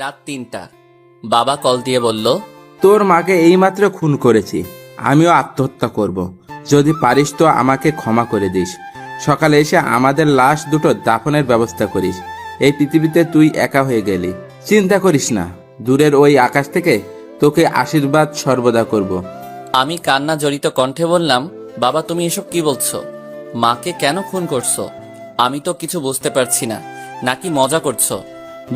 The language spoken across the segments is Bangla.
রাত ৩টা। বাবা কল দিয়ে বলল, তোর মাকে এইমাত্র খুন করেছি, আমিও আত্মহত্যা করব। যদি পারিস তো আমাকে ক্ষমা করে দিস। সকালে এসে আমাদের লাশ দুটো দাফনের ব্যবস্থা করিস। এই পৃথিবীতে তুই একা হয়ে গেলি। চিন্তা করিস না, দূরের ওই আকাশ থেকে তোকে আশীর্বাদ সর্বদা করব। আমি কান্না জড়িত কণ্ঠে বললাম, বাবা তুমি এসব কি বলছো? মাকে কেন খুন করছো? আমি তো কিছু বুঝতে পারছি না। নাকি মজা করছো?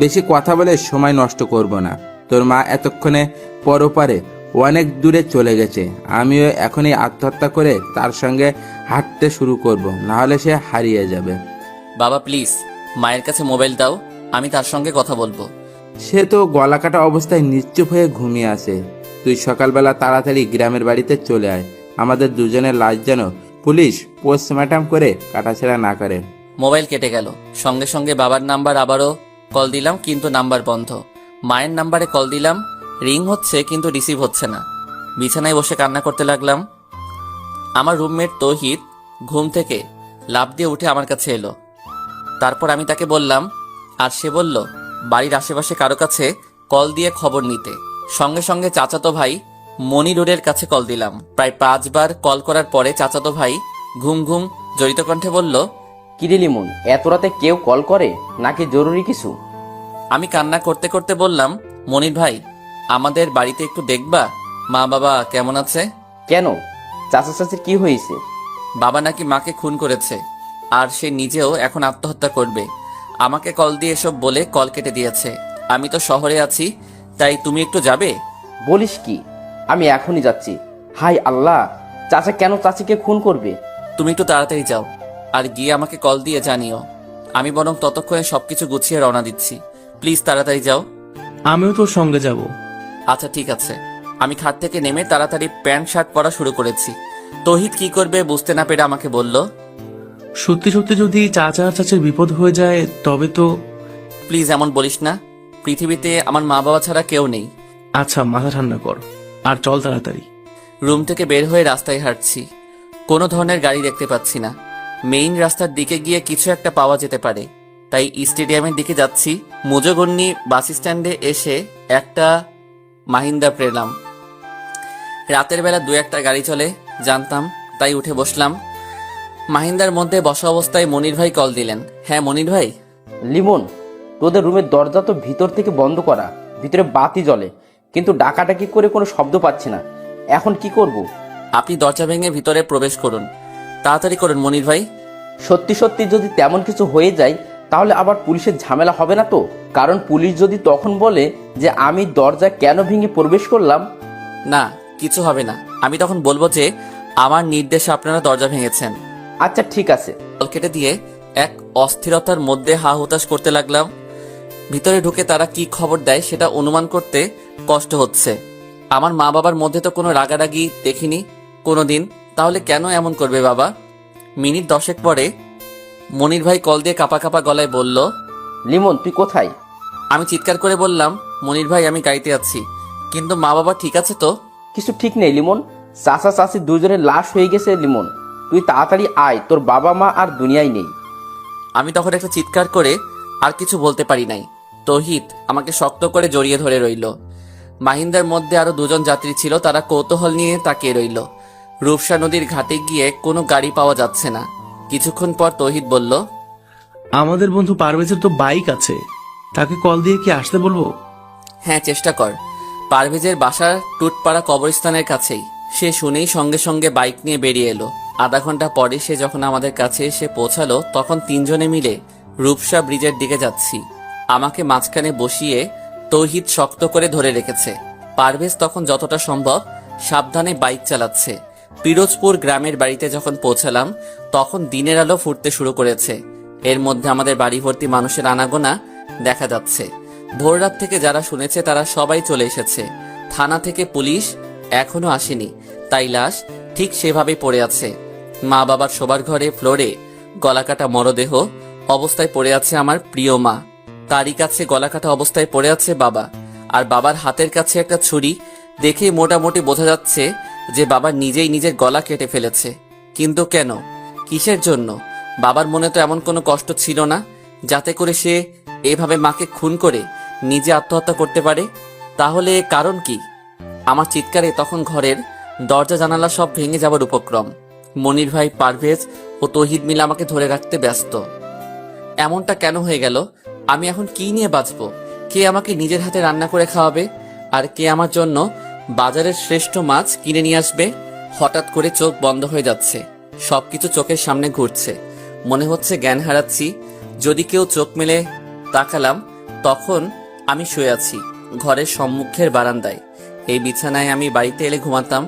বেশি কথা বলে সময় নষ্ট করব না। তোর মা এতক্ষণে পরপারে অনেক দূরে চলে গেছে। আমিও এখনই আত্মহত্যা করে তার সঙ্গে হাঁটতে শুরু করব, নাহলে সে হারিয়ে যাবে। বাবা প্লিজ মায়ের কাছে মোবাইল দাও, আমি তার সঙ্গে কথা বলবো। সে তো গলা কাটা অবস্থায় নিশ্চুপ হয়ে ঘুমিয়ে আছে। তুই সকালবেলা তাড়াতাড়ি গ্রামের বাড়িতে চলে আয়। আমাদের দুজনের লাশ যেন পুলিশ পোস্টমর্টম করে কাটাছেড়া না করে। মোবাইল কেটে গেল। সঙ্গে সঙ্গে বাবার নাম্বার আবারও কল দিলাম, কিন্তু নাম্বার বন্ধ। মায়ের নাম্বারে কল দিলাম, রিং হচ্ছে কিন্তু রিসিভ হচ্ছে না। বিছানায় বসে কান্না করতে লাগলাম। আমার রুমমেট তৌহিদ ঘুম থেকে লাফ দিয়ে উঠে আমার কাছে এলো। তারপর আমি তাকে বললাম, আর সে বলল বাড়ির আশেপাশে কারো কাছে কল দিয়ে খবর নিতে। সঙ্গে সঙ্গে চাচাতো ভাই মনিরুরের কাছে কল দিলাম। প্রায় 5 বার কল করার পরে চাচাতো ভাই ঘুম ঘুম জড়িত কণ্ঠে বলল, কিরে লিমন, এত রাতে কেউ কল করে নাকি জরুরি কিছু? আমি কান্না করতে করতে বললাম, মনির ভাই আমাদের বাড়িতে একটু দেখবা, মা বাবা কেমন আছে? কেন, চাচা চাচির কি হয়েছে? বাবা নাকি মাকে খুন করেছে, আর সে নিজেও এখন আত্মহত্যা করবে। আমাকে কল দিয়ে এসব বলে কল কেটে দিয়েছে। আমি তো শহরে আছি, তাই তুমি একটু যাবে? বলিস কি? আমি এখনই যাচ্ছি। হাই আল্লাহ, চাচা কেন চাচিকে খুন করবে? তুমি একটু তাড়াতাড়ি যাও, আর গিয়ে আমাকে কল দিয়ে জানিও। আমি বরং ততক্ষণে সবকিছু গুছিয়ে রওনা দিচ্ছি। প্লিজ তাড়াতাড়ি যাও। আমিও তোর সঙ্গে যাব। আচ্ছা ঠিক আছে। আমি খাট থেকে নেমে তাড়াতাড়ি প্যান্ট শার্ট পরা শুরু করেছি। তৌহিদ কি করবে বুঝতে না পেরে আমাকে বলল, সত্যি সত্যি যদি চাচা আর চাচির বিপদ হয়ে যায় তবে তো। প্লিজ এমন বলিস না। পৃথিবীতে আমার মা বাবা ছাড়া কেউ নেই। আচ্ছা মাথা ঠান্ডা কর আর চল তাড়াতাড়ি। রুম থেকে বের হয়ে রাস্তায় হাঁটছি। কোনো ধরনের গাড়ি দেখতে পাচ্ছি না। মেইন রাস্তার দিকে গিয়ে কিছু একটা পাওয়া যেতে পারে, তাই স্টেডিয়ামের দিকে যাচ্ছি। মুজগন্নি বাস স্ট্যান্ডে এসে একটা মাহিন্দ্রা পেলাম। রাতের বেলা 2-1টা গাড়ি চলে জানতাম, তাই উঠে বসলাম। মাহিন্দ্রার মধ্যে বসা অবস্থায় মনির ভাই কল দিলেন। হ্যাঁ মনির ভাই। লিমন, তোদের রুমের দরজা তো ভিতর থেকে বন্ধ করা, ভিতরে বাতি জ্বলে, কিন্তু ডাকাডাকি করে কোনো শব্দ পাচ্ছি না। এখন কি করব? আপনি দরজা ভেঙে ভিতরে প্রবেশ করুন, তাড়াতাড়ি করুন মনির ভাই। সত্যি সত্যি যদি তেমন কিছু হয়ে যায় তাহলে আবার পুলিশের ঝামেলা হবে না তো? কারণ পুলিশ যদি তখন বলে যে আমি দরজা কেন ভেঙে প্রবেশ করলাম। না, কিছু হবে না। আমি তখন বলবো যে আমার নির্দেশে আপনারা দরজা ভেঙেছেন। আচ্ছা ঠিক আছে। কল কেটে দিয়ে এক অস্থিরতার মধ্যে হা হুতাশ করতে লাগলাম। ভিতরে ঢুকে তারা কি খবর দেয় সেটা অনুমান করতে কষ্ট হচ্ছে। আমার মা বাবার মধ্যে তো কোনো রাগারাগি দেখিনি কোনোদিন, তাহলে কেন এমন করবে বাবা? মিনিট 10 পরে মনির ভাই কল দিয়ে কাপা কাপা গলায় বলল, লিমন তুই কোথায়? আমি চিৎকার করে বললাম, মনির ভাই আমি গাড়িতে আছি, কিন্তু মা বাবা ঠিক আছে তো? কিছু ঠিক নেই লিমন, চাচা চাচি দুজনের লাশ হয়ে গেছে লিমন। তুই তাড়াতাড়ি আয়, তোর বাবা মা আর দুনিয়ায় নেই। আমি তখন একটা চিৎকার করে আর কিছু বলতে পারি নাই। তৌহিদ আমাকে শক্ত করে জড়িয়ে ধরে রইল। মাহিন্দার মধ্যে আরো 2জন যাত্রী ছিল, তারা কৌতূহল নিয়ে তাকিয়ে রইল। রূপসা নদীর ঘাটে গিয়ে কোনো গাড়ি পাওয়া যাচ্ছে না। কিছুক্ষণ পর তৌহিদ বলল, আমাদের বন্ধু পারভেজের তো বাইক আছে, তাকে কল দিয়ে কি আসতে বলবো? হ্যাঁ চেষ্টা কর। পারভেজের বাসা টুটপাড়া কবরস্থানের কাছেই। সে শুনেই সঙ্গে সঙ্গে বাইক নিয়ে বেরিয়ে এলো। আধা ঘন্টা পরে সে যখন আমাদের কাছে এসে পৌঁছালো তখন 3জনে মিলে রূপসা ব্রিজের দিকে যাচ্ছি। আমাকে মাঝখানে বসিয়ে তৌহিদ শক্ত করে ধরে রেখেছে। পারভেজ তখন যতটা সম্ভব সাবধানে বাইক চালাচ্ছে। পিরোজপুর গ্রামের বাড়িতে যখন পৌঁছালাম তখন দিনের আলো ফুটতে শুরু করেছে। এর মধ্যে আমাদের বাড়ি ভর্তি মানুষের আনাগোনা দেখা যাচ্ছে। ভোররাত থেকে যারা শুনেছে তারা সবাই চলে এসেছে। থানা থেকে পুলিশ এখনো আসেনি, তাই লাশ ঠিক সেভাবেই পড়ে আছে। মা বাবার শোবার ঘরে ফ্লোরে গলাকাটা মরদেহ অবস্থায় পড়ে আছে আমার প্রিয় মা। তারই কাছে গলাকাটা অবস্থায় পড়ে আছে বাবা, আর বাবার হাতের কাছে একটা ছুরি। দেখেই মোটামুটি বোঝা যাচ্ছে যে বাবা নিজেই নিজের গলা কেটে ফেলেছে। কিন্তু কেন, কিসের জন্য? বাবার মনে তো এমন কোনো কষ্ট ছিল না। যাতে করে সে এভাবে মাকে খুন করে নিজে আত্মহত্যা করতে পারে? তাহলে কারণ কি? আমার চিৎকারে তখন ঘরের দরজা জানালা সব ভেঙে যাবার উপক্রম। মনির ভাই, পারভেজ ও তৌহিদ মিলে আমাকে ধরে রাখতে ব্যস্ত। এমনটা কেন হয়ে গেল? আমি এখন কি নিয়ে বাঁচবো? কে আমাকে নিজের হাতে রান্না করে খাওয়াবে? আর কে আমার জন্য বাজারের শ্রেষ্ঠ মাছ কিনে নিয়ে আসবে? হঠাৎ করে চোখ বন্ধ হয়ে যাচ্ছে, সবকিছু চোখের সামনে ঘুরছে, মনে হচ্ছে জ্ঞান হারাচ্ছি। যদি কেউ চোখ মেলে তাকালাম, তখন আমি শুয়ে আছি ঘরের সম্মুখের বারান্দায়। এই বিছানায় আমি বাড়িতে এলে ঘুমাতাম,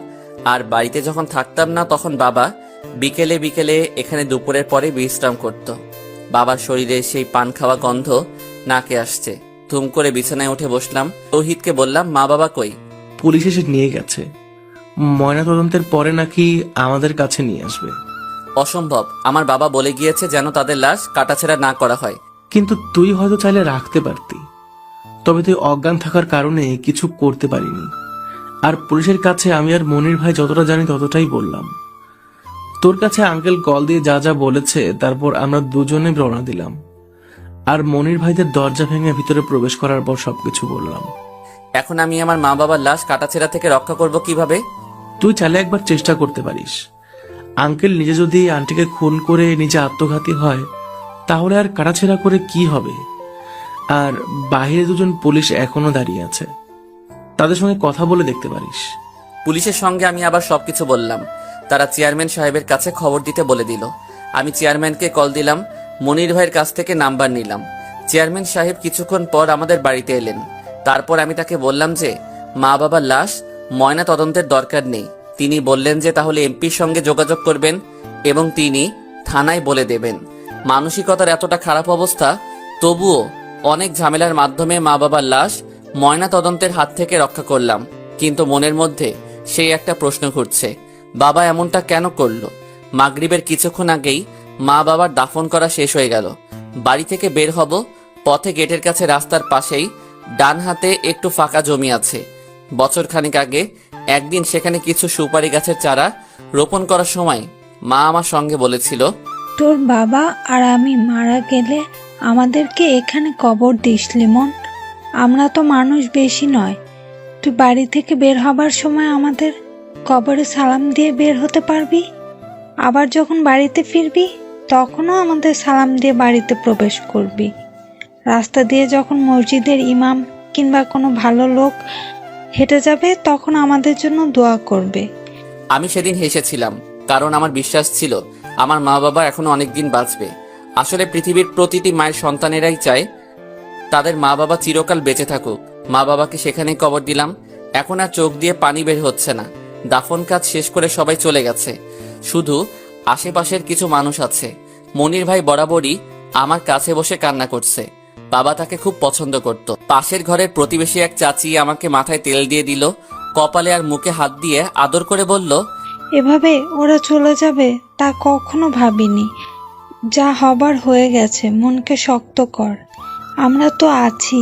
আর বাড়িতে যখন থাকতাম না তখন বাবা বিকেলে বিকেলে এখানে দুপুরের পরে বিশ্রাম করত। বাবার শরীরে সেই পান খাওয়া গন্ধ নাকে আসছে। ধুম করে বিছানায় উঠে বসলাম। তৌহিদকে বললাম, মা বাবা কই? পুলিশ এসে নিয়ে গেছে। ময়নাতদন্তের পরে নাকি আমাদের কাছে নিয়ে আসবে। অসম্ভব, আমার বাবা বলে গিয়েছে যেন তাদের লাশ কাটাছেঁড়া না করা হয়। কিন্তু তুই হয়তো চাইলে রাখতে পারতি, তবে তুই অজ্ঞান থাকার কারণে কিছু করতে পারিনি। আর পুলিশের কাছে আমি আর মনির ভাই যতটা জানি ততটাই বললাম। তোর কাছে আঙ্কেল কল দিয়ে যা যা বলেছে, তারপর আমরা দুজনে রওনা দিলাম। আর মনির ভাইদের দরজা ভেঙে ভিতরে প্রবেশ করার পর সবকিছু বললাম। এখন আমি আমার মা বাবার লাশ কাটাছেঁড়া থেকে রক্ষা করব কিভাবে? তুই চাইলে একবার চেষ্টা করতে পারিস। আঙ্কেল নিজে যদি আন্টিকে খুন করে নিজে আত্মঘাতী হয়, তাহলে আর কাটাছেঁড়া করে কি হবে? আর বাইরে দুজন পুলিশ এখনো দাঁড়িয়ে আছে, তাদের সঙ্গে কথা বলে দেখতে পারিস। পুলিশের সঙ্গে আমি আবার সবকিছু বললাম। তারা চেয়ারম্যান সাহেবের কাছে খবর দিতে বলে দিল। আমি চেয়ারম্যানকে কল দিলাম, মনির ভাইয়ের কাছ থেকে নাম্বার নিলাম। চেয়ারম্যান সাহেব কিছুক্ষণ পর আমাদের বাড়িতে এলেন। তারপর আমি তাকে বললাম যে মা বাবার লাশ ময়না তদন্তের দরকার নেই। তিনি বললেন যে তাহলে এমপির সঙ্গে যোগাযোগ করবেন এবং তিনি থানায় বলে দেবেন। মানসিকতার এতটা খারাপ অবস্থা, তবুও অনেক ঝামেলার মাধ্যমে মা বাবার লাশ ময়না তদন্তের হাত থেকে রক্ষা করলাম। কিন্তু মনের মধ্যে সেই একটা প্রশ্ন ঘুরছে, বাবা এমনটা কেন করলো? মাগরিবের কিছুক্ষণ আগেই মা বাবার দাফন করা শেষ হয়ে গেল। বাড়ি থেকে বের হব, পথে গেটের কাছে রাস্তার পাশেই ডান হাতে একটু ফাঁকা জমি আছে। বছর খানিক আগে একদিন সেখানে কিছু সুপারি গাছের চারা রোপণ করার সময় মা আমার সঙ্গে বলেছিল, তোর বাবা আর আমি মারা গেলে আমাদেরকে এখানে কবর দিস লিমন। আমরা তো মানুষ বেশি নয়, তুই বাড়ি থেকে বের হবার সময় আমাদের কবরে সালাম দিয়ে বের হতে পারবি। আবার যখন বাড়িতে ফিরবি তখনও আমাদের সালাম দিয়ে বাড়িতে প্রবেশ করবি। রাস্তা দিয়ে যখন মসজিদের ইমাম কিংবা কোনো ভালো লোক হেঁটে যাবে তখন আমাদের জন্য দোয়া করবে। আমি সেদিন হেসেছিলাম, কারণ আমার বিশ্বাস ছিল আমার মা বাবা এখনো অনেকদিন বাঁচবে। আসলে পৃথিবীর প্রতিটি মায়ের সন্তানেরাই চায় তাদের মা বাবা চিরকাল বেঁচে থাকুক। মা বাবাকে সেখানেই কবর দিলাম। এখন আর চোখ দিয়ে পানি বের হচ্ছে না। দাফন কাজ শেষ করে সবাই চলে গেছে, শুধু আশেপাশের কিছু মানুষ আছে। মনির ভাই বরাবরই আমার কাছে বসে কান্না করছে। বাবা তাকে খুব পছন্দ করত। পাশের ঘরের প্রতিবেশী এক চাচি আমাকে মাথায় তেল দিয়ে দিল, কপালে আর মুখে হাত দিয়ে আদর করে বলল, এভাবে ওরা চলে যাবে তা কখনো ভাবিনি। যা হবার হয়ে গেছে, মনকে শক্ত কর, আমরা তো আছি।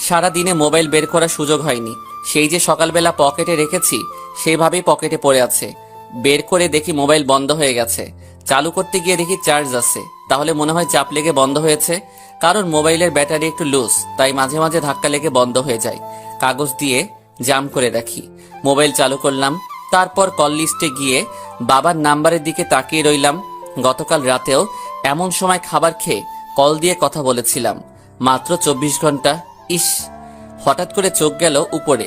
সারা দিনে মোবাইল বের করার সুযোগ হয়নি। সেই যে সকালবেলা পকেটে রেখেছি সেইভাবেই পকেটে পড়ে আছে। বের করে দেখি মোবাইল বন্ধ হয়ে গেছে। চালু করতে গিয়ে দেখি চার্জ আছে, তাহলে মনে হয় চাপ লেগে বন্ধ হয়েছে। কারণ মোবাইলের ব্যাটারি একটু লুজ, তাই মাঝে মাঝে ধাক্কা লেগে বন্ধ হয়ে যায়। কাগজ দিয়ে জাম করে রাখি। মোবাইল চালু করলাম, তারপর কল লিস্টে গিয়ে বাবার নাম্বারের দিকে তাকিয়ে রইলাম। গতকাল রাতেও এমন সময় খাবার খেয়ে কল দিয়ে কথা বলেছিলাম, মাত্র 24 ঘন্টা। ইস! হঠাৎ করে চোখ গেল উপরে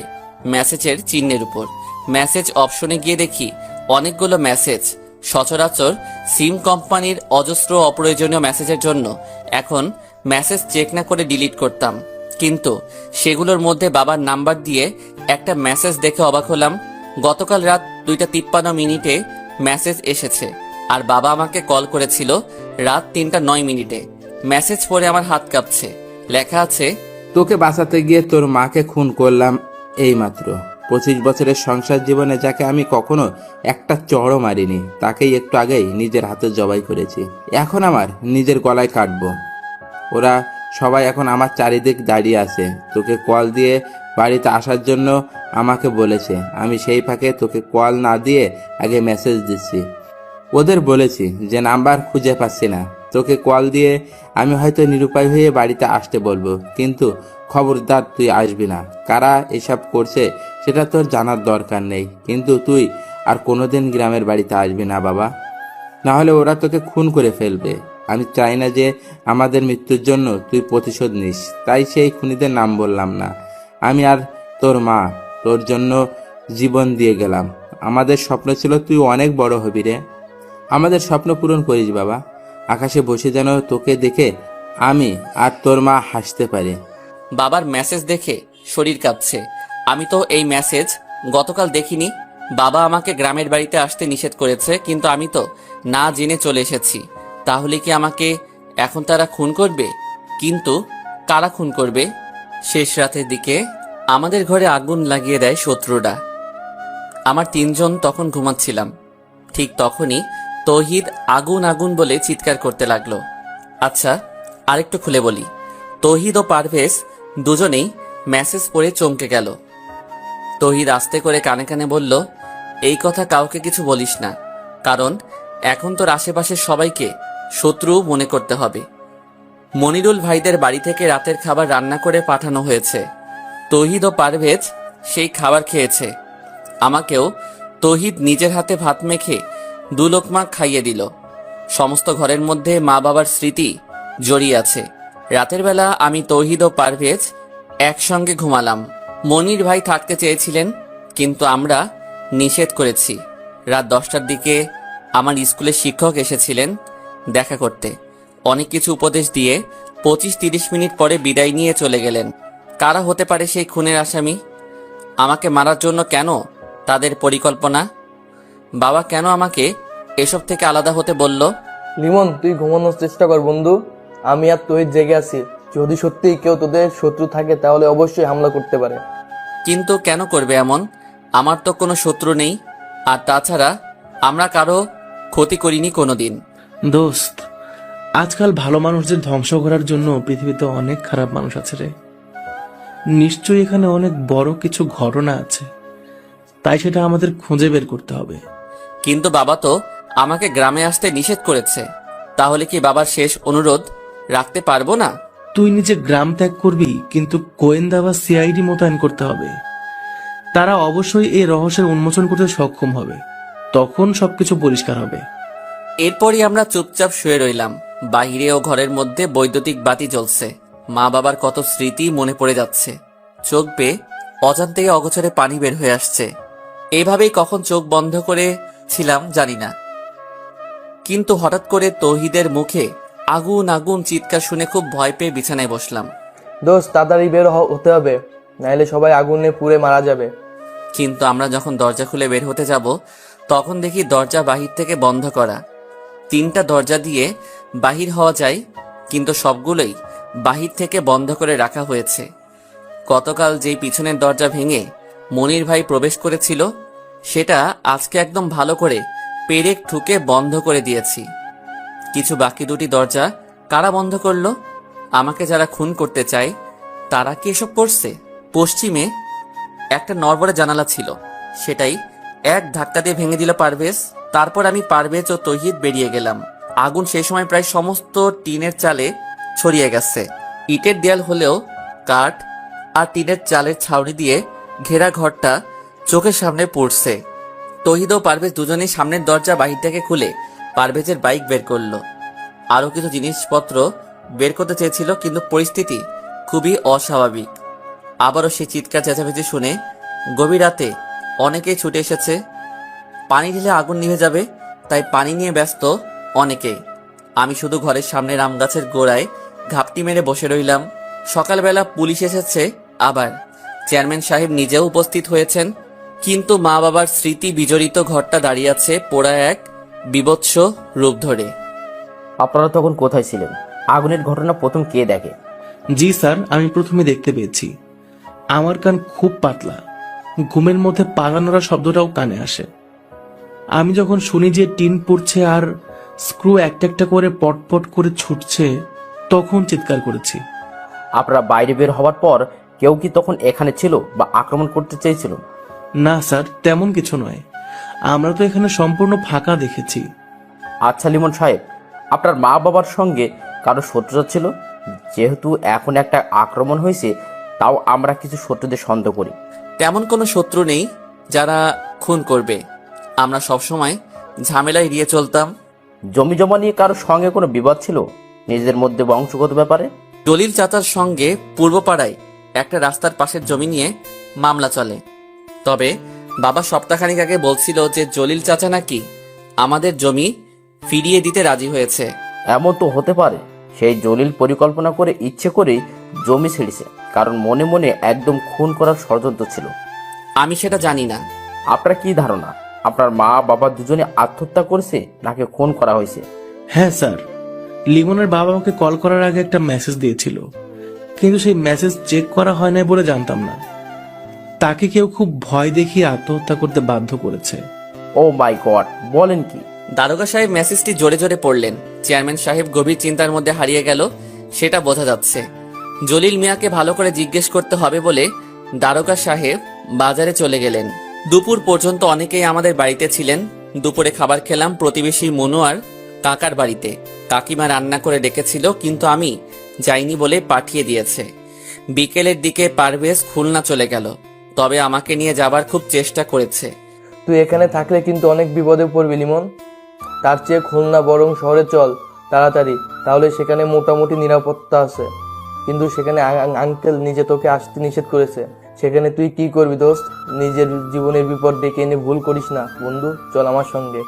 মেসেজের চিহ্নের উপর। মেসেজ অপশনে গিয়ে দেখি অনেকগুলো মেসেজ। সচরাচর সিম কোম্পানির অজস্র অপ্রয়োজনীয় মেসেজের জন্য এখন মেসেজ চেক না করে ডিলিট করতাম, কিন্তু সেগুলোর মধ্যে বাবার নাম্বার দিয়ে একটা মেসেজ দেখে অবাক হলাম। গতকাল রাত 2:53 মেসেজ এসেছে, আর বাবা আমাকে কল করেছিল রাত 3:09। মেসেজ পড়ে আমার হাত কাঁপছে। লেখা আছে, তোকে বাঁচাতে গিয়ে তোর মাকে খুন করলাম এইমাত্র। 25 বছরের সংসার জীবনে যাকে আমি কখনো একটা চড়ও মারিনি, তাকেই একটু আগেই নিজের হাতে জবাই করেছি। এখন আমার নিজের গলায় কাটবো। ওরা সবাই এখন আমার চারিদিক দাঁড়িয়ে আছে। তোকে কল দিয়ে বাড়িতে আসার জন্য আমাকে বলেছে। আমি সেই ফাঁকে তোকে কল না দিয়ে আগে মেসেজ দিচ্ছি। ওদের বলেছি যে নাম্বার খুঁজে পাচ্ছি না, তোকে কল দিয়ে আমি হয়তো নিরুপায় হয়ে বাড়িতে আসতে বলবো, কিন্তু খবরদার তুই আসবি না। কারা এসব করছে সেটা তোর জানার দরকার নেই, কিন্তু তুই আর কোনোদিন গ্রামের বাড়িতে আসবি না বাবা, না হলে ওরা তোকে খুন করে ফেলবে। আমি চাই না যে আমাদের মৃত্যুর জন্য তুই প্রতিশোধ নিস, তাই সেই খুনিদের নাম বললাম না। আমি আর তোর মা তোর জন্য জীবন দিয়ে গেলাম। আমাদের স্বপ্ন ছিল তুই অনেক বড় হবি রে। আমাদের স্বপ্ন পূরণ করিস বাবা। আকাশে বসে যেন তোকে দেখে আমি আর তোর মা হাসতে পারি। বাবার মেসেজ দেখে শরীর কাঁপছে। আমি তো এই মেসেজ গতকাল দেখিনি। বাবা আমাকে গ্রামের বাড়িতে আসতে নিষেধ করেছে, কিন্তু আমি তো না জেনে চলে এসেছি। তাহলে কি আমাকে এখন তারা খুন করবে? কিন্তু কারা খুন করবে? শেষ রাতের দিকে আমাদের ঘরে আগুন লাগিয়ে দেয় শত্রুরা। আমার তিনজন তখন ঘুমাচ্ছিলাম। ঠিক তখনই তৌহিদ আগুন আগুন বলে চিৎকার করতে লাগলো। আচ্ছা, আরেকটু খুলে বলি। তৌহিদ ও পারভেজ দুজনেই মেসেজ পড়ে চমকে গেল। তৌহিদ আস্তে করে কানে কানে বলল, এই কথা কাউকে কিছু বলিস না, কারণ এখন তোর আশেপাশের সবাইকে শত্রু মনে করতে হবে। মনিরুল ভাইদের বাড়ি থেকে রাতের খাবার রান্না করে পাঠানো হয়েছে। তৌহিদ ও পারভেজ সেই খাবার খেয়েছে। আমাকেও তৌহিদ নিজের হাতে ভাত মেখে 2 লোকমা খাইয়ে দিল। সমস্ত ঘরের মধ্যে মা বাবার স্মৃতি জড়িয়ে আছে। রাতের বেলা আমি তৌহিদ ও পারভেজ একসঙ্গে ঘুমালাম। মনির ভাই থাকতে চেয়েছিলেন, কিন্তু আমরা নিষেধ করেছি। রাত 10টার দিকে আমার স্কুলের শিক্ষক এসেছিলেন দেখা করতে। অনেক কিছু উপদেশ দিয়ে 25-30 মিনিট পরে বিদায় নিয়ে চলে গেলেন। কারা হতে পারে সেই খুনের আসামি? আমাকে মারার জন্য কেন তাদের পরিকল্পনা? বাবা কেন আমাকে এসব থেকে আলাদা হতে বলল? লিমন, তুই ঘুমানোর চেষ্টা কর বন্ধু। আমি আর তহিদ জেগে আছি। যদি সত্যিই কেউ তোদের শত্রু থাকে তাহলে অবশ্যই হামলা করতে পারে। কিন্তু কেন করবে এমন? আমার তো কোনো শত্রু নেই, আর তাছাড়া আমরা কারো ক্ষতি করিনি কোনোদিন। দোস্ত, আজকাল ভালো মানুষদের ধ্বংস করার জন্য পৃথিবীতে অনেক খারাপ মানুষ আছে রে। নিশ্চয়ই এখানে অনেক বড় কিছু ঘটনা আছে, তাই সেটা আমাদের খুঁজে বের করতে হবে। কিন্তু বাবা তো আমাকে গ্রামে আসতে নিষেধ করেছে। তাহলে কি বাবার শেষ অনুরোধ রাখতে পারবো না? তুই নিজে গ্রাম ত্যাগ করবি, কিন্তু গোয়েন্দা বা সিআইডি মোতায়েন করতে হবে। তারা অবশ্যই এই রহস্যের উন্মোচন করতে সক্ষম হবে, তখন সবকিছু পরিষ্কার হবে। এরপরই আমরা চুপচাপ শুয়ে রইলাম। বাহিরে ও ঘরের মধ্যে বৈদ্যুতিক বাতি জ্বলছে। মা বাবার কত স্মৃতি মনে পড়ে যাচ্ছে। চোখ বেয়ে অজান্তেই অগোচরে পানি বের হয়ে আসছে। এইভাবেই কখন চোখ বন্ধ করে ছিলাম জানি না, কিন্তু হঠাৎ করে তৌহিদের মুখে আগুন আগুন চিৎকার শুনে খুব ভয় পেয়ে বিছানায় বসলাম। দোস্ত, তাড়াতাড়ি বের হতে হবে, নাইলে সবাই আগুনে পুড়ে মারা যাবে। কিন্তু আমরা যখন দরজা খুলে বের হতে যাব, তখন দেখি দরজা বাহির থেকে বন্ধ করা। 3টা দরজা দিয়ে বাহির হওয়া যায়, কিন্তু সবগুলোই বাহির থেকে বন্ধ করে রাখা হয়েছে। গতকাল যেই পিছনের দরজা ভেঙে মনির ভাই প্রবেশ করেছিল, সেটা আজকে একদম ভালো করে পেরেক ঠুকে বন্ধ করে দিয়েছি। কিছু বাকি 2টি দরজা কারা বন্ধ করলো? আমাকে যারা খুন করতে চায় তারা কি এসব করছে? পশ্চিমে একটা নড়বড়ে জানালা ছিল, সেটাই এক ধাক্কা দিয়ে ভেঙে দিল পারভেজ। তারপর আমি, পারভেজ ও তৌহিদ বেরিয়ে গেলাম। আগুন সেই সময় প্রায় সমস্ত টিনের চালে ছড়িয়ে গেছে। ইটের দেয়াল হলেও কাঠ আর টিনের চালের ছাউনি দিয়ে ঘেরা ঘরটা চোখের সামনে পড়ছে। তৌহিদ ও পারভেজ দুজনেই সামনের দরজা বাহির থেকে খুলে পারভেজের বাইক বের করলো। আরো কিছু জিনিসপত্র বের করতে চেয়েছিল, কিন্তু পরিস্থিতি খুবই অস্বাভাবিক। আবারও সেই চিৎকার চেঁচামেচি শুনে গভীর রাতে অনেকেই ছুটে এসেছে। পানি ঢেলে আগুন নিভে যাবে, তাই পানি নিয়ে ব্যস্ত অনেকেই। আমি শুধু ঘরের সামনের আম গাছের গোড়ায় ঘাপটি মেরে বসে রইলাম। সকালবেলা পুলিশ এসেছে, আবার চেয়ারম্যান সাহেব নিজেও উপস্থিত হয়েছেন, কিন্তু মা বাবার স্মৃতি বিজড়িত ঘরটা দাঁড়িয়ে আছে পোড়া এক বিভৎস রূপ ধরে। আপনারা তখন কোথায় ছিলেন? আগুনের ঘটনা প্রথম কে দেখে? জি স্যার, আমি প্রথমে দেখতে পেয়েছি। আমার কান খুব পাতলা, ঘুমের মধ্যে পাগানোরা শব্দটাও কানে আসে। আমি যখন শুনি যে টিন পড়ছে আর স্ক্রু একটা একটা করে পটপট করে ছুটছে, তখন চিৎকার করেছি। আপনারা বাইরে বের হওয়ার পর কেউ কি তখন এখানে ছিল বা আক্রমণ করতে চেয়েছিল? না স্যার, তেমন কিছু নয়। আমরা তো এখানে সম্পূর্ণ ফাঁকা দেখেছি। আচ্ছা লিমন সাহেব, আপনার মা বাবার সঙ্গে কারো শত্রুতা ছিল? যেহেতু এখন একটা আক্রমণ হয়েছে, তাও আমরা কিছু শত্রুদের সন্দেহ করি। তেমন কোনো শত্রু নেই যারা খুন করবে। আমরা সবসময় ঝামেলা এড়িয়ে চলতাম। জমি জমা নিয়ে কারো সঙ্গে কোনো বিবাদ ছিল নিজেদের মধ্যে বংশগত ব্যাপারে? জলিল চাচার সঙ্গে পূর্বপাড়ায় একটা রাস্তার পাশের জমি নিয়ে মামলা চলে। তবে বাবা সপ্তাহখানিক আগে বলছিল যে জলিল চাচা নাকি আমাদের জমি ফিরিয়ে দিতে রাজি হয়েছে। এমন তো হতে পারে সেই জলিল পরিকল্পনা করে ইচ্ছে করেই জমি ছেড়েছে, কারণ মনে মনে একদম খুন করার ষড়যন্ত্র ছিল। আমি সেটা জানি না। আপনার কি ধারণা, আপনার মা বাবা দুজনে আত্মহত্যা করেছে নাকি খুন করা হয়েছে? হ্যাঁ স্যার, লিমনের বাবা আমাকে কল করার আগে একটা মেসেজ দিয়েছিল, কিন্তু সেই মেসেজ চেক করা হয় না বলে জানতাম না। তাকে কেউ খুব ভয় দেখিয়ে আত্মহত্যা করতে বাধ্য করেছে। ও মাই গড, বলেন কি? দারোগা সাহেব মেসেজটি জোরে জোরে পড়লেন। চেয়ারম্যান সাহেব গভীর চিন্তার মধ্যে হারিয়ে গেল, সেটা বোঝা যাচ্ছে। জলিল মিয়াকে ভালো করে জিজ্ঞেস করতে হবে বলে দারোগা সাহেব বাজারে চলে গেলেন। দুপুর পর্যন্ত অনেকেই আমাদের বাড়িতে ছিলেন। দুপুরে খাবার খেলাম প্রতিবেশী মনু আর কাকার বাড়িতে। কাকিমা রান্না করে ডেকেছিল, কিন্তু আমি যাইনি বলে পাঠিয়ে দিয়েছে। বিকেলের দিকে পারভেজ খুলনা চলে গেল, তবে আমাকে নিয়ে যাবার খুব চেষ্টা করেছে। তুই এখানে থাকলে কিন্তু অনেক বিপদে পড়বি লিমন। তার চেয়ে খুলনা বরং শহরে চল তাড়াতাড়ি, তাহলে সেখানে মোটামুটি নিরাপত্তা আছে। কিন্তু সেখানে আঙ্কেল নিজে তোকে আসতে নিষেধ করেছে। সেখানে তুই কি করবি দোস্ত? নিজের জীবনের বিপদ ডেকে এনে ভুল করিস না বন্ধু, চল আমার সঙ্গে।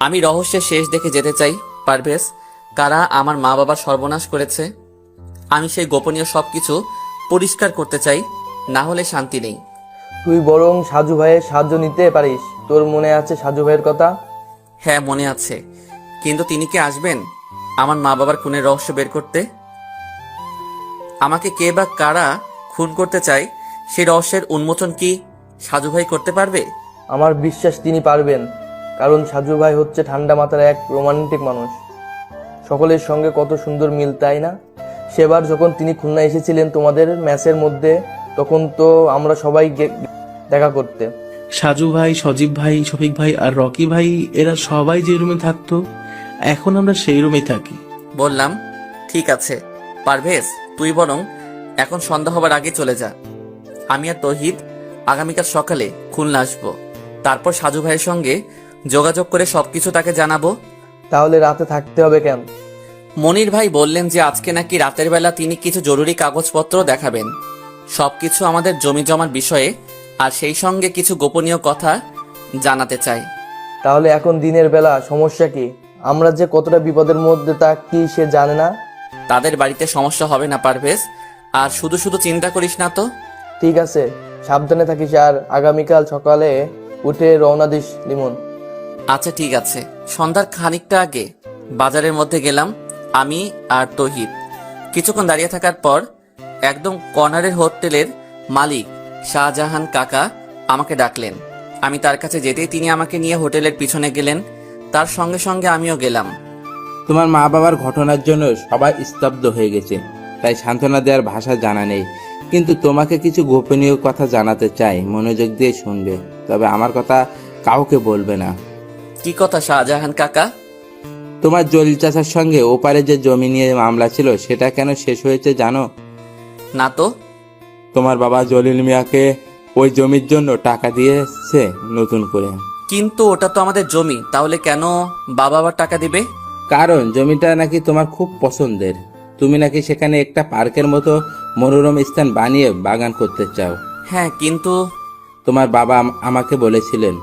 আমি রহস্যের শেষ দেখে যেতে চাই পারভেজ। কারা আমার মা বাবার সর্বনাশ করেছে, আমি সেই গোপনীয় সবকিছু পরিষ্কার করতে চাই, না হলে শান্তি নেই। তুই বরং সাজু ভাইয়ের সাহায্য নিতে পারিস। তোর মনে আছে সাজু ভাইয়ের কথা? হ্যাঁ মনে আছে, কিন্তু তিনি কি আসবেন আমার মা বাবার খুনের রহস্য বের করতে? আমাকে কে বা কারা খুন করতে চায় সেই রহস্যের উন্মোচন কি সাজু ভাই করতে পারবে? আমার বিশ্বাস তিনি পারবেন, কারণ সাজু ভাই হচ্ছে ঠান্ডা মাথার এক রোমান্টিক মানুষ। সকলের সঙ্গে কত সুন্দর মিল, তাই না? সেবার যখন তিনি খুলনা এসেছিলেন তোমাদের ম্যাচের মধ্যে, তখন তো আমরা সবাই দেখা করতে। সাজু ভাই, সজীব ভাই, শফিক ভাই আর রকি ভাই এরা সবাই যে রুমে থাকতো, এখন আমরা সেই রুমেই থাকি। বললাম ঠিক আছে পারভেজ, তুই বরং এখন সন্ধ্যা হবার আগে চলে যা। আমি আর তৌহিদ আগামীকাল সকালে খুলনা আসবো। তারপর সাজু ভাইয়ের সঙ্গে যোগাযোগ করে সবকিছু তাকে জানাবো। তাহলে রাতে থাকতে হবে কেন? মনির ভাই বললেন যে আজকে নাকি রাতের বেলা তিনি কিছু জরুরি কাগজপত্র দেখাবেন, সবকিছু আমাদের জমি জমার বিষয়ে, আর সেই সঙ্গে কিছু গোপনীয় কথা জানাতে চাই। তাহলে এখন দিনের বেলা সমস্যা কি? আমরা যে কতটা বিপদের মধ্যে তা কি সে জানে না? তাদের বাড়িতে সমস্যা হবে না পারভেজ, আর শুধু শুধু চিন্তা করিস না তো। ঠিক আছে, সাবধানে থাকিস, আর আগামীকাল সকালে উঠে রওনা দিস লিমন। আচ্ছা ঠিক আছে। সন্ধ্যার খানিকটা আগে বাজারের মধ্যে গেলাম আমি আর তৌহিদ। কিছুক্ষণ দাঁড়িয়ে থাকার পর একদম কর্নারের হোটেলের মালিক শাহজাহান কাকা আমাকে ডাকলেন। আমি তার কাছে যেতেই তিনি আমাকে নিয়ে হোটেলের পিছনে গেলেন। তার সঙ্গে সঙ্গে আমিও গেলাম। তোমার মা বাবার ঘটনার জন্য সবাই স্তব্ধ হয়ে গেছে, তাই সান্ত্বনা দেওয়ার ভাষা জানা নেই। কিন্তু তোমাকে কিছু গোপনীয় কথা জানাতে চাই, মনোযোগ দিয়ে শুনবে, তবে আমার কথা কাউকে বলবে না। কি কথা শাহজাহান কাকা? তোমার জলিল চাচার সঙ্গে ওপারে যে জমি নিয়ে মামলা ছিল সেটা কেন শেষ হয়েছে জানো? না তো। তোমার বাবা জলিল মিয়াকে ওই জমির জন্য টাকা দিয়েছে নতুন করে। কিন্তু ওটা তো আমাদের জমি, তাহলে কেন বাবা আবার টাকা দিবে? কারণ জমিটা নাকি তোমার খুব পছন্দের। তুমি নাকি সেখানে একটা পার্কের মতো মনোরম স্থান বানিয়ে বাগান করতে চাও। হ্যাঁ, কিন্তু তোমার বাবা আমাকে বলেছিলেন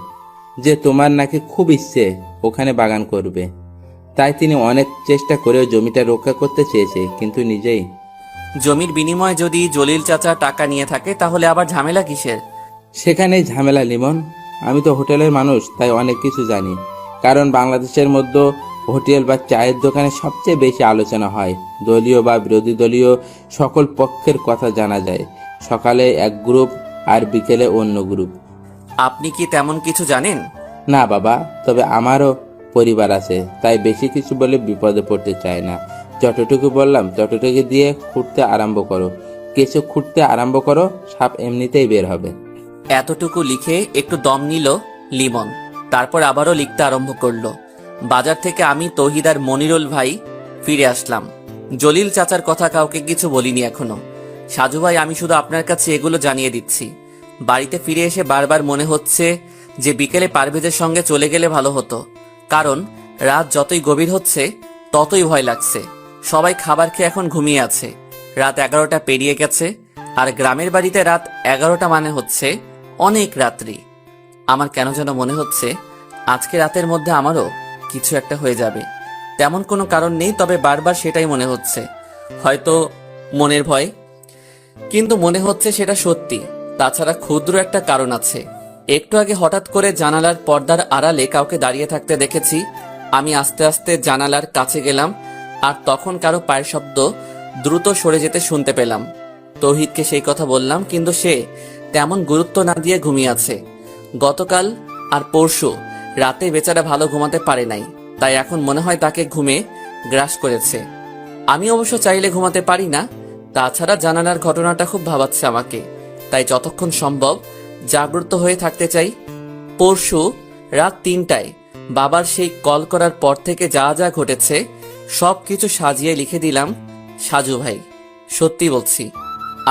যে তোমার নাকি খুব ইচ্ছে ওখানে বাগান করবে, তাই তিনি অনেক চেষ্টা করেও জমিটা রক্ষা করতে চেয়েছে, কিন্তু নিজেই। জমির বিনিময়ে যদি জলিল চাচা টাকা নিয়ে থাকে তাহলে আবার ঝামেলা কিসের? সেখানেই ঝামেলা লিমন। আমি তো হোটেলের মানুষ, তাই অনেক কিছু জানি। কারণ বাংলাদেশের মধ্যে হোটেল বা চায়ের দোকানে সবচেয়ে বেশি আলোচনা হয়। দলীয় বা বিরোধী দলীয় সকল পক্ষের কথা জানা যায়। সকালে এক গ্রুপ আর বিকেলে অন্য গ্রুপ। আপনি কি তেমন কিছু জানেন? না বাবা, তবে আমারও পরিবার আছে, তাই বেশি কিছু বলে বিপদে পড়তে চাই না। যতটুকু বললাম ততটুকু দিয়ে খুঁড়তে আরম্ভ করো। কিছু খুঁড়তে আরম্ভ করো, সাপ এমনিতেই বের হবে। এতটুকু লিখে একটু দম নিল লিমন, তারপর আবারও লিখতে আরম্ভ করলো। বাজার থেকে আমি, তৌহিদ আর মনিরুল ভাই ফিরে আসলাম। জলিল চাচার কথা কাউকে কিছু বলিনি এখনো। সাজু ভাই, আমি শুধু আপনার কাছে এগুলো জানিয়ে দিচ্ছি। বাড়িতে ফিরে এসে বারবার মনে হচ্ছে যে বিকেলে পারভেজের সঙ্গে চলে গেলে ভালো হতো, কারণ রাত যতই গভীর হচ্ছে ততই ভয় লাগছে। সবাই খাবার খেয়ে এখন ঘুমিয়ে আছে। রাত 11টা পেরিয়ে গেছে, আর গ্রামের বাড়িতে রাত 11টা মানে হচ্ছে অনেক রাত্রি। আমার কেন যেন মনে হচ্ছে আজকে রাতের মধ্যে আমারও কিছু একটা হয়ে যাবে। তেমন কোনো কারণ নেই, তবে বারবার সেটাই মনে হচ্ছে। হয়তো মনের ভয়, কিন্তু মনে হচ্ছে সেটা সত্যি। তাছাড়া ক্ষুদ্র একটা কারণ আছে। একটু আগে হঠাৎ করে জানালার পর্দার আড়ালে কাউকে দাঁড়িয়ে থাকতে দেখেছি। আমি আস্তে আস্তে জানালার কাছে গেলাম, আর তখন কারো পায়ের শব্দ দ্রুত সরে যেতে শুনতে পেলাম। তৌহিদকে সেই কথা বললাম, কিন্তু সে তেমন গুরুত্ব না দিয়ে ঘুমিয়ে আছে। গতকাল আর পরশু রাতে বেচারা ভালো ঘুমাতে পারে নাই, তাই এখন মনে হয় তাকে ঘুমে গ্রাস করেছে। আমি অবশ্য চাইলে ঘুমাতে পারি না। তাছাড়া জানালার ঘটনাটা খুব ভাবাচ্ছে আমাকে, তাই যতক্ষণ সম্ভব জাগ্রত হয়ে থাকতে চাই। পরশু রাত 3টায় বাবার সেই কল করার পর থেকে যা যা ঘটেছে সবকিছু সাজিয়ে লিখে দিলাম সাজু ভাই। সত্যি বলছি,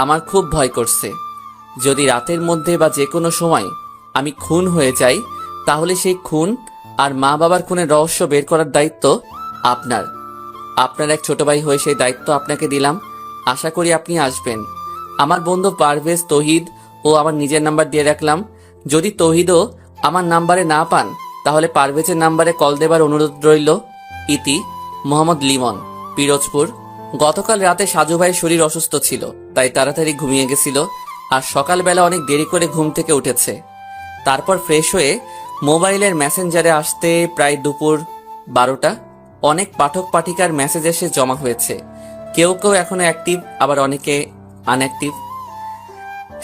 আমার খুব ভয় করছে। যদি রাতের মধ্যে বা যে কোনো সময় আমি খুন হয়ে যাই, তাহলে সেই খুন আর মা বাবার খুনের রহস্য বের করার দায়িত্ব আপনার। আপনার এক ছোট ভাই হয়ে সেই দায়িত্ব আপনাকে দিলাম। আশা করি আপনি আসবেন। আমার বন্ধু পারভেজ, তৌহিদ ও আমার নিজের নাম্বার দিয়ে রাখলাম। যদি তৌহিদও আমার নাম্বারে না পান, তাহলে পারভেজের নাম্বারে কল দেবার অনুরোধ রইল। ইতি মোহাম্মদ লিমন, পিরোজপুর। গতকাল রাতে সাজু ভাইয়ের শরীর অসুস্থ ছিল, তাই তাড়াতাড়ি ঘুমিয়ে গেছিল, আর সকালবেলা অনেক দেরি করে ঘুম থেকে উঠেছে। তারপর ফ্রেশ হয়ে মোবাইলের মেসেঞ্জারে আসতে প্রায় দুপুর 12টা। অনেক পাঠক পাঠিকার মেসেজ এসে জমা হয়েছে। কেউ কেউ এখনো অ্যাক্টিভ, আবার অনেকে আনঅ্যাক্টিভ।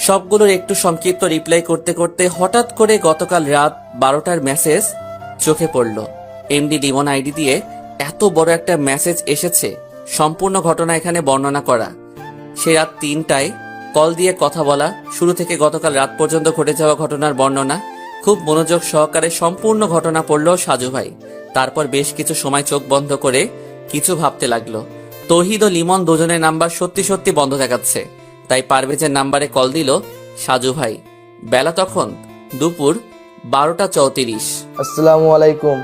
সবগুলোর একটু সংক্ষিপ্ত রিপ্লাই করতে করতে হঠাৎ করে গতকাল রাত 12টার মেসেজ চোখে পড়ল। এমডি লিমন আইডি দিয়ে এত বড় একটা মেসেজ এসেছে, সম্পূর্ণ ঘটনা এখানে বর্ণনা করা। সে রাত 3টায় কল দিয়ে কথা বলা, শুরু থেকে গতকাল রাত পর্যন্ত ঘটে যাওয়া ঘটনার বর্ণনা। খুব মনোযোগ সহকারে সম্পূর্ণ ঘটনা পড়ল সাজু ভাই। তারপর বেশ কিছু সময় চোখ বন্ধ করে কিছু ভাবতে লাগলো। তৌহিদ ও লিমন দুজনের নাম্বার সত্যি সত্যি বন্ধ দেখাচ্ছে, তাই পারভেজের নাম্বারে কল দিল সাজু ভাই। বেলা তখন দুপুর 12টা 34। আসসালামু আলাইকুম,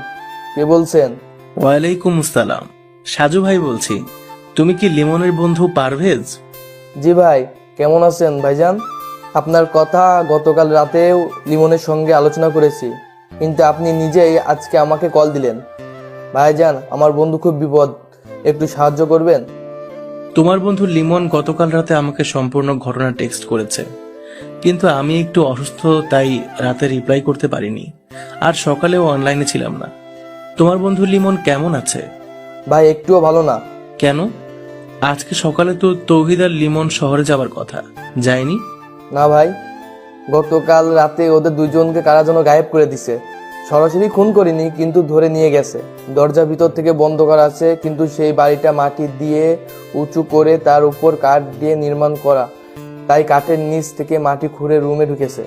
কে বলছেন? ওয়ালাইকুম আসসালাম, সাজু ভাই বলছি। তুমি কি লিমনের বন্ধু পারভেজ? জি ভাই, কেমন আছেন ভাইজান? আপনার কথা গতকাল রাতেও লিমনের সঙ্গে আলোচনা করেছি, কিন্তু আপনি নিজেই আজকে আমাকে কল দিলেন। ভাইজান, আমার বন্ধু খুব বিপদ, একটু সাহায্য করবেন? তোমার বন্ধু লিমন গতকাল রাতে আমাকে সম্পূর্ণ ঘটনা টেক্সট করেছে, কিন্তু আমি একটু অসুস্থ, তাই রাতে রিপ্লাই করতে পারিনি, আর সকালেও অনলাইনে ছিলাম না। তোমার বন্ধু লিমন কেমন আছে? ভাই, একটুও ভালো না। কেন? আজকে সকালে তো তৌহিদ আর লিমন শহরে যাবার কথা, যায়নি? না ভাই, গতকাল রাতে ওদের দুইজনকে কারা যেন গায়েব করে দিছে। সরাসরি খুন করিনি, কিন্তু ধরে নিয়ে গেছে। দরজা ভিতর থেকে বন্ধ করা আছে, কিন্তু সেই বাড়িটা মাটি দিয়ে উঁচু করে তার উপর কাঠ দিয়ে নির্মাণ করা, তাই কাঠের নিচ থেকে মাটি খুঁড়ে রুমে ঢুকেছে।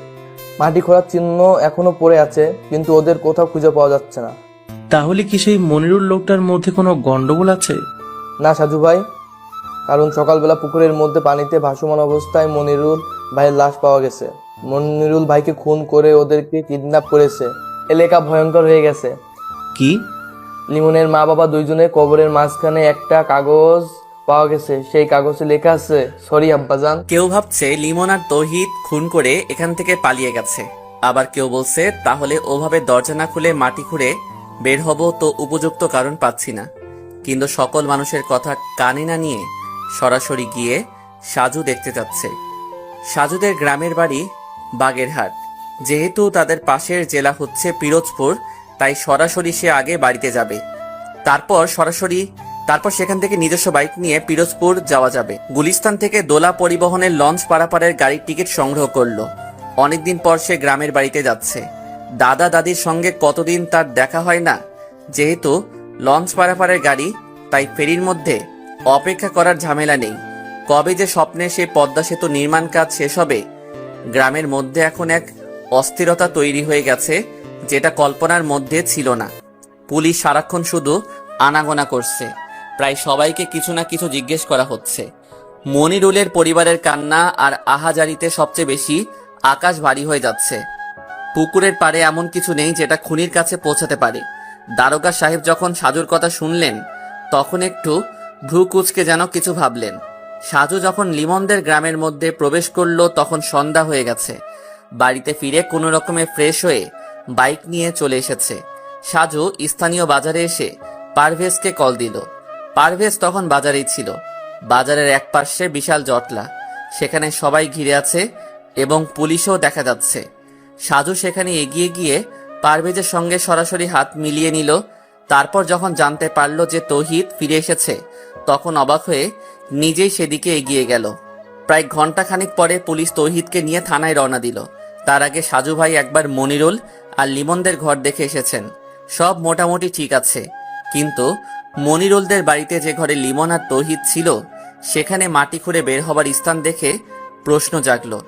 মাটি খোঁড়ার চিহ্ন এখনো পড়ে আছে, কিন্তু ওদের কোথাও খুঁজে পাওয়া যাচ্ছে না। তাহলে কি সেই মনিরুল লোকটার মধ্যে কোনো গন্ডগোল আছে? না সাজু ভাই, কারণ সকালবেলা পুকুরের মধ্যে পানিতে ভাসমান অবস্থায় মনিরুল ভাইয়ের লাশ পাওয়া গেছে। মনিরুল ভাইকে খুন করে ওদেরকে কিডন্যাপ করেছে। এলাকা ভয়ঙ্কর হয়ে গেছে। কি? লিমনের মা বাবা দুইজনের কবরের মাঝখানে একটা কাগজ পাওয়া গেছে। সেই কাগজে লেখা আছে, সরি আব্বাজান। কেউ ভাবছে লিমন আর তৌহিদ খুন করে এখান থেকে পালিয়ে গেছে, আবার কেউ বলছে তাহলে ওভাবে দরজা না খুলে মাটি খুঁড়ে বের হব, তো উপযুক্ত কারণ পাচ্ছি না। কিন্তু সকল মানুষের কথা কানে না নিয়ে সরাসরি গিয়ে সাজু দেখতে যাচ্ছে। সাজুদের গ্রামের বাড়ি বাগেরহাট, যেহেতু তাদের পাশের জেলা হচ্ছে পিরোজপুর, তাই সরাসরি সে আগে বাড়িতে যাবে। তারপর সেখান থেকে নিজস্ব বাইক নিয়ে পিরোজপুর যাওয়া যাবে। গুলিস্তান থেকে দোলা পরিবহনের লঞ্চ পারাপারের গাড়ির টিকিট সংগ্রহ করলো। অনেকদিন পর সে গ্রামের বাড়িতে যাচ্ছে। দাদা দাদির সঙ্গে কতদিন তার দেখা হয় না। যেহেতু লঞ্চ পারাপারের গাড়ি, তাই ফেরির মধ্যে অপেক্ষা করার ঝামেলা নেই। কবে যে স্বপ্নে সে পদ্মা সেতু নির্মাণ কাজ শেষ হবে। গ্রামের মধ্যে এখন এক অস্থিরতা তৈরি হয়ে গেছে, যেটা কল্পনার মধ্যে ছিল না। পুলিশ সারাক্ষণ শুধু আনাগোনা করছে। প্রায় সবাইকে কিছু না কিছু জিজ্ঞেস করা হচ্ছে। মনিরুলের পরিবারের কান্না আর আহাজারিতে সবচেয়ে বেশি আকাশ ভারী হয়ে যাচ্ছে। পুকুরের পাড়ে এমন কিছু নেই যেটা খুনির কাছে পৌঁছাতে পারে। দারোগা সাহেব যখন সাজুর কথা শুনলেন তখন একটু ভ্রু কুঁচকে যেন কিছু ভাবলেন। সাজু যখন লিমনদের গ্রামের মধ্যে প্রবেশ করলো তখন সন্ধ্যা হয়ে গেছে। বাড়িতে ফিরে কোনো রকমে ফ্রেশ হয়ে বাইক নিয়ে চলে এসেছে। সাজু স্থানীয় বাজারে এসে পারভেজকে কল দিল। পারভেজ তখন বাজারেই ছিল। বাজারের এক পাশে বিশাল জটলা, সেখানে সবাই ঘিরে আছে এবং পুলিশও দেখা যাচ্ছে। সাজু সেখানে এগিয়ে গিয়ে পারভেজের সঙ্গে সরাসরি হাত মিলিয়ে নিল। তারপর যখন জানতে পারল যে তৌহিদ ফিরে এসেছে তখন অবাক হয়ে নিজেই সেদিকে এগিয়ে গেল। প্রায় ঘন্টাখানিক পরে পুলিশ তৌহিদকে নিয়ে থানায় রওনা দিল। তার আগে সাজু ভাই একবার মনিরুল আর লিমনদের ঘর দেখে এসেছেন। সব মোটামুটি ঠিক আছে, কিন্তু মনিরুলদের বাড়িতে যে ঘরে লিমন আর তৌহিদ ছিল সেখানে মাটি খুঁড়ে বের হবার স্থান দেখে প্রশ্ন জাগলো।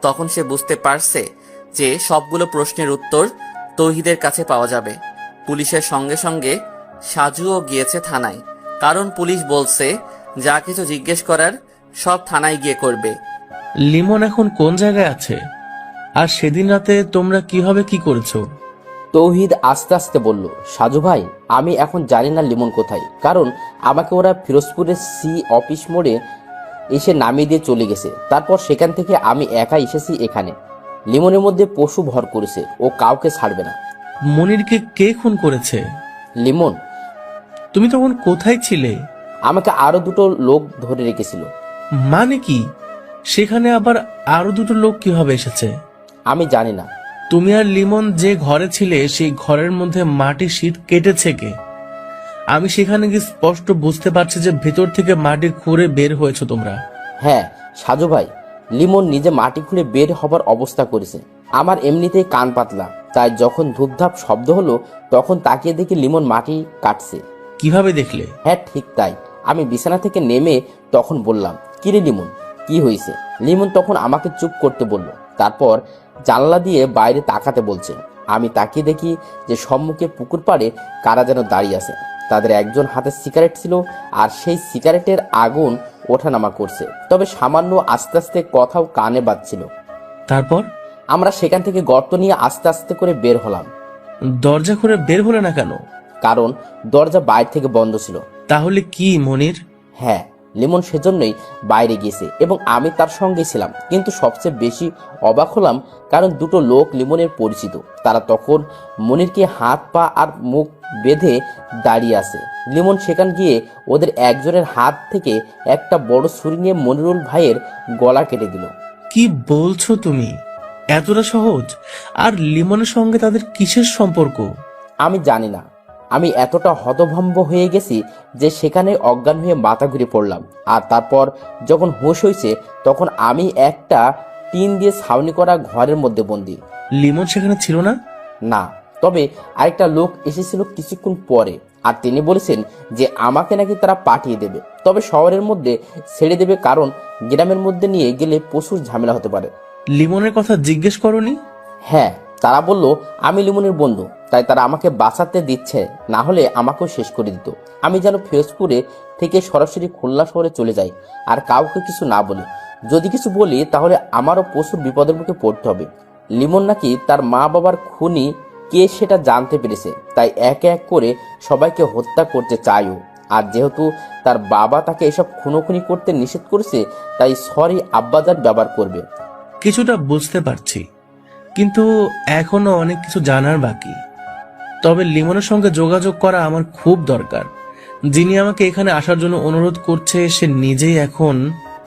তখন সে বুঝতে পারছে যে সবগুলো প্রশ্নের উত্তর তৌহিদের কাছে পাওয়া যাবে। পুলিশের সঙ্গে সঙ্গে সাজুও গিয়েছে থানায়, কারণ পুলিশ বলছে যা কিছু জিজ্ঞেস করার সব থানায় গিয়ে করবে। লিমন এখন কোন জায়গায় আছে? আর সেদিন রাতে তোমরা কিভাবে কি করেছো? তৌহিদ আস্তে আস্তে বলল, সাজু ভাই, আমি এখন জানি না লিমন কোথায়, কারণ আমাকে ওরা ফিরোজপুরের সি অফিস মোড়ে এসে নামিয়ে দিয়ে চলে গেছে। তারপর সেখান থেকে আমি একা এসেছি এখানে। লিমনের মধ্যে পশু ভর করেছে, ও কাউকে ছাড়বে না। মনিরকে কে খুন করেছে? লিমন। তুমি তখন কোথায় ছিলে? আমাকে আরো দুটো লোক ধরে রেখেছিল। মানে কি? সেখানে আবার আরো দুটো লোক কিভাবে এসেছে? আমি জানি না। তুমি আর লিমন যে ঘরে ছিলে সেই ঘরের মধ্যে মাটির শীট কেটেছে কে? আমি সেখানে গিয়ে স্পষ্ট বুঝতে পারছি যে ভেতর থেকে মাটি খুঁড়ে বের হয়েছে তোমরা। হ্যাঁ সাজু ভাই, লিমন নিজে মাটি খুঁড়ে বের হবার অবস্থা করেছে। আমার এমনিতেই কান পাতলা, তাই যখন ধূপধাপ শব্দ হলো তখন তাকিয়ে দেখি লিমন মাটি কাটছে। কিভাবে দেখলে? হ্যাঁ ঠিক তাই। আমি বিছানা থেকে নেমে তখন বললাম, কিরে লিমন, কি হয়েছে? লিমন তখন আমাকে চুপ করতে বলল। তারপর জানলা দিয়ে বাইরে তাকাতে বলছে। আমি তাকিয়ে দেখি যে সম্মুখে পুকুর পাড়ে কারা যেন দাঁড়িয়ে আছে। তাদের একজন হাতে সিগারেট ছিল, আর সেই সিগারেটের আগুন ওঠানামা করছে, তবে সামান্য আস্তে আস্তে কথাও কানে বাজছিল। তারপর আমরা সেখান থেকে গর্ত নিয়ে আস্তে আস্তে করে বের হলাম, দরজা খুলে বের হলে না কেন? কারণ দরজা বাইরে থেকে বন্ধ ছিল। তাহলে কি মনির? হ্যাঁ, লিমন সেজন্যই বাইরে গিয়েছে এবং আমি তার সঙ্গে ছিলাম। কিন্তু সবচেয়ে বেশি অবাক হলাম কারণ দুটো লোক লিমনের পরিচিত। তারা তখন মনিরকে হাত পা আর মুখ বেঁধে দাঁড়িয়ে আছে। লিমন সেখান গিয়ে ওদের একজনের হাত থেকে একটা বড় ছুরি নিয়ে মনিরুল ভাইয়ের গলা কেটে দিল। কি বলছো তুমি? এতটা সহজ? আর লিমনের সঙ্গে তাদের কিসের সম্পর্ক? আমি জানি না। আমি এতটা হতভম্ব হয়ে গেছি যে সেখানে অজ্ঞান হয়ে মাথা ঘুরে পড়লাম। আর তারপর যখন হুঁশ হয়েছে তখন আমি একটা টিন দিয়ে ছাউনি করা ঘরের মধ্যে বন্দি। লিমন সেখানে ছিল না? না, তবে আরেকটা লোক এসেছিল কিছুক্ষণ পরে, আর তিনি বলেছেন যে আমাকে নাকি তারা পাঠিয়ে দেবে, তবে শহরের মধ্যে ছেড়ে দেবে, কারণ গ্রামের মধ্যে নিয়ে গেলে প্রচুর ঝামেলা হতে পারে। লিমনের কথা জিজ্ঞেস করনি? হ্যাঁ, তারা বলল আমি লিমনের বন্ধু, তাই তারা আমাকে বাঁচাতে দিচ্ছে, না হলে আমাকেও শেষ করে দিত। আমি যেন ফিরোজপুরে থেকে সরাসরি খুলনা শহরে চলে যাই আর কাউকে কিছু না বলি। যদি কিছু বলি তাহলে আমারও প্রচুর বিপদের মুখে পড়তে হবে। লিমন নাকি তার মা বাবার খুনি কে সেটা জানতে পেরেছে, তাই এক এক করে সবাইকে হত্যা করতে চায়ও। আর যেহেতু তার বাবা তাকে এসব খুনোখুনি করতে নিষেধ করেছে, তাই সরি আব্বাজান ব্যবহার করবে। কিছুটা বুঝতে পারছি, কিন্তু এখনো অনেক কিছু জানার বাকি। তবে লিমনের সঙ্গে যোগাযোগ করা আমার খুব দরকার। যিনি আমাকে এখানে আসার জন্য অনুরোধ করছে সে নিজেই এখন।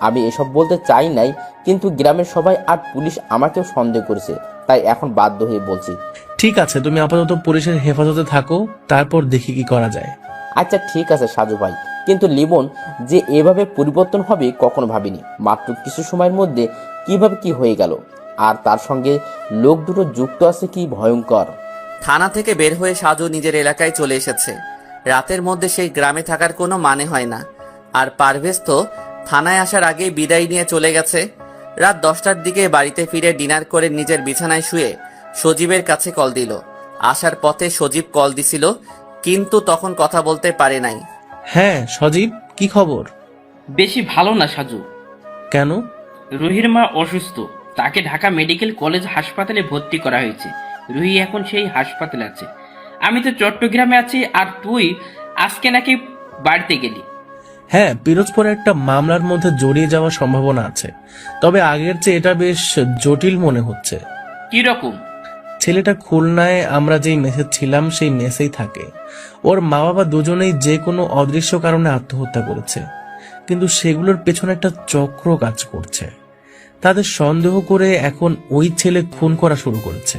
আমি এসব বলতে চাই নাই, কিন্তু গ্রামের সবাই আর পুলিশ আমাকেও সন্দেহ করেছে, তাই এখন বাধ্য হয়ে বলছি। ঠিক আছে, তুমি আপাতত পুলিশের হেফাজতে থাকো, তারপর দেখি কি করা যায়। আচ্ছা ঠিক আছে সাজু ভাই, কিন্তু লিমন যে এভাবে পরিবর্তন হবে কখনো ভাবিনি। মাত্র কিছু সময়ের মধ্যে কিভাবে কি হয়ে গেল, আর তার সঙ্গে লোক দুটো যুক্ত আছে, কি ভয়ঙ্কর। থানা থেকে বের হয়ে সাজু নিজের এলাকায় চলে এসেছে। রাতের মধ্যে সেই গ্রামে থাকার কোনো মানে হয় না। আর পারভেজ তো থানায় আসার আগেই বিদায় নিয়ে চলে গেছে। রাত 10টার দিকে বাড়িতে ফিরে ডিনার করে নিজের বিছানায় শুয়ে সজীবের কাছে কল দিল। আসার পথে সজীব কল দিছিল, কিন্তু তখন কথা বলতে পারে নাই। হ্যাঁ সজীব, কি খবর? বেশি ভালো না সাজু। কেন? রুহির মা অসুস্থ, তাকে ঢাকা মেডিকেল কলেজ হাসপাতালে ভর্তি করা হয়েছে। রুহি এখন সেই হাসপাতালে আছে। আমি তো চট্টগ্রামে আছি, আর তুই আজকে নাকি বাড়িতে গেলি। হ্যাঁ, পিরোজপুরে একটা মামলার মধ্যে জড়িয়ে যাওয়ার সম্ভাবনা আছে, তবে আগের চেয়ে এটা বেশ জটিল মনে হচ্ছে। কি রকম? ছেলেটা খুলনায় আমরা যেই মেসে ছিলাম সেই মেসেই থাকে। ওর মা বাবা দুজনেই যে কোনো অদৃশ্য কারণে আত্মহত্যা করেছে, কিন্তু সেগুলোর পেছনে একটা চক্র কাজ করছে। তাদের সন্দেহ করে এখন ওই ছেলে খুন করা শুরু করেছে।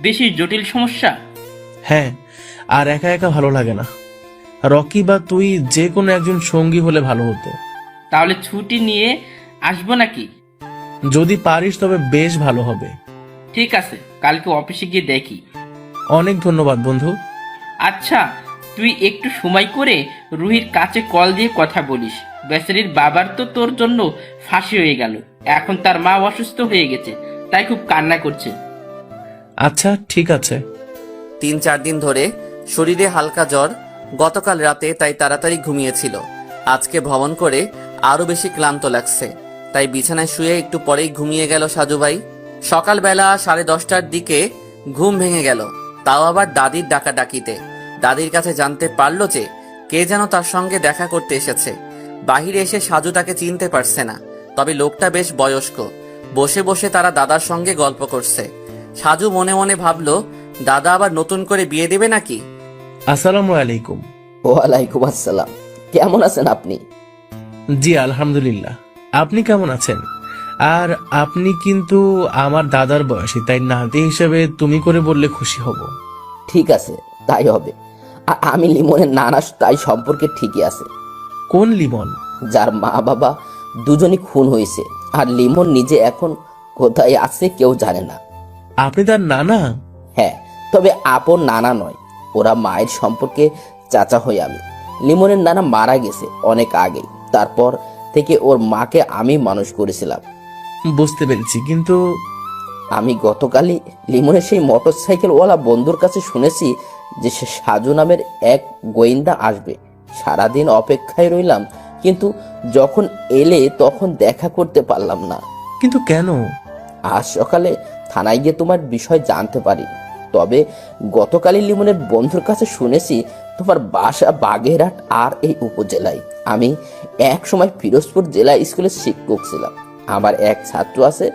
বেশি জটিল সমস্যা। হ্যাঁ, আর একা একা ভালো লাগে না। রকি বা তুই যে কোনো একজন সঙ্গী হলে ভালো হতো। তাহলে ছুটি নিয়ে আসবো নাকি? যদি পারিস তবে বেশ ভালো হবে। ঠিক আছে, কালকে অফিসে গিয়ে দেখি। অনেক ধন্যবাদ বন্ধু। আচ্ছা, তুই একটু সময় করে রুহির কাছে কল দিয়ে কথা বলিস। বেচারির বাবার তো তোর জন্য ফাঁসি হয়ে গেল, এখন তার মা অসুস্থ হয়ে গেছে, তাই খুব কান্না করছে। আচ্ছা ঠিক আছে। 3-4 দিন ধরে শরীরে হালকা জ্বর, গতকাল রাতে তাই তাড়াতাড়ি ঘুমিয়েছিল। আজকে ভ্রমণ করে আরো বেশি ক্লান্ত লাগছে, তাই বিছানায় শুয়ে একটু পরেই ঘুমিয়ে গেল সাজু ভাই। সকালবেলা 10:30টার দিকে ঘুম ভেঙে গেল, তাও আবার দাদির ডাকাডাকিতে। দাদির কাছে জানতে পারলো যে কে যেন তার সঙ্গে দেখা করতে এসেছে। বাহিরে এসে সাজু তাকে চিনতে পারছে না, তবে লোকটা বেশ বয়স্ক। বসে বসে তারা দাদার সঙ্গে গল্প করছে। সাজু মনে মনে ভাবলো, দাদা আবার নতুন করে বিয়ে দেবে নাকি। আসসালামু আলাইকুম। ওয়ালাইকুম আসসালাম। কেমন আছেন আপনি? জি আলহামদুলিল্লাহ, আপনি কেমন আছেন? আর আপনি কিন্তু আমার দাদার বয়সী, তাই নাতি হিসেবে তুমি করে বললে খুশি হব। ঠিক আছে, তাই হবে। আমি লিমনের নানা, তাই সম্পর্কে ঠিকই আছে। কোন লিমন? যার মা বাবা দুজনই খুন হয়েছে, আর লিমন নিজে এখন কোথায় আছে কেউ জানে না। আপনি তার নানা? হ্যাঁ, তবে আপন নানা নয়, ওরা মায়ের সম্পর্কে চাচা হই আমি। লিমনের নানা মারা গেছে অনেক আগে, তারপর থেকে ওর মাকে আমি মানুষ করেছিলাম। বুঝতে পেরেছি, কিন্তু আমি গতকালই লিমনের সেই মোটরসাইকেলওয়ালা বন্ধুর কাছে শুনেছি যে সে সাজু নামের এক গোয়েন্দা আসবে। সারাদিন অপেক্ষায় রইলাম, কিন্তু যখন এলে তখন দেখা করতে পারলাম না। কিন্তু কেন? আজ সকালে থানায় গিয়ে তোমার বিষয় জানতে পারি, তবে গতকালই লিমনের বন্ধুর কাছে শুনেছি তোমার বাসা বাগেরহাট আর এই উপজেলায়। আমি এক সময় ফিরোজপুর জেলা স্কুলের শিক্ষক ছিলাম। আমার এক ছাত্র আছে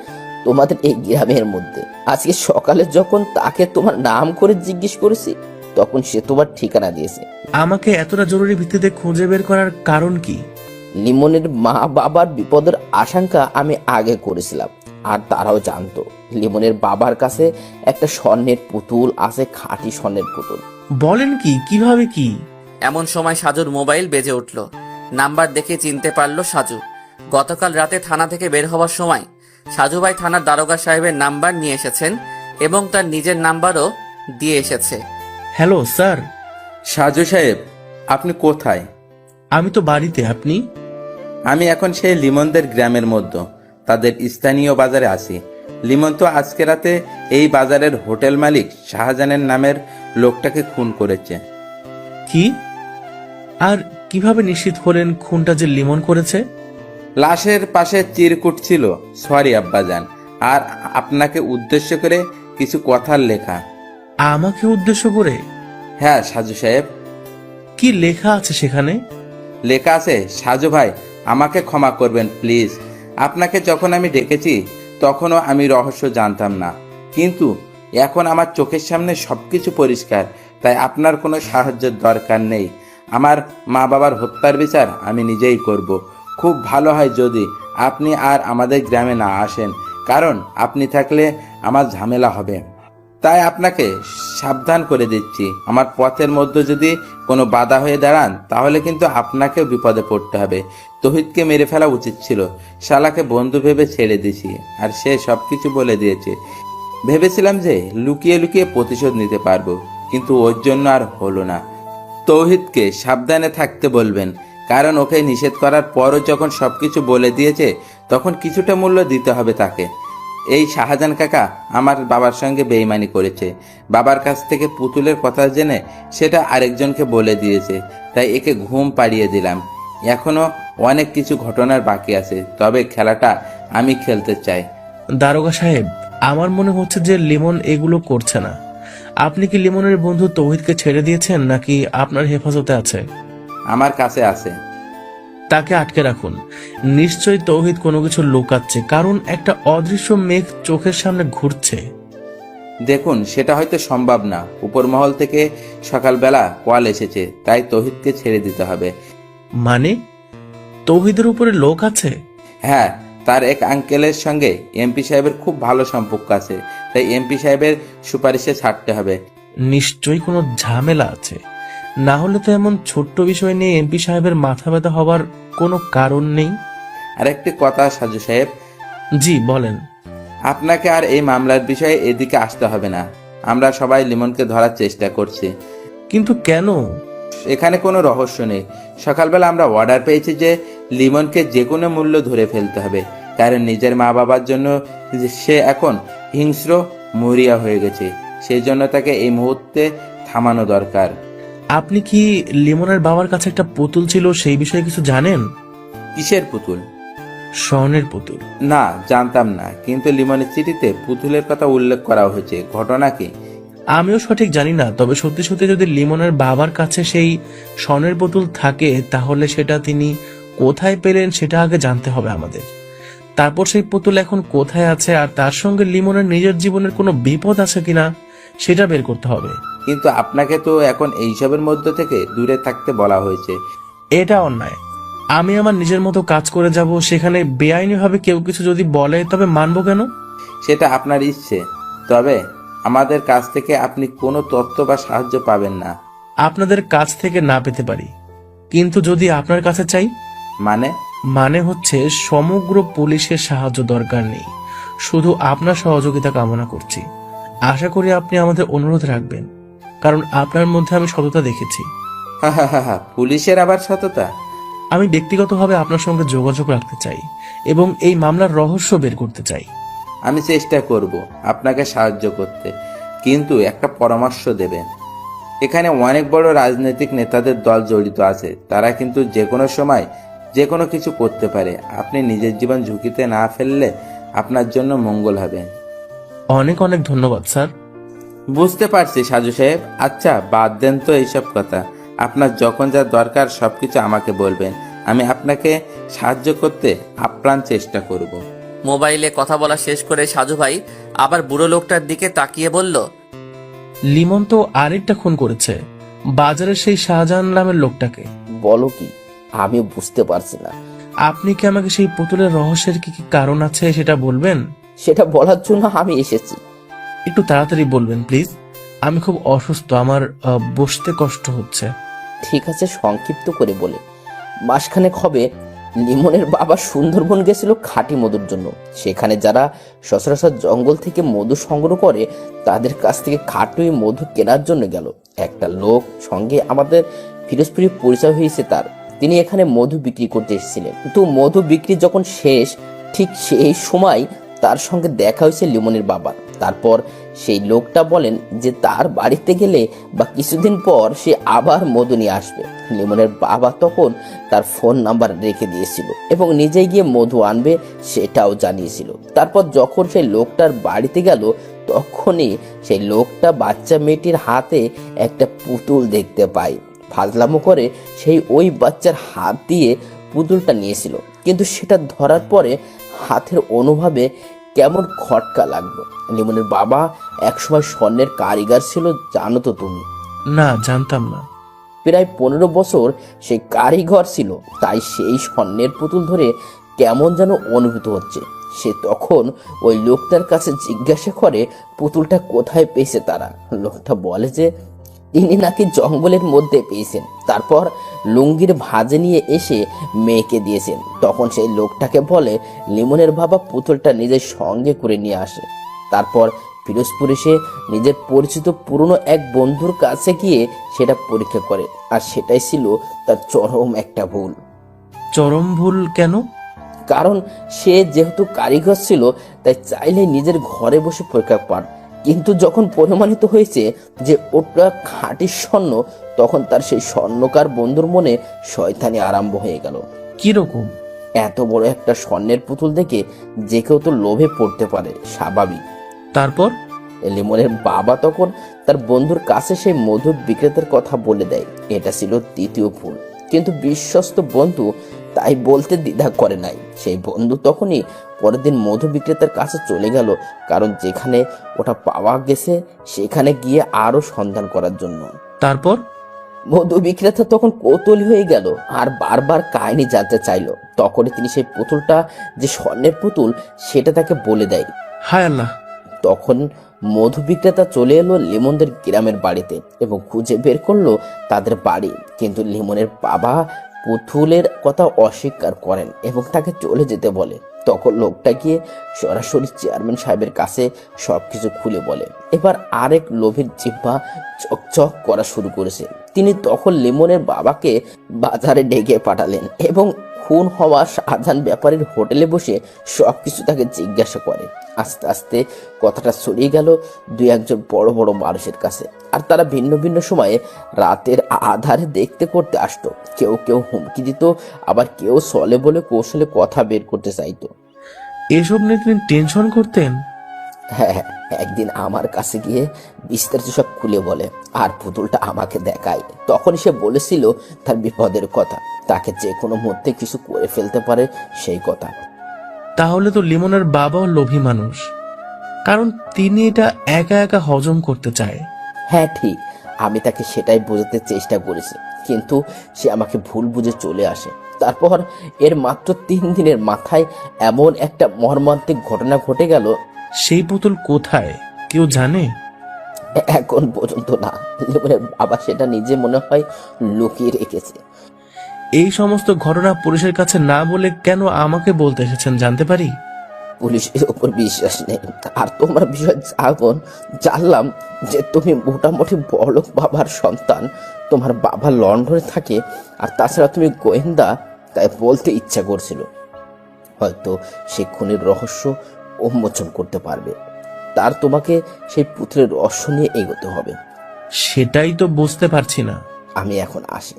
তোমাদের এই গ্রামের মধ্যে। আজকে সকালে যখন তাকে তোমার নাম করে জিজ্ঞেস করেছি, তখন সে তোমার ঠিকানা দিয়েছে। আমাকে এতটা জরুরি ভিত্তিতে খুঁজে বের করার কারণ কি? লিমনের মা বাবার বিপদের আশঙ্কা আমি আগে করেছিলাম, আর তারাও জানতো লিমনের বাবার কাছে একটা স্বর্ণের পুতুল আছে, খাঁটি স্বর্ণের পুতুল। বলেন কি? কিভাবে কি? এমন সময় সাজুর মোবাইল বেজে উঠল। নাম্বার দেখে চিনতে পারলো সাজু। গতকাল রাতে থানা থেকে বের হওয়ার সময় সাজু ভাই থানার দারোগা সাহেবের নাম্বার নিয়ে এসেছেন এবং তার নিজের নাম্বারও দিয়ে এসেছে। Hello sir. সাজু সাহেব, আপনি কোথায়? আমি তো বাড়িতে, আপনি? আমি এখন সেই লিমনদের গ্রামের মধ্যে তাদের স্থানীয় বাজারে আছি। লিমন তো আজকে রাতে এই বাজারের হোটেল মালিক শাহজাহানের নামের লোকটাকে খুন করেছে। কি? আর কিভাবে নিশ্চিত হলেন খুনটা যে লিমন করেছে? লাশের পাশে চিরকুট ছিল, সরি আব্বাজান, আর আপনাকে উদ্দেশ্য করে কিছু কথার লেখা। আমাকে উদ্দেশ্য করে? হ্যাঁ সাজু সাহেব। কি লেখা আছে সেখানে? লেখা আছে, সাজু ভাই আমাকে ক্ষমা করবেন প্লিজ। আপনাকে যখন আমি ডেকেছি তখনও আমি রহস্য জানতাম না, কিন্তু এখন আমার চোখের সামনে সবকিছু পরিষ্কার, তাই আপনার কোনো সাহায্যের দরকার নেই। আমার মা বাবার হত্যার বিচার আমি নিজেই করব। খুব ভালো হয় যদি আপনি আর আমাদের গ্রামে না আসেন, কারণ আপনি থাকলে আমার ঝামেলা হবে। তাই আপনাকে সাবধান করে দিচ্ছি, আমার পথের মধ্যে যদি কোনো বাধা হয়ে দাঁড়ান তাহলে কিন্তু আপনাকেও বিপদে পড়তে হবে। তৌহিদকে মেরে ফেলা উচিত ছিল, শালাকে বন্ধু ভেবে ছেড়ে দিছি, আর সে সবকিছু বলে দিয়েছে। ভেবেছিলাম যে লুকিয়ে লুকিয়ে প্রতিশোধ নিতে পারবো, কিন্তু ওর জন্য আর হলো না। তৌহিদকে সাবধানে থাকতে বলবেন, কারণ ওকে নিষেধ করার পরও যখন সবকিছু বলে দিয়েছে তখন কিছুটা মূল্য দিতে হবে তাকে। এই শাহজাহান কাকা আমার বাবার সঙ্গে বেইমানি করেছে। বাবার কাছ থেকে পুতুলের কথা জেনে সেটা আরেকজনকে বলে দিয়েছে, তাই একে ঘুম পাড়িয়ে দিলাম। এখনো অনেক কিছু ঘটনার বাকি আছে, তবে খেলাটা আমি খেলতে চাই। দারোগা সাহেব, আমার মনে হচ্ছে যে লিমন এগুলো করছে না। আপনি কি লিমনের বন্ধু তৌহিদকে ছেড়ে দিয়েছেন নাকি আপনার হেফাজতে আছে? আমার কাছে আছে। তাকে আটকে রাখুন। নিশ্চয়ই তৌহিদ কোনো কিছু লুকাচ্ছে, কারণ একটা অদৃশ্য মেঘ চোখের সামনে ঘুরছে। দেখুন, সেটা হয়তো সম্ভব না। উপর মহল থেকে সকালবেলা কল এসেছে, তাই তৌহিদকে ছেড়ে দিতে হবে। মানে তৌহিদের উপরে লোক আছে? হ্যাঁ, তার এক আঙ্কেলের সঙ্গে এমপি সাহেবের খুব ভালো সম্পর্ক আছে, তাই এমপি সাহেবের সুপারিশে ছাড়তে হবে। নিশ্চয়ই কোনো ঝামেলা আছে, না হলে তো এমন ছোট্ট বিষয় নিয়ে এমপি সাহেবের মাথা ব্যথা হবার কোনো কারণ নেই। আর একটি কথা সাজু সাহেব, জি বলেন। আপনাকে আর এই মামলার বিষয়ে এদিকে আসতে হবে না। আমরা সবাই লিমনকে ধরার চেষ্টা করছি। কিন্তু কেন? এখানে কোনো রহস্য নেই। সকালবেলা আমরা অর্ডার পেয়েছি যে লিমনকে যে কোনো মূল্য ধরে ফেলতে হবে, কারণ নিজের মা বাবার জন্য সে এখন হিংস্র মরিয়া হয়ে গেছে। সেই জন্য তাকে এই মুহূর্তে থামানো দরকার। আপনি কি লিমনের বাবার কাছে একটা পুতুল ছিল, সেই বিষয়ে কিছু জানেন? কিসের পুতুল? স্বর্ণের পুতুল। না, জানতাম না, কিন্তু লিমনের চিঠিতে পুতুলের কথা উল্লেখ করা হয়েছে। ঘটনা কি? আমিও সঠিক জানি না, তবে সত্যি সত্যি যদি লিমনের বাবার কাছে সেই স্বর্ণের পুতুল থাকে, তাহলে সেটা তিনি কোথায় পেলেন সেটা আগে জানতে হবে আমাদের। তারপর সেই পুতুল এখন কোথায় আছে, আর তার সঙ্গে লিমনের নিজের জীবনের কোনো বিপদ আছে কিনা সেটা বের করতে হবে। কিন্তু আপনাকে তো এখন এইসবের মধ্য থেকে দূরে থাকতে বলা হয়েছে। এটা অন্যায়। আমি আমার নিজের মতো কাজ করে যাব, সেখানে বেআইনিভাবে কেউ কিছু যদি বলে তবে মানবো কেন? সেটা আপনার ইচ্ছে, তবে আমাদের কাছ থেকে আপনি কোনো তথ্য বা সাহায্য পাবেন না। আপনাদের কাছ থেকে না পেতে পারি, কিন্তু যদি আপনার কাছে চাই? মানে হচ্ছে সমগ্র পুলিশের সাহায্য দরকার নেই, শুধু আপনার সহযোগিতা কামনা করছি। আশা করি আপনি আমাদের অনুরোধ রাখবেন, কারণ আপনার মধ্যে আমি সততা দেখেছি। হা, পুলিশের আবার সততা? আমি ব্যক্তিগতভাবে আপনার সঙ্গে যোগাযোগ রাখতে চাই এবং এই মামলার রহস্য বের করতে চাই। আমি চেষ্টা করব আপনাকে সাহায্য করতে, কিন্তু একটা পরামর্শ দেবেন। এখানে অনেক বড় রাজনৈতিক নেতাদের দল জড়িত আছে, তারা কিন্তু যে কোনো সময় যে কোনো কিছু করতে পারে। আপনি নিজের জীবন ঝুঁকিতে না ফেললে আপনার জন্য মঙ্গল হবে। অনেক অনেক ধন্যবাদ স্যার। বুঝতে পারছি সাজু সাহেব। আচ্ছা, বাদ দেন তো এইসব কথা। আপনার যখন যা দরকার সবকিছু আমাকে বলবেন, আমি আপনাকে সাহায্য করতে আপ্রাণ চেষ্টা করব। মোবাইলে কথা বলা শেষ করে সাজু ভাই আবার বুড়ো লোকটার দিকে তাকিয়ে বলল, লিমন তো আরেকটা খুন করেছে, বাজারের সেই শাহজাহান নামের লোকটাকে। বলো কি? আমি বুঝতে পারছি না। আপনি কি আমাকে সেই পুতুলের রহস্যের কি কি কারণ আছে সেটা বলবেন? সেটা বলার জন্য আমি এসেছি। একটু তাড়াতাড়ি বলবেন প্লিজ। আমি খুব অসুস্থ, আমার বসতে কষ্ট হচ্ছে। ঠিক আছে, সংক্ষিপ্ত করে বলে, মাসখানেক হবে লিমনের বাবা সুন্দরবন গেছিল খাঁটি মধুর জন্য। সেখানে যারা সচরাচর জঙ্গল থেকে মধু সংগ্রহ করে, তাদের কাছ থেকে খাঁটি মধু কেনার জন্য গেল। একটা লোক সঙ্গে আমাদের ফিরোজপুরে পরিচয় হয়েছে তার। তিনি এখানে মধু বিক্রি করতে এসেছিলেন, কিন্তু মধু বিক্রি যখন শেষ, ঠিক সেই সময় তার সঙ্গে দেখা হয়েছে লিমনের বাবার। তারপর সেই লোকটা বলেন যে তার বাড়িতে গেলে বা কিছুদিন পর সে আবার মধু নিয়ে আসবে। লিমনের বাবা তখন তার ফোন নাম্বার রেখে দিয়েছিল এবং নিজে গিয়ে মধু আনবে সেটাও জানিয়েছিল। তারপর যখন সেই লোকটার বাড়িতে গেল, তখনই সেই লোকটা বাচ্চা মেয়েটির হাতে একটা পুতুল দেখতে পায়। ফাজলামো করে সেই ওই বাচ্চার হাত দিয়ে পুতুলটা নিয়েছিল, কিন্তু সেটা ধরার পরে হাতের অনুভবে কেমন খটকা লাগলো। লিমনের বাবা একসময় স্বর্ণের কারিগর ছিল, জানো তো তুমি? না, জানতাম না। প্রায় 15 বছর সেই কারিগর ছিল, তাই সেই স্বর্ণের পুতুল ধরে কেমন যেন অনুভূত হচ্ছে। সে তখন ওই লোকটার কাছে জিজ্ঞাসা করে পুতুলটা কোথায় পেয়েছে তারা। লোকটা বলে যে তিনি নাকি জঙ্গলের মধ্যে পেয়েছেন, তারপর লুঙ্গির ভাঁজে নিয়ে এসে মেয়েকে দিয়েছেন। তখন সেই লোকটাকে বলে লিমনের বাবা পুতুলটা নিজের সঙ্গে করে নিয়ে আসে। তারপর ফিরোজপুর এসে নিজের পরিচিত পুরনো এক বন্ধুর কাছে গিয়ে সেটা পরীক্ষা করে, আর সেটাই ছিল তার চরম একটা ভুল। চরম ভুল কেন? কারণ সে যেহেতু কারিগর ছিল, তাই চাইলে নিজের ঘরে বসে পরীক্ষা পান। কিন্তু যখন প্রমাণিত হয়েছে যে ওটা খাঁটি স্বর্ণ, তখন তার সেই স্বর্ণকার বন্ধুর মনে শয়তানি আরম্ভ হয়ে গেল। কিরকম? এত বড় একটা স্বর্ণের পুতুল দেখে যে কেউ তো লোভে পড়তে পারে, স্বাভাবিক। তারপর? লিমনের বাবা তখন তার বন্ধুর কাছে সেই মধু বিক্রেতার কথা বলে দেয়। এটা ছিল দ্বিতীয় ভুল, কিন্তু বিশ্বস্ত বন্ধু তাই বলতে দ্বিধা করে নাই। সেই বন্ধু তখনই পরের দিন মধু বিক্রেতার কাছে চলে গেল, কারণ যেখানে ওটা পাওয়া গেছে সেখানে গিয়ে আরো সন্ধান করার জন্য। তারপর? মধু বিক্রেতা তখন কৌতূহলী হয়ে গেল আর বারবার কাহিনী জানতে চাইলো। তখনই তিনি সেই পুতুলটা যে স্বর্ণের পুতুল সেটা তাকে বলে দেয়। হায় আল্লাহ! তখন মধু বিক্রেতা চলে এলো লিমনদের গ্রামের বাড়িতে এবং খুঁজে বের করলো তাদের বাড়ি। কিন্তু লিমনের বাবা পুতুলের কথা অস্বীকার করেন এবং তাকে চলে যেতে বলে। তখন লোকটা গিয়ে সরাসরি চেয়ারম্যান সাহেবের কাছে সবকিছু খুলে বলে। এবার আরেক লোভের জিহ্বা চকচক করা শুরু করেছে। তিনি তখন লিমনের বাবাকে বাজারে ডেকে পাঠালেন এবং খুন হওয়া শাহজাহান ব্যাপারীর হোটেলে বসে সবকিছু তাকে জিজ্ঞাসা করে। আস্তে আস্তে কথাটা ছড়িয়ে গেল দুই একজন বড় বড় মানুষের কাছে, আর তারা ভিন্ন ভিন্ন সময়ে রাতের আধারে দেখতে করতে আসতো। কেউ কেউ হুমকি দিত, আবার কেউ সলে বলে কৌশলে কথা বের করতে চাইতো। এসব নিয়ে তিনি টেনশন করতেন? হ্যাঁ, একদিন আমার কাছে গিয়ে বিস্তারিত সব খুলে বলে আর পুতুলটা আমাকে দেখায়। তখন সে বলেছিল তার বিপদের কথা, তাকে যে কোনো মুহূর্তে কিছু করে ফেলতে পারে সেই কথা। তাহলে তো লিমনের বাবাও লোভী মানুষ, কারণ তিনি এটা একা একা হজম করতে চায়। হ্যাঁ ঠিক, আমি তাকে সেটাই বোঝাতে চেষ্টা করেছি, কিন্তু সে আমাকে ভুল বুঝে চলে আসে। তারপর এর মাত্র 3 দিনের মাথায় এমন একটা মর্মান্তিক ঘটনা ঘটে গেল। সেই পুতুল কোথায় কেউ জানে? এখন পর্যন্ত না। লিমনের বাবা সেটা নিজে মনে হয় লুকিয়ে রেখেছে। এই সমস্ত ঘটনা পুলিশের কাছে না বলে কেন আমাকে বলতে এসেছেন জানতে পারি? পুলিশের উপর বিশ্বাস নেই, আর তোমার বিষয় যখন জানলাম যে তুমি মোটামুটি বড়লোক বাবার সন্তান, তোমার বাবা লন্ডনে থাকে, আর তাছাড়া তুমি গোয়েন্দা, তাই বলতে ইচ্ছা করছিল হয়তো সে খুনের রহস্য উন্মোচন করতে পারবে। তার তোমাকে সেই পুত্রের রহস্য নিয়ে এগোতে হবে। সেটাই তো বুঝতে পারছি না। আমি এখন আসি,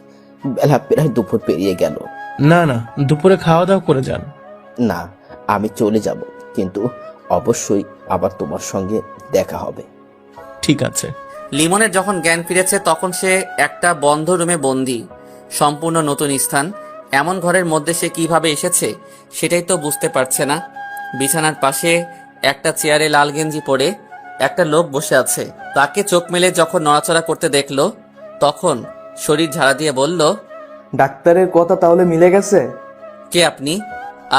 বেলা প্রায় দুপুর পেরিয়ে গেল। না না, দুপুরে খাওয়া দাওয়া করে যান। না, আমি চলে যাব, কিন্তু অবশ্যই আবার তোমার সঙ্গে দেখা হবে। ঠিক আছে। লিমনের যখন জ্ঞান ফিরেছে তখন সে একটা বন্ধ রুমে বন্দি, সম্পূর্ণ নতুন স্থান। এমন ঘরের মধ্যে সে কিভাবে এসেছে সেটাই তো বুঝতে পারছে না। বিছানার পাশে একটা চেয়ারে লাল গেঞ্জি পরে একটা লোক বসে আছে। তাকে চোখ মেলে যখন নড়াচড়া করতে দেখলো তখন শরীর ঝাড়া দিয়ে বলল, ডাক্তারের কথা তাহলে মিলে গেছে? কে আপনি,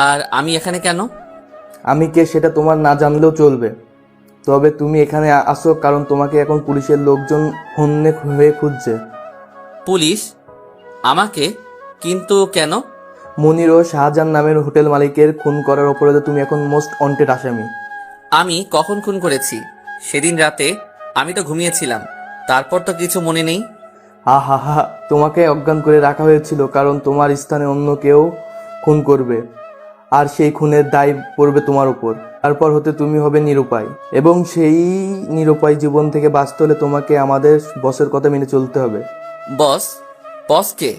আর আমি এখানে কেন? আমি কে সেটা তোমার না জানলেও চলবে, তবে তুমি এখানে আসো কারণ তোমাকে এখন পুলিশের লোকজন হন্যে হয়ে খুঁজছে। পুলিশ? আমাকে? কিন্তু কেন? মনির ও শাহজাহান নামের হোটেল মালিকের খুন করার অপরাধে তুমি এখন মোস্ট ওয়ান্টেড আসামি। আমি কখন খুন করেছি? সেদিন রাতে আমি তো ঘুমিয়েছিলাম, তারপর তো কিছু মনে নেই। হা হা হা, তোমাকে অজ্ঞান করে রাখা হয়েছিল কারণ তোমার স্থানে অন্য কেউ খুন করবে, আর সেই খুনের দায় পড়বে তোমার উপর। তারপর হতে তুমি হবে নিরুপায়, এবং সেই নিরুপায় জীবন থেকে বাঁচতে হলে তোমাকে আমাদের বসের কথা মেনে চলতে হবে। বস? বস কে?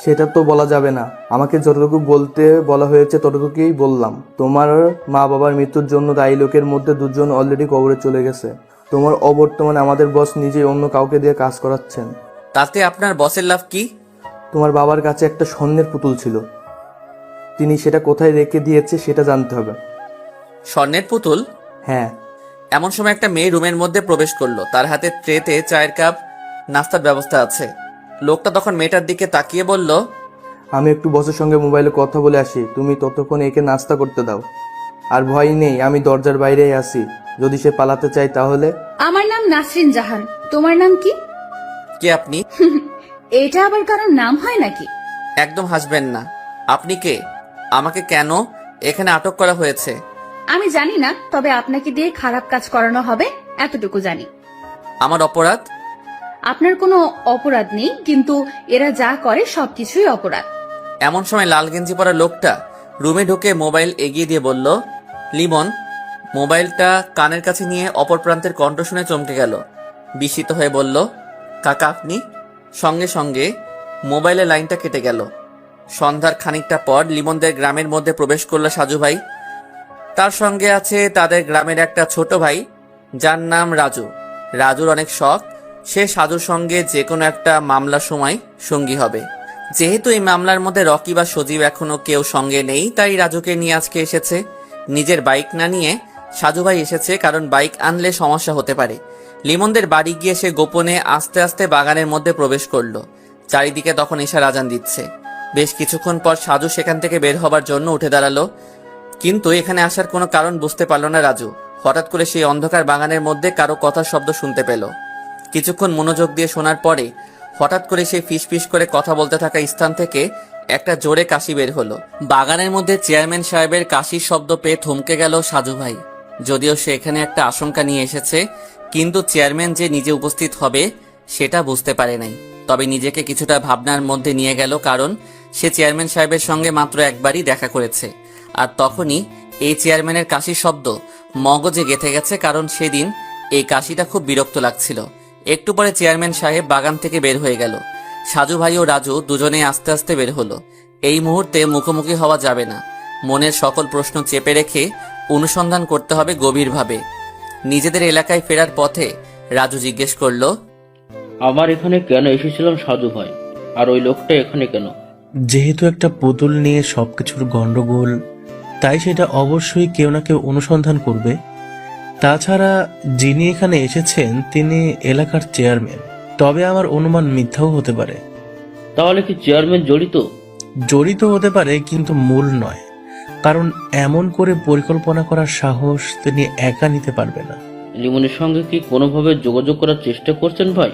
সেটা তো বলা যাবে না, আমাকে যতটুকু বলতে বলা হয়েছে ততটুকুই বললাম। তোমার মা বাবার মৃত্যুর জন্য দায়ী লোকের মধ্যে 2 জন অলরেডি কবরে চলে গেছে। তোমার অবর্তমানে আমাদের বস নিজেই অন্য কাউকে দিয়ে কাজ করাচ্ছেন। তাতে আপনার বসের লাভ কি? তোমার বাবার কাছে একটা স্বর্ণের পুতুল ছিল, তিনি সেটা কোথায় রেখে দিয়েছে সেটা জানতে হবে। স্বর্ণের পুতুল? হ্যাঁ। এমন সময় একটা মেয়ে রুমের মধ্যে প্রবেশ করলো, তার হাতে ট্রেতে চায়ের কাপ, নাস্তার ব্যবস্থা আছে। লোকটা তখন মেয়েটার দিকে তাকিয়ে বলল, আমি একটু বসের সঙ্গে মোবাইলে কথা বলে আসি, তুমি ততক্ষণ একে নাস্তা করতে দাও। আর ভয় নেই, আমি দরজার বাইরেই আছি, যদি সে পালাতে চায় তাহলে। আমার নাম নাসরিন জাহান, তোমার নাম কি? কে আপনি? এটা আবার কারোর নাম হয় নাকি? একদম হাসবেন না। আপনি কে? আমাকে কেন এখানে আটক করা হয়েছে? আমি জানি না, তবে আপনাকে দিয়ে খারাপ কাজ করানো হবে এতটুকু জানি। আমার অপরাধ? আপনার কোনো অপরাধ নেই, কিন্তু এরা যা করে সবকিছুই অপরাধ। এমন সময় লাল গেঞ্জি পরা লোকটা রুমে ঢুকে মোবাইল এগিয়ে দিয়ে বলল, লিমন। মোবাইলটা কানের কাছে নিয়ে অপর প্রান্তের কণ্ঠ শুনে চমকে গেল। বিস্মিত হয়ে বলল, কাকা আপনি? সঙ্গে সঙ্গে মোবাইলের লাইনটা কেটে গেল। সন্ধ্যার খানিকটা পর লিমনদের গ্রামের মধ্যে প্রবেশ করল সাজু ভাই। তার সঙ্গে আছে তাদের গ্রামের একটা ছোট ভাই, যার নাম রাজু। রাজুর অনেক শখ, সে সাজুর সঙ্গে যে কোনো একটা মামলার সময় সঙ্গী হবে। যেহেতু এই মামলার মধ্যে রকি বা সজীব এখনো কেউ সঙ্গে নেই, তাই রাজুকে নিয়ে আজকে এসেছে। নিজের বাইক না নিয়ে সাজু ভাই এসেছে, কারণ বাইক আনলে সমস্যা হতে পারে। লিমনদের বাড়ি গিয়ে সে গোপনে আস্তে আস্তে বাগানের মধ্যে প্রবেশ করলো। চারিদিকে তখন এশার আজান দিচ্ছে। বেশ কিছুক্ষণ পর সাজু সেখান থেকে বের হবার জন্য উঠে দাঁড়ালো, কিন্তু এখানে আসার কোনো কারণ বুঝতে পারল না রাজু। হঠাৎ করে সেই অন্ধকার বাগানের মধ্যে কারো কথার শব্দ শুনতে পেল। কিছুক্ষণ মনোযোগ দিয়ে শোনার পরে হঠাৎ করে সেই ফিসফিস করে কথা বলতে থাকা স্থান থেকে একটা জোরে কাশি বের হলো। বাগানের মধ্যে চেয়ারম্যান সাহেবের কাশির শব্দ পেয়ে থমকে গেল সাজু ভাই। যদিও সে এখানে একটা আশঙ্কা নিয়ে এসেছে, কিন্তু চেয়ারম্যান যে নিজে উপস্থিত হবে সেটা বুঝতে পারে নাই। তবে নিজেকে কিছুটা ভাবনার মধ্যে নিয়ে গেল, কারণ সে চেয়ারম্যান সাহেবের সঙ্গে মাত্র একবারই দেখা করেছে। আর তখনই এই চেয়ারম্যানের কাশির শব্দ মগজে গেঁথে গেছে, কারণ সেদিন এই কাশিটা খুব বিরক্ত লাগছিল। একটু পরে চেয়ারম্যান সাহেব বাগান থেকে বের হয়ে গেল। সাজু ভাই ও রাজু দুজনে আস্তে আস্তে বের হলো। এই মুহূর্তে মুখোমুখি হওয়া যাবে না। মনের সকল প্রশ্ন চেপে রেখে অনুসন্ধান করতে হবে গভীরভাবে। নিজেদের এলাকায় ফেরার পথে রাজু জিজ্ঞেস করলো, আমার এখানে কেন এসেছিলাম সাজু ভাই? আর ওই লোকটা এখানে কেন? যেহেতু একটা পুতুল নিয়ে সবকিছুর গন্ডগোল, তাই সেটা অবশ্যই কেউ না কেউ অনুসন্ধান করবে। তাছাড়া যিনি এখানে এসেছেন তিনি এলাকার চেয়ারম্যান, তবে আমার অনুমান মিথ্যাও হতে পারে। তাহলে কি চেয়ারম্যান জড়িত? জড়িত হতে পারে, কিন্তু মূল নয়, কারণ এমন করে পরিকল্পনা করার সাহস তিনি একা নিতে পারবে না। লিমনের সঙ্গে কি কোনোভাবে যোগাযোগ করার চেষ্টা করছেন ভাই?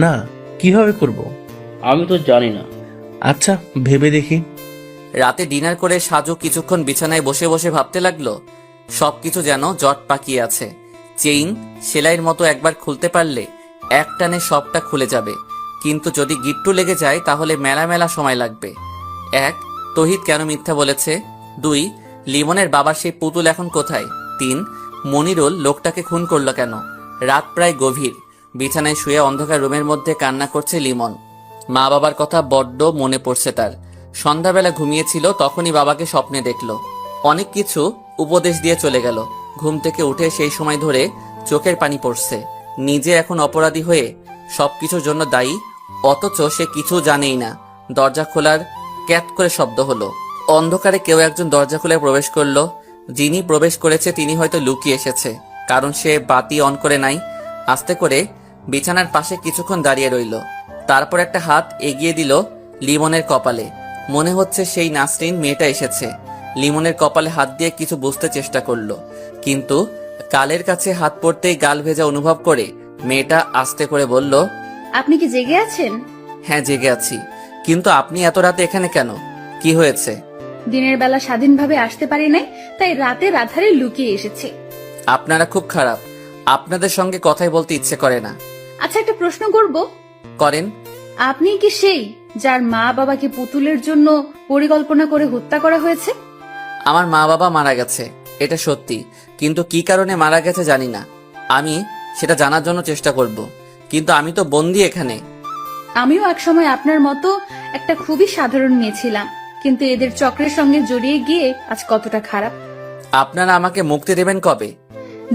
না, কিভাবে করব? আমি তো জানি না। আচ্ছা, ভেবে দেখি। রাতে ডিনার করে সাজু কিছুক্ষণ বিছানায় বসে বসে ভাবতে লাগলো। সবকিছু যেন জট পাকিয়ে আছে। চেইন সেলাইয়ের মতো একবার খুলতে পারলে এক টানে সবটা খুলে যাবে, কিন্তু যদি গিট্টু লেগে যায় তাহলে মেলা মেলা সময় লাগবে। 1. তহিদ কেন মিথ্যা বলেছে? 2. লিমনের বাবার সেই পুতুল এখন কোথায়? 3. মনিরুল লোকটাকে খুন করলো কেন? রাত প্রায় গভীর। বিছানায় শুয়ে অন্ধকার রুমের মধ্যে কান্না করছে লিমন। মা বাবার কথা বড্ড মনে পড়ছে তার। সন্ধ্যাবেলা ঘুমিয়েছিল, তখনই বাবাকে স্বপ্নে দেখলো। অনেক কিছু উপদেশ দিয়ে চলে গেল। ঘুম থেকে উঠে সেই সময় ধরে চোখের পানি পড়ছে। নিজে এখন অপরাধী হয়ে সবকিছুর জন্য দায়ী, অথচ সে কিছু জানেই না। দরজা খোলার ক্যাট করে শব্দ হলো। অন্ধকারে কেউ একজন দরজা খুলে প্রবেশ করলো। যিনি প্রবেশ করেছে তিনি হয়তো লুকিয়ে এসেছে, কারণ সে বাতি অন করে নাই। আস্তে করে বিছানার পাশে কিছুক্ষণ দাঁড়িয়ে রইল। তারপর একটা হাত এগিয়ে দিল লিমনের কপালে। মনে হচ্ছে সেই নাসরিন মেয়েটা এসেছে। লিমনের কপালে হাত দিয়ে কিছু বুঝতে চেষ্টা করলো, কিন্তু গালের কাছে হাত পড়তেই গাল ভেজা অনুভব করে মেয়েটা আস্তে করে বলল, আপনি কি জেগে আছেন? হ্যাঁ, জেগে আছি। কিন্তু আপনি এত রাতে এখানে কেন? কি হয়েছে? দিনের বেলা স্বাধীনভাবে আসতে পারি নাই, তাই রাতের আধারে লুকিয়ে এসেছি। আপনারা খুব খারাপ। আপনাদের সঙ্গে কথাই বলতে ইচ্ছে করে না। আচ্ছা, একটা প্রশ্ন করব। করেন। আপনি কি সেই যার মা বাবাকে পুতুলের জন্য পরিকল্পনা করে হত্যা করা হয়েছে? আমার মা বাবা মারা গেছে, এটা সত্যি, কিন্তু কি কারণে মারা গেছে জানি না। আমি সেটা জানার জন্য চেষ্টা করব, কিন্তু আমি তো বন্দি এখানে। আমিও একসময় আপনার মতো একটা খুবই সাধারণ মেয়ে ছিলাম, কিন্তু এদের চক্রের সঙ্গে জড়িয়ে গিয়ে আজ কতটা খারাপ। আপনারা আমাকে মুক্তি দেবেন কবে?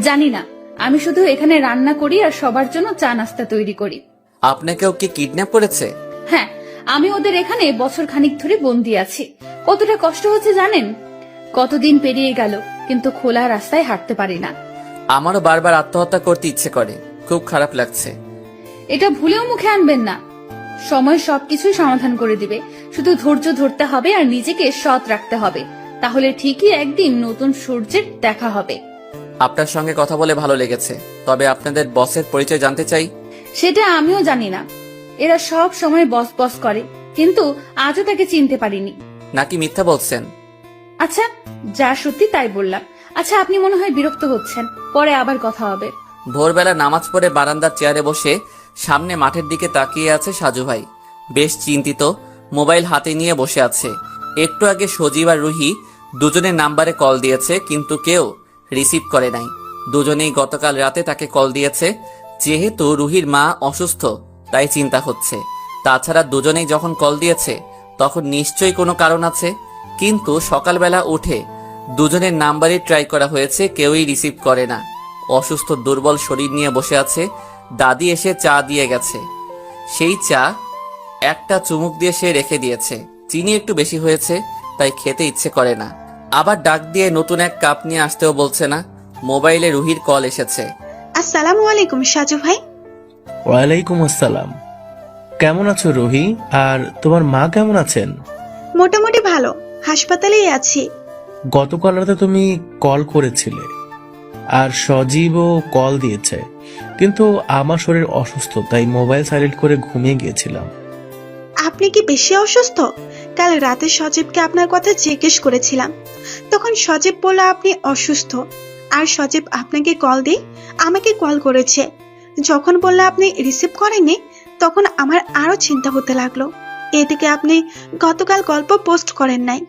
জানি না, আমি শুধু এখানে রান্না করি আর সবার জন্য চা নাস্তা তৈরি করি। আপনাকেও কি কিডন্যাপ করেছে? হ্যাঁ, আমি ওদের এখানে বছর খানিক ধরে বন্দি আছি। কতটা কষ্ট হচ্ছে জানেন? কতদিন পেরিয়ে গেল, কিন্তু খোলা রাস্তায় হাঁটতে পারি না। আমারও বারবার আত্মহত্যা করতে ইচ্ছে করে, খুব খারাপ লাগছে। এটা ভুলেও মুখে আনবেন না। সময় সবকিছুই সমাধান করে দিবে, শুধু ধৈর্য ধরতে হবে আর নিজেকে সৎ রাখতে হবে। তাহলে ঠিকই একদিন নতুন সূর্যের দেখা হবে। আপনার সঙ্গে কথা বলে ভালো লেগেছে, তবে আপনাদের বসের পরিচয় জানতে চাই। সেটা আমিও জানি না। এরা সব সময় বস বস করে, কিন্তু আজও তাকে চিনতে পারিনি। নাকি মিথ্যা বলছেন? আচ্ছা, যা সত্যি তাই বললাম। আচ্ছা, আপনি মনে হয় বিরক্ত হচ্ছেন, পরে আবার কথা হবে। ভোরবেলা নামাজ পড়ে বারান্দার চেয়ারে বসে সামনে মাঠের দিকে তাকিয়ে আছে সাজু ভাই। বেশ চিন্তিত, মোবাইল হাতে নিয়ে বসে আছে। একটু আগে সজীব আর রুহি দুজনের নাম্বারে কল দিয়েছে, কিন্তু কেউ রিসিভ করে নাই। দুজনেই গতকাল রাতে তাকে কল দিয়েছে। যেহেতু রুহির মা অসুস্থ, তাই চিন্তা হচ্ছে। তাছাড়া দুজনেই যখন কল দিয়েছে তখন নিশ্চয়ই কোনো কারণ আছে। কিন্তু সকালবেলা উঠে দুজনের নাম্বারই ট্রাই করা হয়েছে, কেউই রিসিভ করে না। অসুস্থ দুর্বল শরীর নিয়ে বসে আছে। দাদি এসে চা দিয়ে গেছে। সেই চা একটা চুমুক দিয়ে সে রেখে দিয়েছে। চিনি একটু বেশি হয়েছে, তাই খেতে ইচ্ছে করে না। আবার ডাক দিয়ে নতুন এক কাপ নিয়ে আসতেও বলছে না। মোবাইলে রুহির কল এসেছে। আসসালামু আলাইকুম সাজু ভাই। ওয়ালাইকুম আসসালাম। কেমন আছো রুহি? আর তোমার মা কেমন আছেন? মোটামুটি ভালো, হাসপাতালেই আছি। গতকাল রাতে তুমি কল করেছিলে, আর সজীবও কল দিয়েছে, কিন্তু আমার শরীর অসুস্থ, তাই মোবাইল সাইলেন্ট করে ঘুমিয়ে গিয়েছিলাম। আপনি কি বেশি অসুস্থ? কাল রাতে সজীবকে আপনার কথা জিজ্ঞেস করেছিলাম, তখন সজীব বলল আপনি অসুস্থ। আর সজীব আপনাকে কল দিয়ে আমাকে কল করেছে। যখন বলল আপনি রিসিভ করেননি, তখন আমার আরো চিন্তা হতে লাগলো। এদিকে আপনি গতকাল গল্প পোস্ট করেন নাই।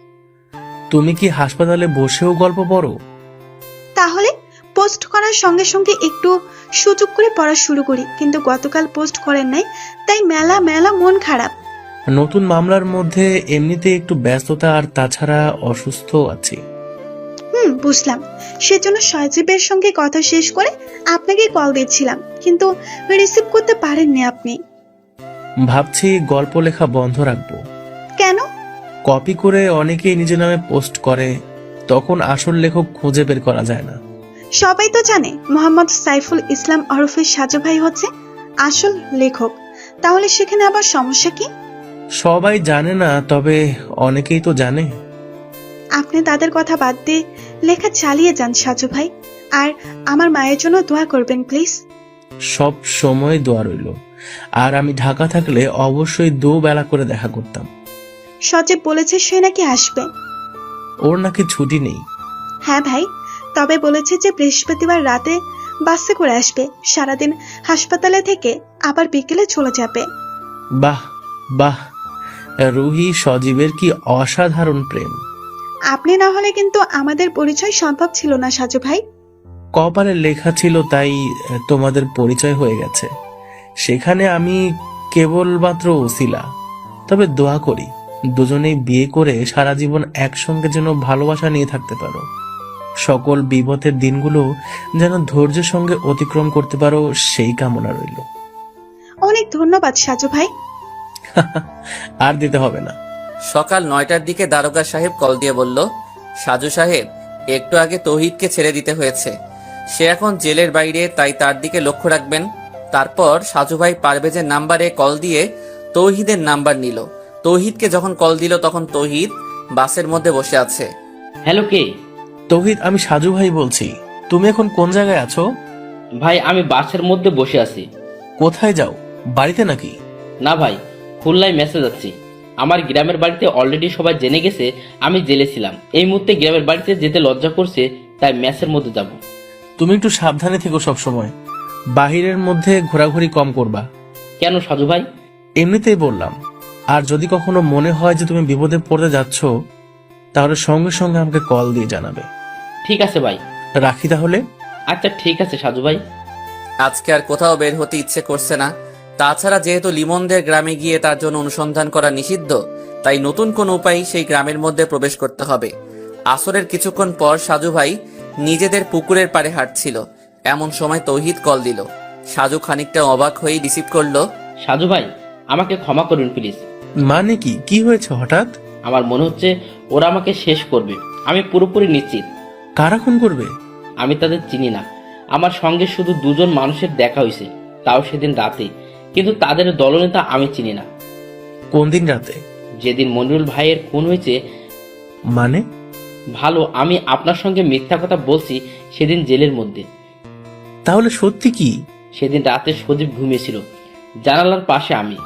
তুমি কি হাসপাতালে বসেও গল্প পড়ো? তাহলে পোস্ট করার সঙ্গে সঙ্গে একটু সুযোগ করে পড়া শুরু করি, কিন্তু গতকাল পোস্ট করেন নাই, তাই মেলা মেলা মন খারাপ। নতুন মামলার মধ্যে এমনিতে একটু ব্যস্ততা, আর তাছাড়া অসুস্থ আছি। বুঝলাম। সেজন্য সজীবের সঙ্গে কথা শেষ করে আপনাকে কল দিচ্ছিলাম, কিন্তু রিসিভ করতে পারেননি আপনি। ভাবছি গল্প লেখা বন্ধ রাখবো। কেন? কপি করে অনেকেই নিজের নামে পোস্ট করে, তখন আসল লেখক খুঁজে বের করা যায় না। সবাই তো জানে মোহাম্মদ সাইফুল ইসলাম ওরফে সাজু ভাই হচ্ছে আসল লেখক, তাহলে সেখানে আবার সমস্যা কি? সবাই জানে না, তবে অনেকেই তো জানে। আপনি তাদের কথা বাদ দিয়ে লেখা চালিয়ে যান সাজু ভাই, আর আমার মায়ের জন্য দোয়া করবেন প্লিজ। সব সময় দোয়া রইল। আর আমি ঢাকা থাকলে অবশ্যই দুবেলা করে দেখা করতাম। সজীব বলেছে সে নাকি আসবে। ওর নাকি ছুটি নেই। হ্যাঁ ভাই, তবে বলেছে যে বৃহস্পতিবার রাতে বাসে করে আসবে, সারাদিন হাসপাতালে থেকে আবার বিকেলে চলে যাবে। বাহ বাহ, রুহি সজীবের কি অসাধারণ প্রেম। আপনি না হলে কিন্তু আমাদের পরিচয় সম্ভব ছিল না সাজু ভাই। কপালে লেখা ছিল, তাই তোমাদের পরিচয় হয়ে গেছে। সেখানে আমি কেবলমাত্র ওসিলা। তবে দোয়া করি দুজনেই বিয়ে করে সারা জীবন একসঙ্গে যেন ভালোবাসা নিয়ে থাকতে পারো। সকল বিপদের দিনগুলো যেন ধৈর্যের সঙ্গে অতিক্রম করতে পারো, সেই কামনা রইল। অনেক ধন্যবাদ সাজু ভাই। আর দিতে হবে না। সকাল 9টার দিকে দারোগা সাহেব কল দিয়ে বলল, সাজু সাহেব, একটু আগে তৌহিদকে ছেড়ে দিতে হয়েছে। সে এখন জেলের বাইরে, তাই তার দিকে লক্ষ্য রাখবেন। তারপর সাজু ভাই পারভেজের নাম্বারে কল দিয়ে তৌহিদের নাম্বার নিল। তৌহিদকে যখন কল দিল তখন তৌহিদ বাসের মধ্যে বসে আছে। হ্যালো, কে? তৌহিদ, আমি সাজু ভাই বলছি। তুমি এখন কোন জায়গায় আছো? ভাই, আমি বাসের মধ্যে বসে আছি। কোথায় যাও? বাড়িতে নাকি? না ভাই, খুলনায় মেসে যাচ্ছি। আমার গ্রামের বাড়িতে অলরেডি সবাই জেনে গেছে আমি জেলে ছিলাম। এই মুহূর্তে গ্রামের বাড়িতে যেতে লজ্জা করছে, তাই মেসের মধ্যে যাব। তুমি একটু সাবধানে থেকো, সব সময় বাহিরের মধ্যে ঘোরাঘুরি কম করবা। কেন সাজু ভাই? এমনিতেই বললাম। আর যদি কখনো মনে হয় যে তুমি বিপদে পড়তে যাচ্ছ, তাহলে সঙ্গে সঙ্গে আমাকে কল দিয়ে জানাবে। ঠিক আছে ভাই। রাখি তাহলে। আচ্ছা ঠিক আছে সাজু ভাই। আজকে আর কোথাও বের হতে ইচ্ছে করছে না। তাছাড়া যেহেতু লিমনদের গ্রামে গিয়ে তার জন্য অনুসন্ধান করা নিষিদ্ধ, তাই নতুন কোন উপায় সেই গ্রামের মধ্যে প্রবেশ করতে হবে। আসরের কিছুক্ষণ পর সাজু ভাই নিজেদের পুকুরের পাড়ে হাঁটছিল, এমন সময় তৌহিদ কল দিল। সাজু খানিকটা অবাক হয়ে রিসিভ করলো। সাজু ভাই, আমাকে ক্ষমা করুন প্লিজ। মানে কি হয়েছে হঠাৎ? আমার মনে হচ্ছে ওরা আমাকে শেষ করবে। আমি পুরোপুরি নিশ্চিত। কারা খুন করবে? আমি তাদের চিনি না। আমার সঙ্গে শুধু দুজন মানুষের দেখা হয়েছে, তাও সেদিন রাতে। কিন্তু তাদের দলনেতা আমি চিনি না। কোন দিন রাতে? যেদিন মনিরুল ভাইয়ের খুন হয়েছে। মানে? ভালো, আমি আপনার সঙ্গে মিথ্যা কথা বলছি সেদিন জেলের মধ্যে। তাহলে সত্যি কি? সেদিন রাতে সজীব ঘুমিয়েছিল, জানালার পাশে আমি।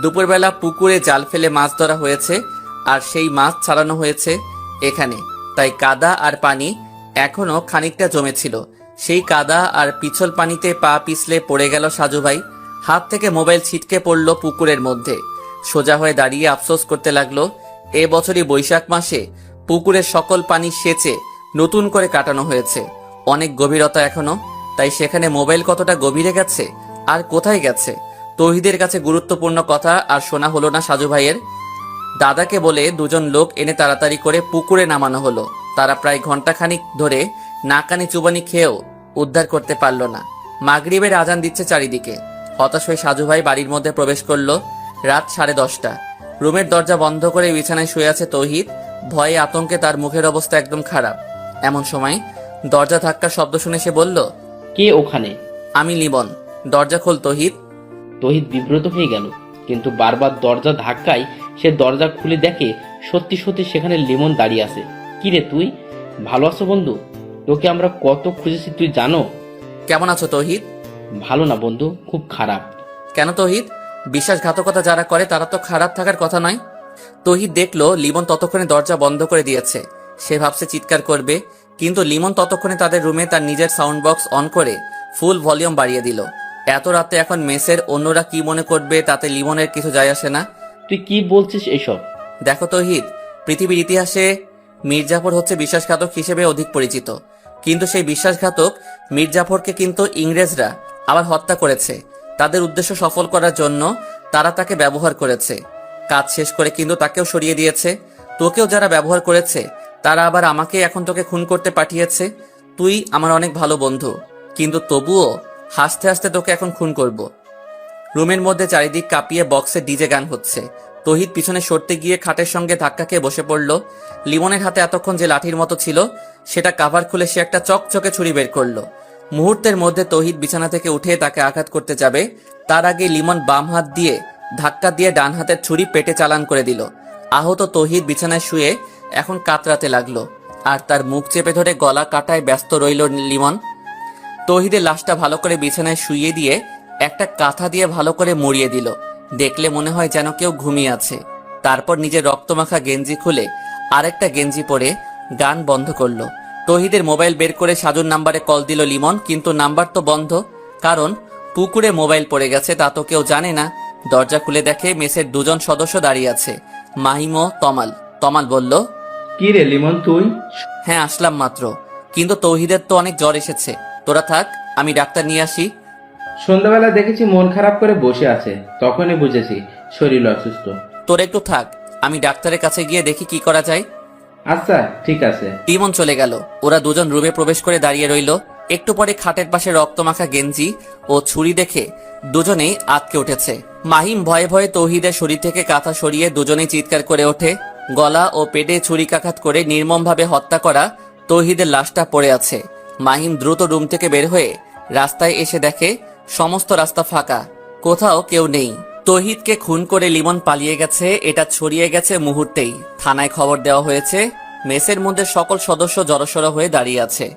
দুপুরবেলা পুকুরে জাল ফেলে মাছ ধরা হয়েছে, আর সেই মাছ ছাড়ানো হয়েছে এখানে। তাই কাদা আর পানি এখনো খানিকটা জমেছিল। সেই কাদা আর পিছল পানিতে পা পিছলে পড়ে গেল সাজু ভাই। হাত থেকে মোবাইল ছিটকে পড়ল পুকুরের মধ্যে। সোজা হয়ে দাঁড়িয়ে আফসোস করতে লাগলো, এ বছরই বৈশাখ মাসে পুকুরের সকল পানি সেচে নতুন করে কাটানো হয়েছে। অনেক গভীরতা এখনো, তাই সেখানে মোবাইল কতটা গভীরে গেছে আর কোথায় গেছে। তৌহিদের কাছে গুরুত্বপূর্ণ কথা আর শোনা হলো না সাজু ভাইয়ের। দাদাকে বলে দুজন লোক এনে তাড়াতাড়ি করে পুকুরে নামানো হলো। তারা প্রায় ঘন্টাখানিক ধরে নাকানি চুবানি খেয়েও উদ্ধার করতে পারল না। মাগরিবের আজান দিচ্ছে চারিদিকে। হতাশ হয়ে সাজু ভাই বাড়ির মধ্যে প্রবেশ করলো। রাত 10:30। রুমের দরজা বন্ধ করে বিছানায় শুয়ে আছে তৌহিদ। ভয়ে আতঙ্কে তার মুখের অবস্থা একদম খারাপ। এমন সময় দরজা ধাক্কার শব্দ শুনে সে বলল, কে ওখানে? আমি লিমন। দরজা খোল তৌহিদ। তহিদ বিব্রত হয়ে গেল, কিন্তু বারবার দরজা ধাক্কায় সে দরজা খুলে দেখে সত্যি সত্যি সেখানে লিমন দাঁড়িয়ে আছে। কিরে তুই ভালো আছো বন্ধু? তোকে আমরা কত খুঁজেছি তুই জানো? কেমন আছো তৌহিদ? ভালো না বন্ধু, খুব খারাপ। কেন তৌহিদ? বিশ্বাসঘাতকতা যারা করে তারা তো খারাপ থাকার কথা নয়। তৌহিদ দেখলো লিমন ততক্ষণে দরজা বন্ধ করে দিয়েছে। সে ভাবছে চিৎকার করবে, কিন্তু লিমন ততক্ষণে তাদের রুমে তার নিজের সাউন্ড বক্স অন করে ফুল ভলিউম বাড়িয়ে দিল। এত রাতে এখন মেসের অন্যরা কি মনে করবে তাতে লিমনের কিছু যায় আসে না। তুই কি বলছিস এসব? দেখো তৌহিদ, পৃথিবীর ইতিহাসে মির্জাফর হচ্ছে বিশ্বাসঘাতক হিসেবে অধিক পরিচিত, কিন্তু সেই বিশ্বাসঘাতক মির্জাফরকে কিন্তু ইংরেজরা আবার হত্যা করেছে। তাদের উদ্দেশ্য সফল করার জন্য তারা তাকে ব্যবহার করেছে। কাজ শেষ করে কিন্তু তাকেও সরিয়ে দিয়েছে। তোকেও যারা ব্যবহার করেছে তারা আবার আমাকে এখন তোকে খুন করতে পাঠিয়েছে। তুই আমার অনেক ভালো বন্ধু, কিন্তু তবুও হাসতে হাসতে তোকে এখন খুন করব। রুমের মধ্যে চারিদিক কাঁপিয়ে বক্সে ডিজে গান হচ্ছে। তৌহিদ পিছনে সরতে গিয়ে খাটের সঙ্গে ধাক্কা খেয়ে বসে পড়ল। লিমনের হাতে এতক্ষণ যে লাঠির মতো ছিল সেটা কাভার খুলে সে একটা চকচকে ছুরি বের করলো। মুহূর্তের মধ্যে তৌহিদ বিছানা থেকে উঠে তাকে আঘাত করতে যাবে, তার আগে লিমন বাম হাত দিয়ে ধাক্কা দিয়ে ডান হাতের ছুরি পেটে চালান করে দিল। আহত তৌহিদ বিছানায় শুয়ে এখন কাতরাতে লাগলো, আর তার মুখ চেপে ধরে গলা কাটায় ব্যস্ত রইল লিমন। তৌহিদের লাশটা ভালো করে বিছানায় শুইয়ে দিয়ে একটা কাঁথা দিয়ে ভালো করে মুড়িয়ে দিল। দেখলে মনে হয় যেন কেউ ঘুমিয়ে আছে। তারপর নিজের রক্তমাখা গেঞ্জি খুলে আরেকটা গেঞ্জি পরে গান বন্ধ করলো। তৌহিদের মোবাইল বের করে সাজুর নাম্বারে কল দিল লিমন, কিন্তু নাম্বার তো বন্ধ, কারণ পুকুরে মোবাইল পড়ে গেছে তা তো কেউ জানে না। দরজা খুলে দেখে মেসের দুজন সদস্য দাঁড়িয়ে আছে, মাহিম ও তমাল। তমাল বলল, কি রে লিমন তুই? হ্যাঁ আসলাম মাত্র, কিন্তু তৌহিদের তো অনেক জ্বর এসেছে। তোরা থাক, আমি ডাক্তার নিয়ে আসি। সন্ধ্যাবেলা দেখেছি মন খারাপ করে বসে আছে, তখনই বুঝেছি শরীর অসুস্থ। তোর একটু থাক, আমি ডাক্তারের কাছে গিয়ে দেখি কি করা যায়। আচ্ছা ঠিক আছে। লিমন চলে গেল। ওরা দুজন রুমে প্রবেশ করে দাঁড়িয়ে রইল। একটু পরে খাটের পাশে রক্তমাখা গেঞ্জি ও ছুরি দেখে দুজনেই আঁতকে উঠেছে। মাহিম ভয়ে ভয়ে তৌহিদের শরীর থেকে কাঁথা সরিয়ে দুজনেই চিৎকার করে ওঠে। গলা ও পেটে ছুরিকাঘাত করে নির্মমভাবে হত্যা করা তৌহিদের লাশটা পড়ে আছে। মাহিম দ্রুত রুম থেকে বের হয়ে রাস্তায় এসে দেখে সমস্ত রাস্তা ফাঁকা, কোথাও কেউ নেই। তৌহিদকে খুন করে লিমন পালিয়ে গেছে এটা ছড়িয়ে গেছে মুহূর্তেই। থানায় খবর দেওয়া হয়েছে। মেসের মধ্যে সকল সদস্য জড়সড় হয়ে দাঁড়িয়ে আছে।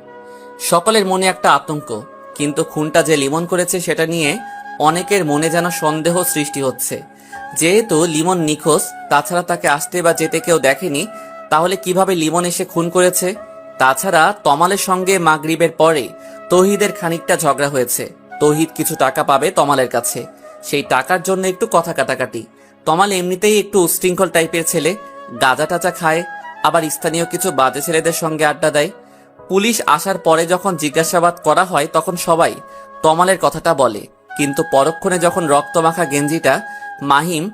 সকলের মনে একটা আতঙ্ক, কিন্তু খুনটা যে লিমন করেছে সেটা নিয়ে অনেকের মনে যেন সন্দেহ সৃষ্টি হচ্ছে। যেহেতু লিমন নিখোঁজ, তাছাড়া তাকে আসতে বা যেতে কেউ দেখেনি, তাহলে কিভাবে লিমন এসে খুন করেছে? তাছাড়া তমালের সঙ্গে মাগরিবের পরে তৌহিদের খানিকটা ঝগড়া হয়েছে। তৌহিদ কিছু টাকা পাবে তমালের কাছে, সেই টাকার জন্য একটু কথা কাটাকাটি। তমাল এমনিতেই একটু উশৃঙ্খল টাইপের ছেলে, গাঁজা টাজা খায়, আবার স্থানীয় কিছু বাজে ছেলেদের সঙ্গে আড্ডা দেয়। পুলিশ আসার পরে যখন জিজ্ঞাসাবাদ করা হয় তখন সবাই তমালের কথাটা বলে, কিন্তু পরক্ষণে যখন রক্তমাখা গেঞ্জিটা মাহিম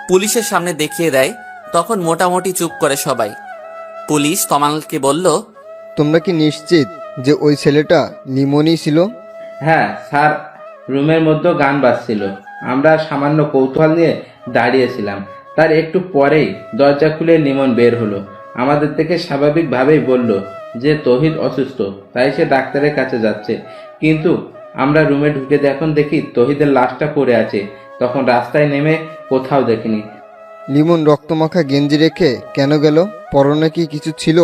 পুলিশের সামনে দেখিয়ে দেয় তখন মোটামুটি চুপ করে সবাই। পুলিশ তমালকে বলল, তোমরা কি নিশ্চিত যে ওই ছেলেটা লিমনই ছিল? হ্যাঁ স্যার, রুমের মধ্যে গান বাজছিল, আমরা সামান্য কৌতূহল নিয়ে দাঁড়িয়েছিলাম। তার একটু পরেই দরজা খুলে লিমন বের হলো। আমাদের দেখে স্বাভাবিকভাবেই বলল যে তৌহিদ অসুস্থ, তাই সে ডাক্তারের কাছে যাচ্ছে। কিন্তু আমরা রুমে ঢুকে যখন দেখি তৌহিদের লাশটা পড়ে আছে, তখন রাস্তায় নেমে কোথাও দেখিনি। লিমন রক্তমাখা গেঞ্জি রেখে কেন গেল? পরনে কি কিছু ছিল?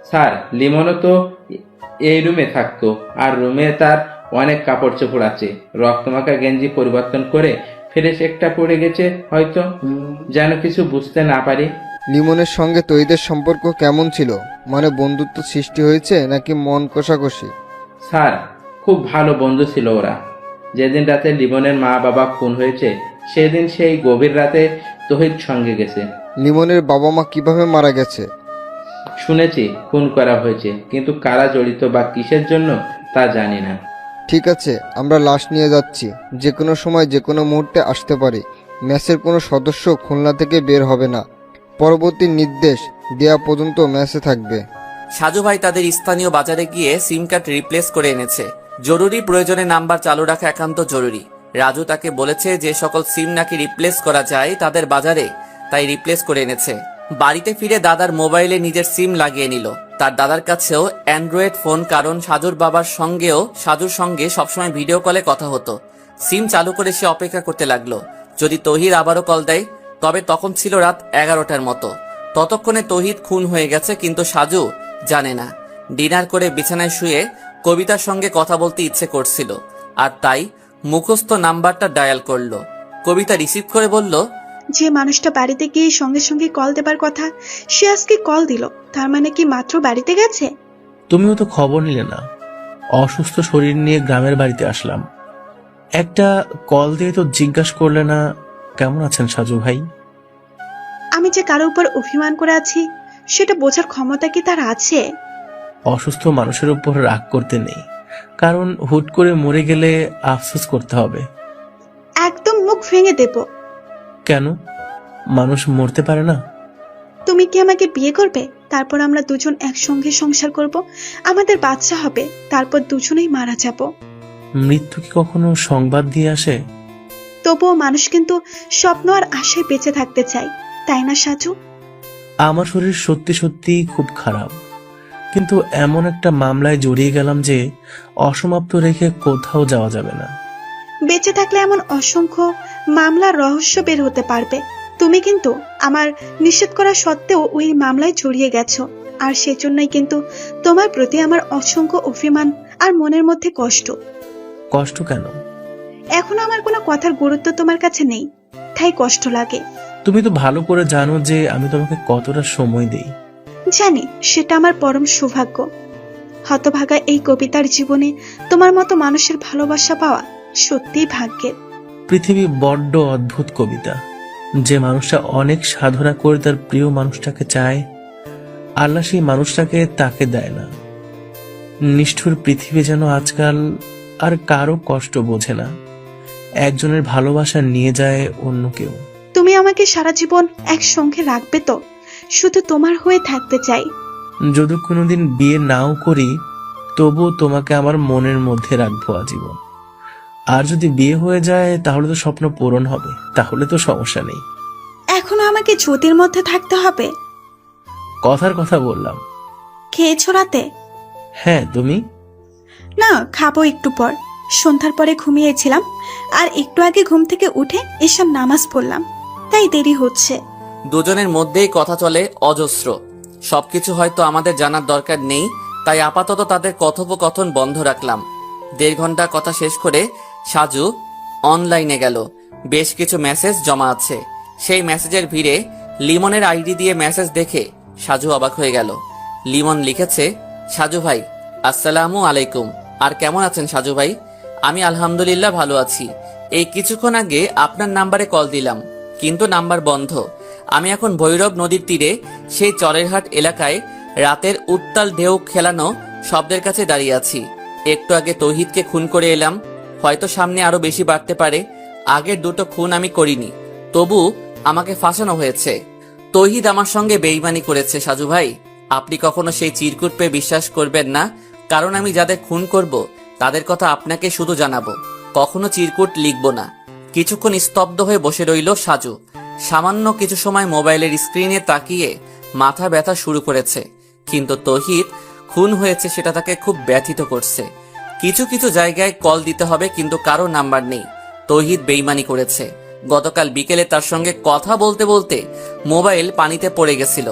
স্যার, লিমনও তো এই রুমে থাকতো, আর রুমে তার অনেক কাপড় চোপড় আছে। রক্তমাখা গেঞ্জি পরিবর্তন করে ফ্রেশ একটা পড়ে গেছে হয়তো, যেন কিছু বুঝতে না পারি। লিমনের সঙ্গে তৌহিদের সম্পর্ক কেমন ছিল? মানে বন্ধুত্ব সৃষ্টি হয়েছে নাকি মন কষাকষি? স্যার, খুব ভালো বন্ধু ছিল ওরা। যেদিন রাতে লিমনের মা বাবা খুন হয়েছে সেদিন সেই গভীর রাতে তৌহিদ সঙ্গে গেছে। লিমনের বাবা মা কিভাবে মারা গেছে? শুনেছি খুন করা হয়েছে, কিন্তু কারা জড়িত বা কিসের জন্য তা জানি না। ঠিক আছে, আমরা লাশ নিয়ে যাচ্ছি। যে কোনো সময় যে কোনো মুহূর্তে আসতে পারে। ম্যাচের কোনো সদস্য খুলনা থেকে বের হবে না। পরবর্তী নির্দেশ দেয়া পর্যন্ত ম্যাচে থাকবে। সাজু ভাই তাদের স্থানীয় বাজারে গিয়ে সিম কার্ড রিপ্লেস করে এনেছে। জরুরি প্রয়োজনে নাম্বার চালু রাখা একান্ত জরুরি। রাজু তাকে বলেছে যে সকল সিম নাকি রিপ্লেস করা যায় তাদের বাজারে, তাই রিপ্লেস করে এনেছে। বাড়িতে ফিরে দাদার মোবাইলে নিজের সিম লাগিয়ে নিল। তার দাদার কাছেও অ্যান্ড্রয়েড ফোন, কারণ সাজুর সঙ্গে সবসময় ভিডিও কলে কথা হতো। সিম চালু করে সে অপেক্ষা করতে লাগলো যদি তহিদ আবারও কল দেয়। তবে তখন ছিল রাত 11টার মতো। ততক্ষণে তহিদ খুন হয়ে গেছে, কিন্তু সাজু জানে না। ডিনার করে বিছানায় শুয়ে কবিতার সঙ্গে কথা বলতে ইচ্ছে করছিল, আর তাই মুখস্থ নাম্বারটা ডায়াল করলো। কবিতা রিসিভ করে বলল, যে মানুষটা বাড়িতে গিয়ে সঙ্গে সঙ্গে কল দেবার কথা সে আজকে কল দিল, তার মানে কি মাত্র বাড়িতে গেছে? তুমিও তো খবর নিলে না। অসুস্থ শরীর নিয়ে গ্রামের বাড়িতে আসলাম, একটা কল দিয়ে তো জিজ্ঞাসা করলে না কেমন আছেন সাজু ভাই। আমি যে কারো উপর অভিমান করে আছি সেটা বোঝার ক্ষমতা কি তার আছে? অসুস্থ মানুষের উপর রাগ করতে নেই, কারণ হুট করে মরে গেলে আফসোস করতে হবে। একদম মুখ ভেঙে দেব। কেন? মানুষ মরতে পারে না? তুমি কি আমাকে বিয়ে করবে? তারপর আমরা দুজন একসঙ্গে সংসার করব, আমাদের বাচ্চা হবে, তারপর দুজনেই মারা যাব। মৃত্যু কি কখনো সংবাদ দিয়ে আসে? তবুও মানুষ কিন্তু স্বপ্ন আর আশায় বেঁচে থাকতে চায়, তাই না সাজু? আমার শরীর সত্যি সত্যি খুব খারাপ, কিন্তু এমন একটা মামলায় জড়িয়ে গেলাম যে অসমাপ্ত রেখে কোথাও যাওয়া যাবে না। বেঁচে থাকলে এমন অসংখ্য মামলার রহস্য বের হতে পারবে। তুমি কিন্তু আমার নিষেধ করা সত্ত্বেও ওই মামলায় জড়িয়ে গেছো, আর সেজন্যই কিন্তু তোমার প্রতি আমার অসংখ্য অভিমান আর মনের মধ্যে কষ্ট। কষ্ট কেন? এখন আমার কোনো কথার গুরুত্ব তোমার কাছে নেই, তাই কষ্ট লাগে। তুমি তো ভালো করে জানো যে আমি তোমাকে কতটা সময় দেই। জানি, সেটা আমার পরম সৌভাগ্য। হতভাগা এই কবিতার জীবনে তোমার মতো মানুষের ভালোবাসা পাওয়া সত্যিই ভাগ্যের। পৃথিবী বড্ড অদ্ভুত কবিতা। যে মানুষটা অনেক সাধনা করে তার প্রিয় মানুষটাকে চায়, আল্লাহ সেই মানুষটাকে তাকে দেয় না। নিষ্ঠুর পৃথিবী যেন আজকাল আর কারো কষ্ট বোঝে না। একজনের ভালোবাসা নিয়ে যায় অন্য কেউ। তুমি আমাকে সারা জীবন একসঙ্গে রাখবে তো? শুধু তোমার হয়ে থাকতে চাই। যদি কোনোদিন বিয়ে নাও করি, তবুও তোমাকে আমার মনের মধ্যে রাখবো আজীবন। আর যদি বিয়ে হয়ে যায় তাহলে তো স্বপ্ন পূরণ হবে, তাহলে তো সমস্যা নেই। এখনো আমাকে জ্যোতির মধ্যে থাকতে হবে? কথার কথা বললাম। খেয়েছো রাতে? হ্যাঁ, তুমি? না, খাবো একটু পর। সন্ধ্যার পরে ঘুমিয়েছিলাম, আর একটু আগে ঘুম থেকে উঠে এসব নামাজ পড়লাম, তাই দেরি হচ্ছে। দুজনের মধ্যেই কথা চলে অজস্র। সবকিছু হয়তো আমাদের জানার দরকার নেই, তাই আপাতত তাদের কথোপকথন বন্ধ রাখলাম। 1.5 ঘন্টা কথা শেষ করে সাজু অনলাইনে গেল। বেশ কিছু মেসেজ জমা আছে। সেই মেসেজের ভিড়ে লিমনের আইডি দিয়ে মেসেজ দেখে সাজু অবাক হয়ে গেল। লিমন লিখেছে, সাজু ভাই আসসালামু আলাইকুম। আর কেমন আছেন সাজু ভাই? আমি আলহামদুলিল্লাহ ভালো আছি। এই কিছুক্ষণ আগে আপনার নাম্বারে কল দিলাম, কিন্তু নাম্বার বন্ধ। আমি এখন ভৈরব নদীর তীরে সেই চরেরহাট এলাকায় রাতের উত্তাল ঢেউ খেলানো শব্দের কাছে দাঁড়িয়ে আছি। একটু আগে তৌহিদকে খুন করে এলাম, হয়তো সামনে আরো বেশি বাড়তে পারে। আগের দুটো খুন আমি করিনি, তবু আমাকে ফাঁসানো হয়েছে। তৌহিদ আমার সঙ্গে বেইমানি করেছে সাজু ভাই। আপনি কখনো সেই চিরকুট পেয়ে বিশ্বাস করবেন না, কারণ আমি যাদের খুন করব তাদের কথা আপনাকে শুধু জানাবো, কখনো চিরকুট লিখব না। কিছুক্ষণ স্তব্ধ হয়ে বসে রইল সাজু। সামান্য কিছু সময় মোবাইলের স্ক্রিনে তাকিয়ে মাথা ব্যথা শুরু করেছে, কিন্তু তৌহিদ খুন হয়েছে সেটা তাকে খুব ব্যথিত করছে। কিছু কিছু জায়গায় কল দিতে হবে, কিন্তু কারো নাম্বার নেই। তৌহিদ বেইমানি করেছে। গতকাল বিকেলে তার সঙ্গে কথা বলতে বলতে মোবাইল পানিতে পড়ে গেছিল।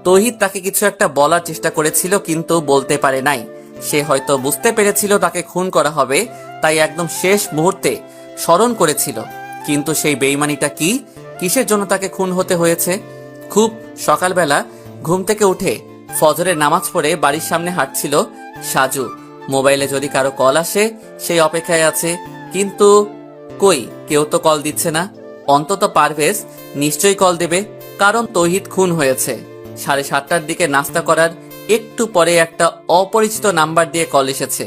তৌহিদ তাকে কিছু একটা বলার চেষ্টা করেছিল, কিন্তু বলতে পারে নাই। সে হয়তো বুঝতে পেরেছিল তাকে খুন করা হবে, তাই একদম শেষ মুহূর্তে স্মরণ করেছিল। কিন্তু সেই বেইমানিটা কি, কিসের জন্য তাকে খুন হতে হয়েছে? খুব সকালবেলা ঘুম থেকে উঠে ফজরের নামাজ পড়ে বাড়ির সামনে হাঁটছিল সাজু। মোবাইলে যদি কারো কল আসে সেই অপেক্ষায় আছে, কিন্তু কই, কেউ তো কল দিচ্ছে না। অন্তত পারভেজ নিশ্চয়ই কল দেবে। কারণ তৌহিদ খুন হয়েছে। 7:30টার দিকে নাস্তা করার একটু পরে একটা অপরিচিত নাম্বার দিয়ে কল এসেছে।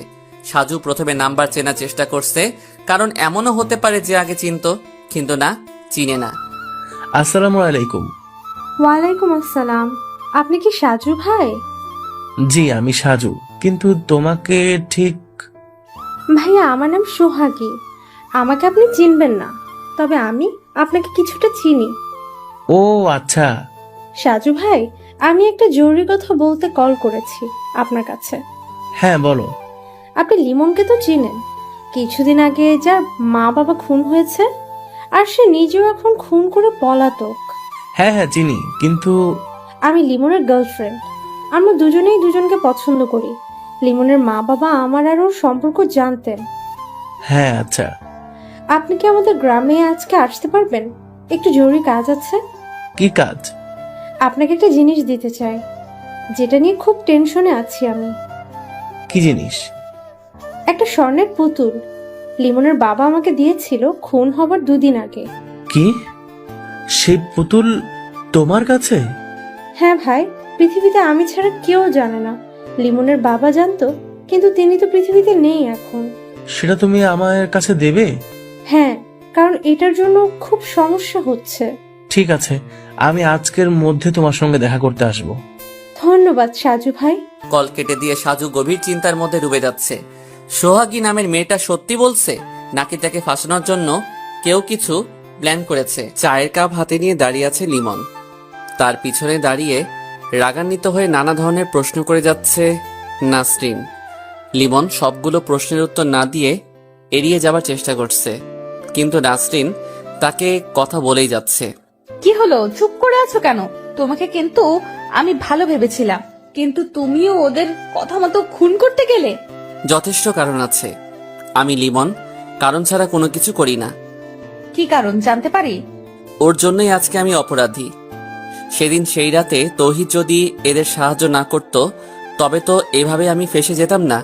সাজু প্রথমে নাম্বার চেনার চেষ্টা করছে, কারণ এমনও হতে পারে যে আগে চিনতো, কিন্তু না, চিনে না। আসসালামু আলাইকুম। ওয়ালাইকুম আসসালাম। আপনি কি সাজু ভাই? জি, আমি সাজু, কিন্তু তোমাকে ঠিক... ভাইয়া, আমার নাম সোহাগী। আমাকে আপনি চিনবেন না, তবে আমি আপনাকে কিছুটা চিনি। ও আচ্ছা। সাজু ভাই, আমি একটা জরুরি কথা বলতে কল করেছি আপনার কাছে। হ্যাঁ, বলো। আপনি লিমনকে তো চিনেন, কিছুদিন আগে যার মা বাবা খুন হয়েছে, আর সে নিজেও এখন খুন করে পলাতক। হ্যাঁ হ্যাঁ, চিনি, কিন্তু... আমি লিমনের গার্লফ্রেন্ড। আমরা দুজনেই দুজনকে পছন্দ করি। লিমনের মা বাবা আমার আর ওর সম্পর্ক জানতেন। হ্যাঁ আচ্ছা। আপনি কি আমাদের গ্রামে আজকে আসতে পারবেন? একটু জরুরি কাজ আছে। কি কাজ? আপনাকে একটা জিনিস দিতে চাই, যেটা নিয়ে খুব টেনশনে আছি আমি। কি জিনিস? একটা স্বর্ণের পুতুল। লিমনের বাবা আমাকে দিয়েছিল খুন হবার 2 দিন আগে। কি? সেই পুতুল তোমার কাছে? হ্যাঁ ভাই, পৃথিবীতে আমি ছাড়া কেউ জানে না। লিমনের বাবা জানতো, কিন্তু তিনি তো পৃথিবীতে নেই এখন। সেটা তুমি আমার কাছে দেবে? হ্যাঁ, কারণ এটার জন্য খুব সমস্যা হচ্ছে। ঠিক আছে, আমি আজকের মধ্যে তোমার সঙ্গে দেখা করতে আসব। ধন্যবাদ সাজু ভাই। কল কেটে দিয়ে সাজু গভীর চিন্তার মধ্যে ডুবে যাচ্ছে। সোহাগী নামের মেয়েটা সত্যি বলছে, নাকি তাকে ফাঁসানোর জন্য কেউ কিছু প্ল্যান করেছে? চায়ের কাপ হাতে নিয়ে দাঁড়িয়ে আছে লিমন। তার পিছনে দাঁড়িয়ে রাগান্বিত হয়ে নানা ধরনের প্রশ্ন করে যাচ্ছে নাসরিন। লিমন সবগুলো প্রশ্নের উত্তর না দিয়ে এড়িয়ে যাবার চেষ্টা করছে, কিন্তু নাসরিন তাকে কথা বলেই যাচ্ছে। কি হলো, চুপ করে আছো কেন? তোমাকে কিন্তু আমি ভালো ভেবেছিলাম, কিন্তু তুমিও ওদের কথা মতো খুন করতে গেলে। যথেষ্ট কারণ আছে। আমি লিমন কারণ ছাড়া কোনো কিছু করি না। কি কারণ জানতে পারি? ওর জন্যই আজকে আমি অপরাধী। সেদিন সেই রাতে তৌহিদ যদি এদের সাহায্য না করত, তবে তো এভাবে আমি ফেঁসে যেতাম না।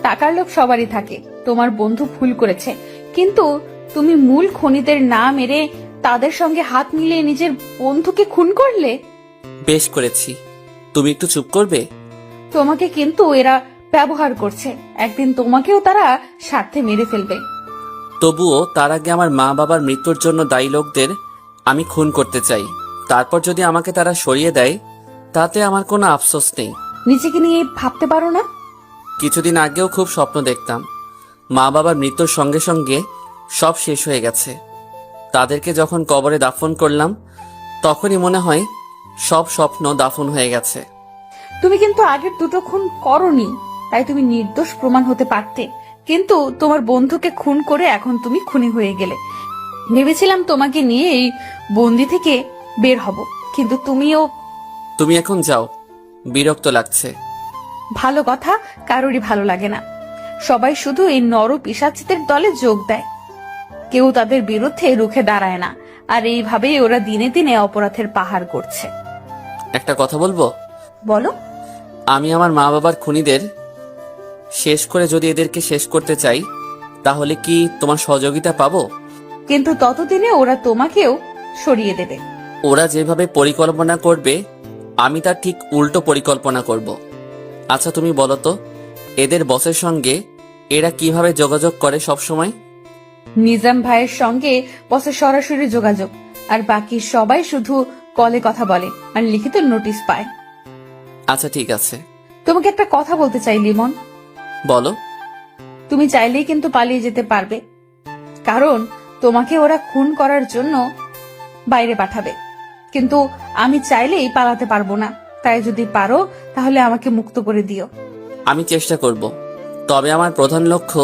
টাকার লোভ সবারই থাকে। তোমার বন্ধু ভুল করেছে, কিন্তু তুমি মূল খুনিদের না মেরে তাদের সঙ্গে হাত মিলিয়ে নিজের বন্ধুকে খুন করলে। বেশ করেছি। তুমি একটু চুপ করবে? তোমাকে কিন্তু এরা ব্যবহার করছে, একদিন তোমাকেও তারা স্বার্থে মেরে ফেলবে। তবুও তার আগে আমার মা বাবার মৃত্যুর জন্য দায়ী লোকদের আমি খুন করতে চাই। তারপর যদি আমাকে তারা সরিয়ে দেয়, তাতে আমার কোনো আফসোস নেই। নিজেকে নিয়ে ভাবতে পারো না? কিছুদিন আগেও খুব স্বপ্ন দেখতাম। মা বাবার মৃত্যুর সঙ্গে সঙ্গে সব শেষ হয়ে গেছে। তাদেরকে যখন কবরে দাফন করলাম, তখনই মনে হয় সব স্বপ্ন দাফন হয়ে গেছে। তুমি কিন্তু আগের 2টো খুন করনি, তাই তুমি নির্দোষ প্রমাণ হতে পারতে, কিন্তু তোমার বন্ধুকে খুন করে এখন তুমি খুনি হয়ে গেলে। ভেবেছিলাম তোমাকে নিয়ে এই বন্দি থেকে বের হব, কিন্তু তুমি এখন যাও, বিরক্ত লাগছে। ভালো কথা কারোরই ভালো লাগে না। সবাই শুধু এই নর পিশাচিদের দলে যোগ দেয়, কেউ তাদের বিরুদ্ধে রুখে দাঁড়ায় না, আর এইভাবেই ওরা দিনে দিনে অপরাধের পাহাড় করছে। একটা কথা বলবো? বলো। আমি আমার মা বাবার খুনিদের শেষ করে যদি এদেরকে শেষ করতে চাই, তাহলে কি তোমার সহযোগিতা পাবো? কিন্তু ততদিনে ওরা তোমাকেও সরিয়ে দেবে। ওরা যেভাবে পরিকল্পনা করবে, আমি তার ঠিক উল্টো পরিকল্পনা করব। আচ্ছা তুমি বলো তো, এদের বসের সঙ্গে এরা কিভাবে যোগাযোগ করে সব সময়? নিজাম ভাইয়ের সঙ্গে বসে সরাসরি যোগাযোগ, আর বাকি সবাই শুধু কলে কথা বলে আর লিখিত নোটিশ পায়। আচ্ছা ঠিক আছে। তোমাকে একটা কথা বলতে চাই লিমন। বলো। তুমি চাইলেই কিন্তু পালিয়ে যেতে পারবে, কারণ তোমাকে ওরা খুন করার জন্য বাইরে পাঠাবে, কিন্তু আমি চাইলেই পালাতে পারবো না। তাই যদি পারো তাহলে আমাকে মুক্ত করে দিও। আমি চেষ্টা করব, তবে আমার প্রধান লক্ষ্য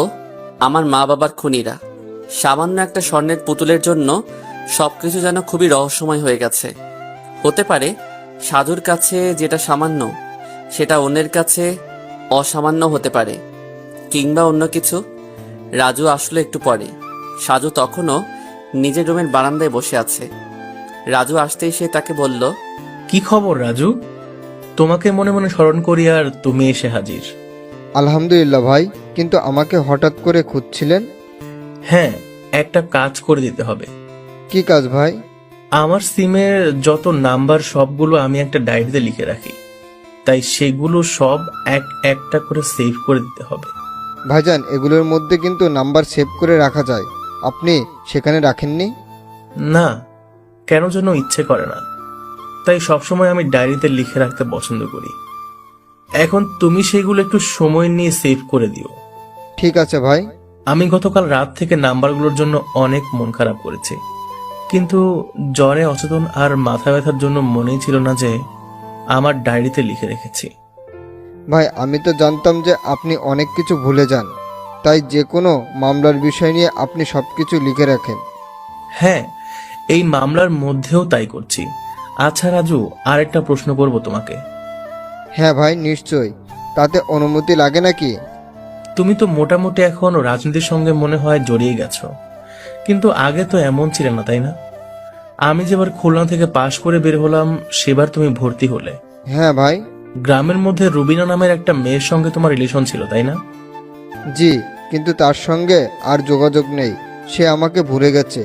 আমার মা বাবার খুনিরা। সামান্য একটা স্বর্ণের পুতুলের জন্য সবকিছু যেন খুবই রহস্যময় হয়ে গেছে। হতে পারে সাধুর কাছে যেটা সামান্য, সেটা অন্যের কাছে অসামান্য হতে পারে, কিংবা অন্য কিছু। রাজু আসলো একটু পরে। সাজু তখনও নিজের রুমের বারান্দায় বসে আছে। রাজু আসতেই সে তাকে বলল, কি খবর রাজু? তোমাকে মনে মনে স্মরণ করি আর তুমি এসে হাজির। আলহামদুলিল্লাহ ভাই, কিন্তু আমাকে হঠাৎ করে খুঁজছিলেন? হ্যাঁ, একটা কাজ করে দিতে হবে। কি কাজ ভাই? আমার সিমের যত নাম্বার সবগুলো আমি একটা ডায়েরিতে লিখে রাখি, তাই সেগুলো সব এক একটা করে সেভ করে দিতে হবে। ভাইজান, এগুলোর মধ্যে কিন্তু নাম্বার সেভ করে রাখা যায়, আপনি সেখানে রাখেননি? না, কেন যেন ইচ্ছে করে না, তাই সবসময় আমি ডায়েরিতে লিখে রাখতে পছন্দ করি। এখন তুমি সেগুলো একটু সময় নিয়ে সেভ করে দিও। ঠিক আছে ভাই। আমি গতকাল রাত থেকে নাম্বারগুলোর জন্য অনেক মন খারাপ করেছি, কিন্তু জ্বরে অচেতন আর মাথা ব্যথার জন্য মনেই ছিল না যে আমার ডায়েরিতে লিখে রেখেছি। ভাই, আমি তো জানতাম যে আপনি অনেক কিছু ভুলে যান, তাই যে কোনো মামলার বিষয় নিয়ে আপনি সবকিছু লিখে রাখেন। হ্যাঁ, এই মামলার মধ্যেও তাই করছি। আচ্ছা রাজু, আর একটা প্রশ্ন করব তোমাকে। হ্যাঁ ভাই, নিশ্চয়ই। তাতে অনুমতি লাগে নাকি? তুমি তো মোটামুটি এখন রাজনীতির সঙ্গে মনে হয় জড়িয়ে গেছো, কিন্তু আগে তো এমন ছিল না, তাই না? আমি যেবার খুলনা থেকে পাশ করে বের হলাম সেবার তুমি ভর্তি হলে। হ্যাঁ ভাই। গ্রামের মধ্যে রুবিনা নামের একটা মেয়ের সঙ্গে তোমার রিলেশন ছিল, তাই না? জি, কিন্তু তার সঙ্গে আর যোগাযোগ নেই। সে আমাকে ভুলে গেছে।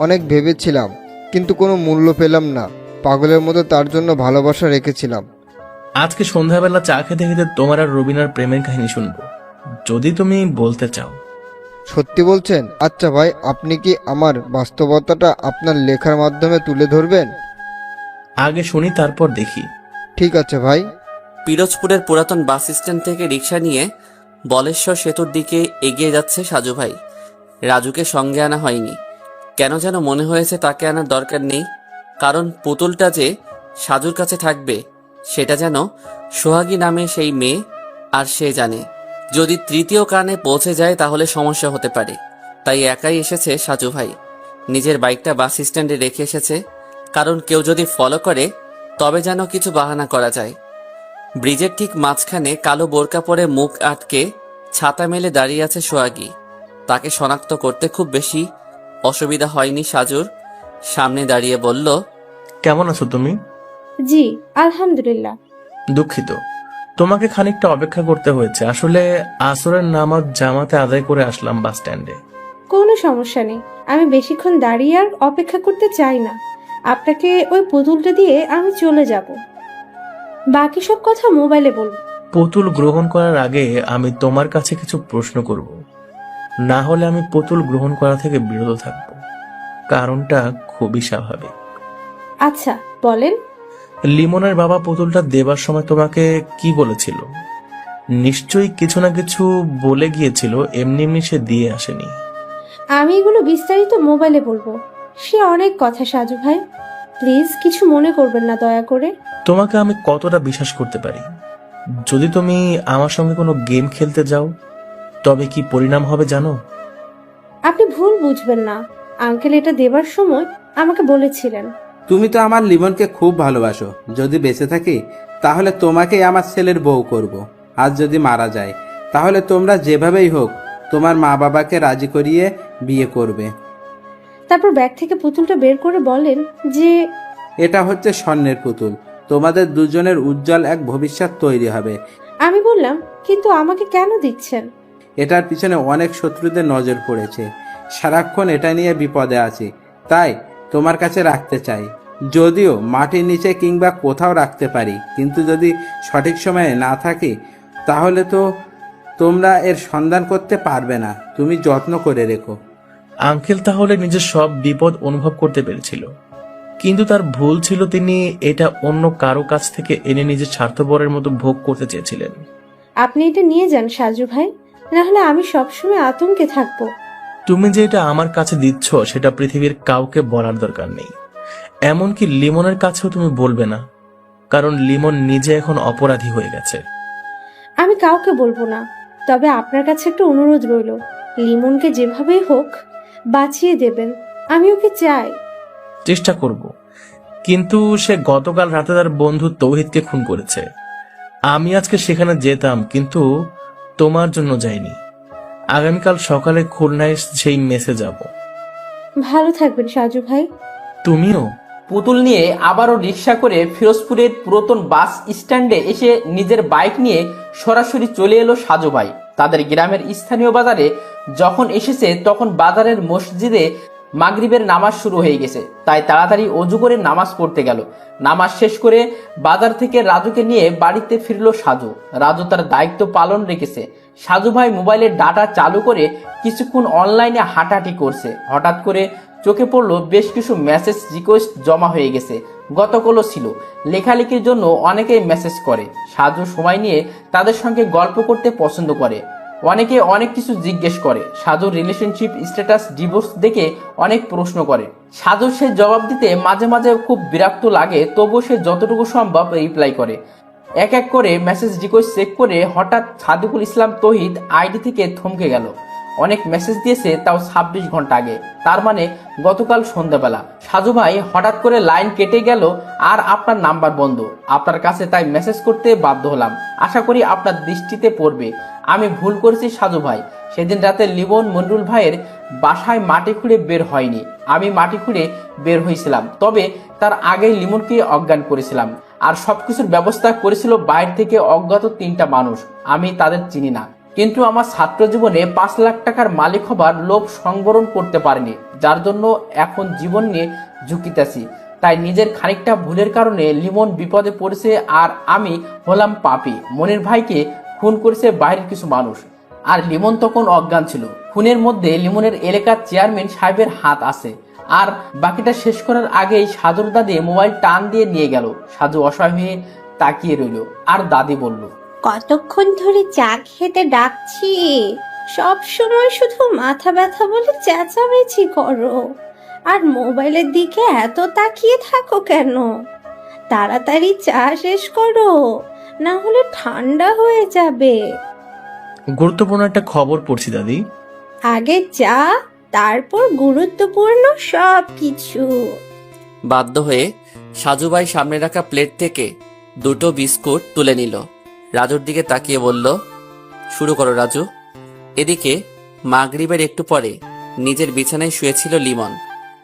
অনেক ভেবেছিলাম, কিন্তু কোনো মূল্য পেলাম না। পাগলের মতো তার জন্য ভালোবাসা রেখেছিলাম। আজকে সন্ধ্যাবেলা চা খেতে খেতে তোমার আর রুবিনার প্রেমের কাহিনী শুনবো, যদি তুমি বলতে চাও। সত্যি বলছেন? আচ্ছা ভাই, আপনি কি আমার বাস্তবতাটা আপনার লেখার মাধ্যমে তুলে ধরবেন? আগে শুনি, তারপর দেখি। ঠিক আছে ভাই। পিরোজপুরের পুরাতন বাস স্ট্যান্ড থেকে রিক্সা নিয়ে বলেশ্বর সেতুর দিকে এগিয়ে যাচ্ছে সাজু ভাই। রাজুকে সঙ্গে আনা হয়নি, কেন যেন মনে হয়েছে তাকে আনার দরকার নেই, কারণ পুতুলটা যে সাজুর কাছে থাকবে সেটা যেন সোহাগী নামে সেই মেয়ে আর সে জানে। যদি তৃতীয় কানে পৌঁছে যায় তাহলে সমস্যা হতে পারে, তাই একাই এসেছে সাজু ভাই। নিজের বাইকটা বাস স্ট্যান্ডে রেখে এসেছে, কারণ কেউ যদি ফলো করে তবে যেন কিছু বাহানা করা যায়। ব্রিজের ঠিক মাঝখানে কালো বোরকা পরে মুখ আটকে ছাতা মেলে দাঁড়িয়ে আছে সোহাগী। তাকে শনাক্ত করতে খুব বেশি অসুবিধা হয়নি সাজুর। সামনে দাঁড়িয়ে বলল, কেমন আছো তুমি? জি আলহামদুলিল্লাহ। দুঃখিত, তোমাকে খানিকটা অপেক্ষা করতে হয়েছে। আসলে আসরের নামাজ জামাতে আদায় করে আসলাম বাস স্ট্যান্ডে। কোনো সমস্যা নেই, আমি বেশিক্ষণ দাঁড়িয়ে আর অপেক্ষা করতে চাই না। আপনাকে ওই পুতুলটা দিয়ে আমি চলে যাব, বাকি সব কথা মোবাইলে বলবো। পুতুল গ্রহণ করার আগে আমি তোমার কাছে কিছু প্রশ্ন করব, না হলে আমি পুতুল গ্রহণ করা থেকে বিরত থাকব। কারণটা খুবই স্বাভাবিক। আচ্ছা বলেন। লিমনের বাবা পুতুলটা দেবার সময় তোমাকে কি বলেছিল? নিশ্চয়ই কিছু না কিছু বলে গিয়েছিল, এমনি এমনি সে দিয়ে আসেনি। আমি এগুলো বিস্তারিত মোবাইলে বলবো। সে অনেক কথা সাজু ভাই, প্লিজ কিছু মনে করবেন না দয়া করে। তোমাকে আমি কতটা বিশ্বাস করতে পারি? যদি তুমি আমার সঙ্গে কোনো গেম খেলতে যাও তবে কি পরিণাম হবে জানো? আপনি ভুল বুঝবেন না, আঙ্কেল এটা দেবার সময় আমাকে বলেছিলেন। তুমি তো আমার লিমনকে খুব ভালোবাসো। যদি বেঁচে থাকি তাহলে তোমাকেই আমার ছেলের বউ করব। আর যদি মারা যায় তাহলে তোমরা যেভাবেই হোক তোমার মা বাবাকে রাজি করিয়ে বিয়ে করবে। তারপর ব্যাগ থেকে পুতুলটা বের করে বলেন যে এটা হচ্ছে স্বর্ণের পুতুল, তোমাদের দুজনের উজ্জ্বল এক ভবিষ্যৎ তৈরি হবে। আমি বললাম, কিন্তু আমাকে কেন দিচ্ছেন? এটার পিছনে অনেক শত্রুদের নজর পড়েছে, সারাক্ষণ এটা নিয়ে বিপদে আছি, তাই তোমার কাছে রাখতে চাই। যদিও মাটির নিচে কিংবা কোথাও রাখতে পারি, কিন্তু যদি সঠিক সময়ে না থাকি তাহলে তো তোমরা এর সন্ধান করতে পারবে না। তুমি যত্ন করে রেখো। আঙ্কেল তাহলে নিজের সব বিপদ অনুভব করতে পেরেছিল, কিন্তু তার ভুল ছিল তিনি এটা অন্য কারো কাছ থেকে এনে নিজের স্বার্থপরের মতো ভোগ করতে চেয়েছিলেন। আপনি এটা নিয়ে যান সাজু ভাই, না হলে আমি সবসময় আতঙ্কে থাকবো। তুমি যে এটা আমার কাছে দিচ্ছ সেটা পৃথিবীর কাউকে বলার দরকার নেই, এমনকি লিমনের কাছেও তুমি বলবে না, কারণ লিমন নিজে এখন অপরাধী হয়ে গেছে। আমি কাউকে বলবো না, তবে আপনার কাছে একটা অনুরোধ রইল, লিমনকে যেভাবেই হোক বাঁচিয়ে দেবেন। আমি ওকে চাই। চেষ্টা করব, কিন্তু সে গতকাল রাতে তার বন্ধু তৌহিদকে খুন করেছে। আমি আজকে সেখানে যেতাম, কিন্তু তোমার জন্য যাইনি। আগামীকাল সকালে খুলনায় সেই মেসে যাব। ভালো থাকবেন সাজু ভাই। তুমিও। পুতুল নিয়ে আবারও রিক্সা করে ফিরোজপুরের পুরাতন বাস স্ট্যান্ডে এসে নিজের বাইক নিয়ে সরাসরি চলে এলো সাজু ভাই। তাদের গ্রামের স্থানীয় বাজারে যখন এসেছে তখন বাজারের মসজিদে মাগরিবের নামাজ শুরু হয়ে গেছে, তাই তাড়াতাড়ি অজু করে নামাজ পড়তে গেল। নামাজ শেষ করে বাজার থেকে রাজুকে নিয়ে বাড়িতে ফিরল সাজু। রাজু তার দায়িত্ব পালন রেখেছে। সাজু ভাই মোবাইলের ডাটা চালু করে কিছুক্ষণ অনলাইনে হাঁটাহাঁটি করছে। হঠাৎ করে চোখে পড়লো বেশ কিছু মেসেজ রিকোয়েস্ট জমা হয়ে গেছে। গতকালও ছিল। লেখালেখির জন্য অনেকেই মেসেজ করে। সাজু সময় নিয়ে তাদের সঙ্গে গল্প করতে পছন্দ করে। অনেকে অনেক কিছু জিজ্ঞেস করে। সাজুর রিলেশনশিপ স্ট্যাটাস, ডিভোর্স দেখে অনেক প্রশ্ন করে। সাজুর সে জবাব দিতে মাঝে মাঝে খুব বিরক্ত লাগে, তবুও সে যতটুকু সম্ভব রিপ্লাই করে। এক এক করে মেসেজ রিকোয়েস্ট চেক করে হঠাৎ সাদিকুল ইসলাম তহিদ আইডি থেকে থমকে গেল। অনেক মেসেজ দিয়েছে, তাও 26 ঘন্টা আগে, তার মানে গতকাল সন্ধ্যাবেলা। সাজু ভাই হঠাৎ করে লাইন কেটে গেল আর আপনার নাম্বার বন্ধ। আপনার কাছে তাই মেসেজ করতে বাধ্য হলাম। আশা করি আপনার দৃষ্টিতে পড়বে। আমি ভুল করেছি সাজু ভাই। সেদিন রাতে লিমন মন্ডুল ভাইয়ের বাসায় মাটি খুঁড়ে বের হয়নি, আমি মাটি খুঁড়ে বের হয়েছিলাম। তবে তার আগেই লিমনকে অজ্ঞান করেছিলাম, আর সবকিছুর ব্যবস্থা করেছিল বাইরে থেকে অজ্ঞাত 3টা মানুষ। আমি তাদের চিনি না, কিন্তু আমার ছাত্র জীবনে 5 লাখ টাকার মালিক হবার লোভ সংবরণ করতে পারিনি, যার জন্য এখন জীবন নিয়ে ঝুঁকিতেছি। তাই নিজের খানিকটা ভুলের কারণে লিমন বিপদে পড়েছে, আর আমি হলাম পাপী। মনির ভাইকে খুন করেছে বাইরের কিছু মানুষ, আর লিমন তখন অজ্ঞান ছিল। খুনের মধ্যে লিমনের এলাকার চেয়ারম্যান সাহেবের হাত আছে। আর বাকিটা শেষ করার আগেই সাজুর দাদি মোবাইল টান দিয়ে নিয়ে গেল। সাজু অসহায় হয়ে তাকিয়ে রইল, আর দাদি বলল, কতক্ষণ ধরে চা খেতে ডাকছি, সব সময় শুধু মাথা ব্যথা বলে চেঁচামেচি করো, আর মোবাইলের দিকে এত তাকিয়ে থাকো কেন? তাড়াতাড়ি চা শেষ করো, না হলে ঠান্ডা হয়ে যাবে। গুরুত্বপূর্ণ একটা খবর পড়ছি দাদি। আগে চা, তারপর গুরুত্বপূর্ণ সব কিছু। বাধ্য হয়ে সাজুভাই সামনে রাখা প্লেট থেকে 2টো বিস্কুট তুলে নিল। রাজুর দিকে তাকিয়ে বলল, শুরু করো রাজু। এদিকে মাগরিবের একটু পরে নিজের বিছানায় শুয়েছিল লিমন,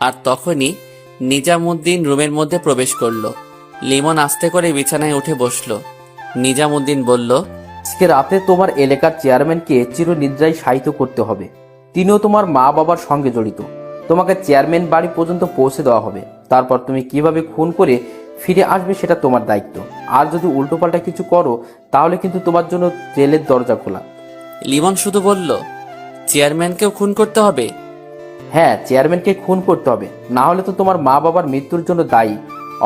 আর তখনই নিজামুদ্দিন রুমের মধ্যে প্রবেশ করলো। লিমন আস্তে করে বিছানায় উঠে বসলো। নিজামুদ্দিন বলল, আজকে রাতে তোমার এলাকার চেয়ারম্যানকে চিরনিদ্রায় শায়িত করতে হবে। তিনিও তোমার মা বাবার সঙ্গে জড়িত। তোমাকে চেয়ারম্যান বাড়ি পর্যন্ত পৌঁছে দেওয়া হবে। তারপর তুমি কিভাবে খুন করে ফিরে আসবে সেটা তোমার দায়িত্ব। আর যদি উল্টোপাল্টা কিছু করো তাহলে কিন্তু তোমার জন্য জেলের দরজা খোলা। লিমন শুধু বলল, চেয়ারম্যানকেও খুন করতে হবে? হ্যাঁ, চেয়ারম্যানকে খুন করতে হবে, না হলে তো তোমার মা বাবার মৃত্যুর জন্য দায়ী।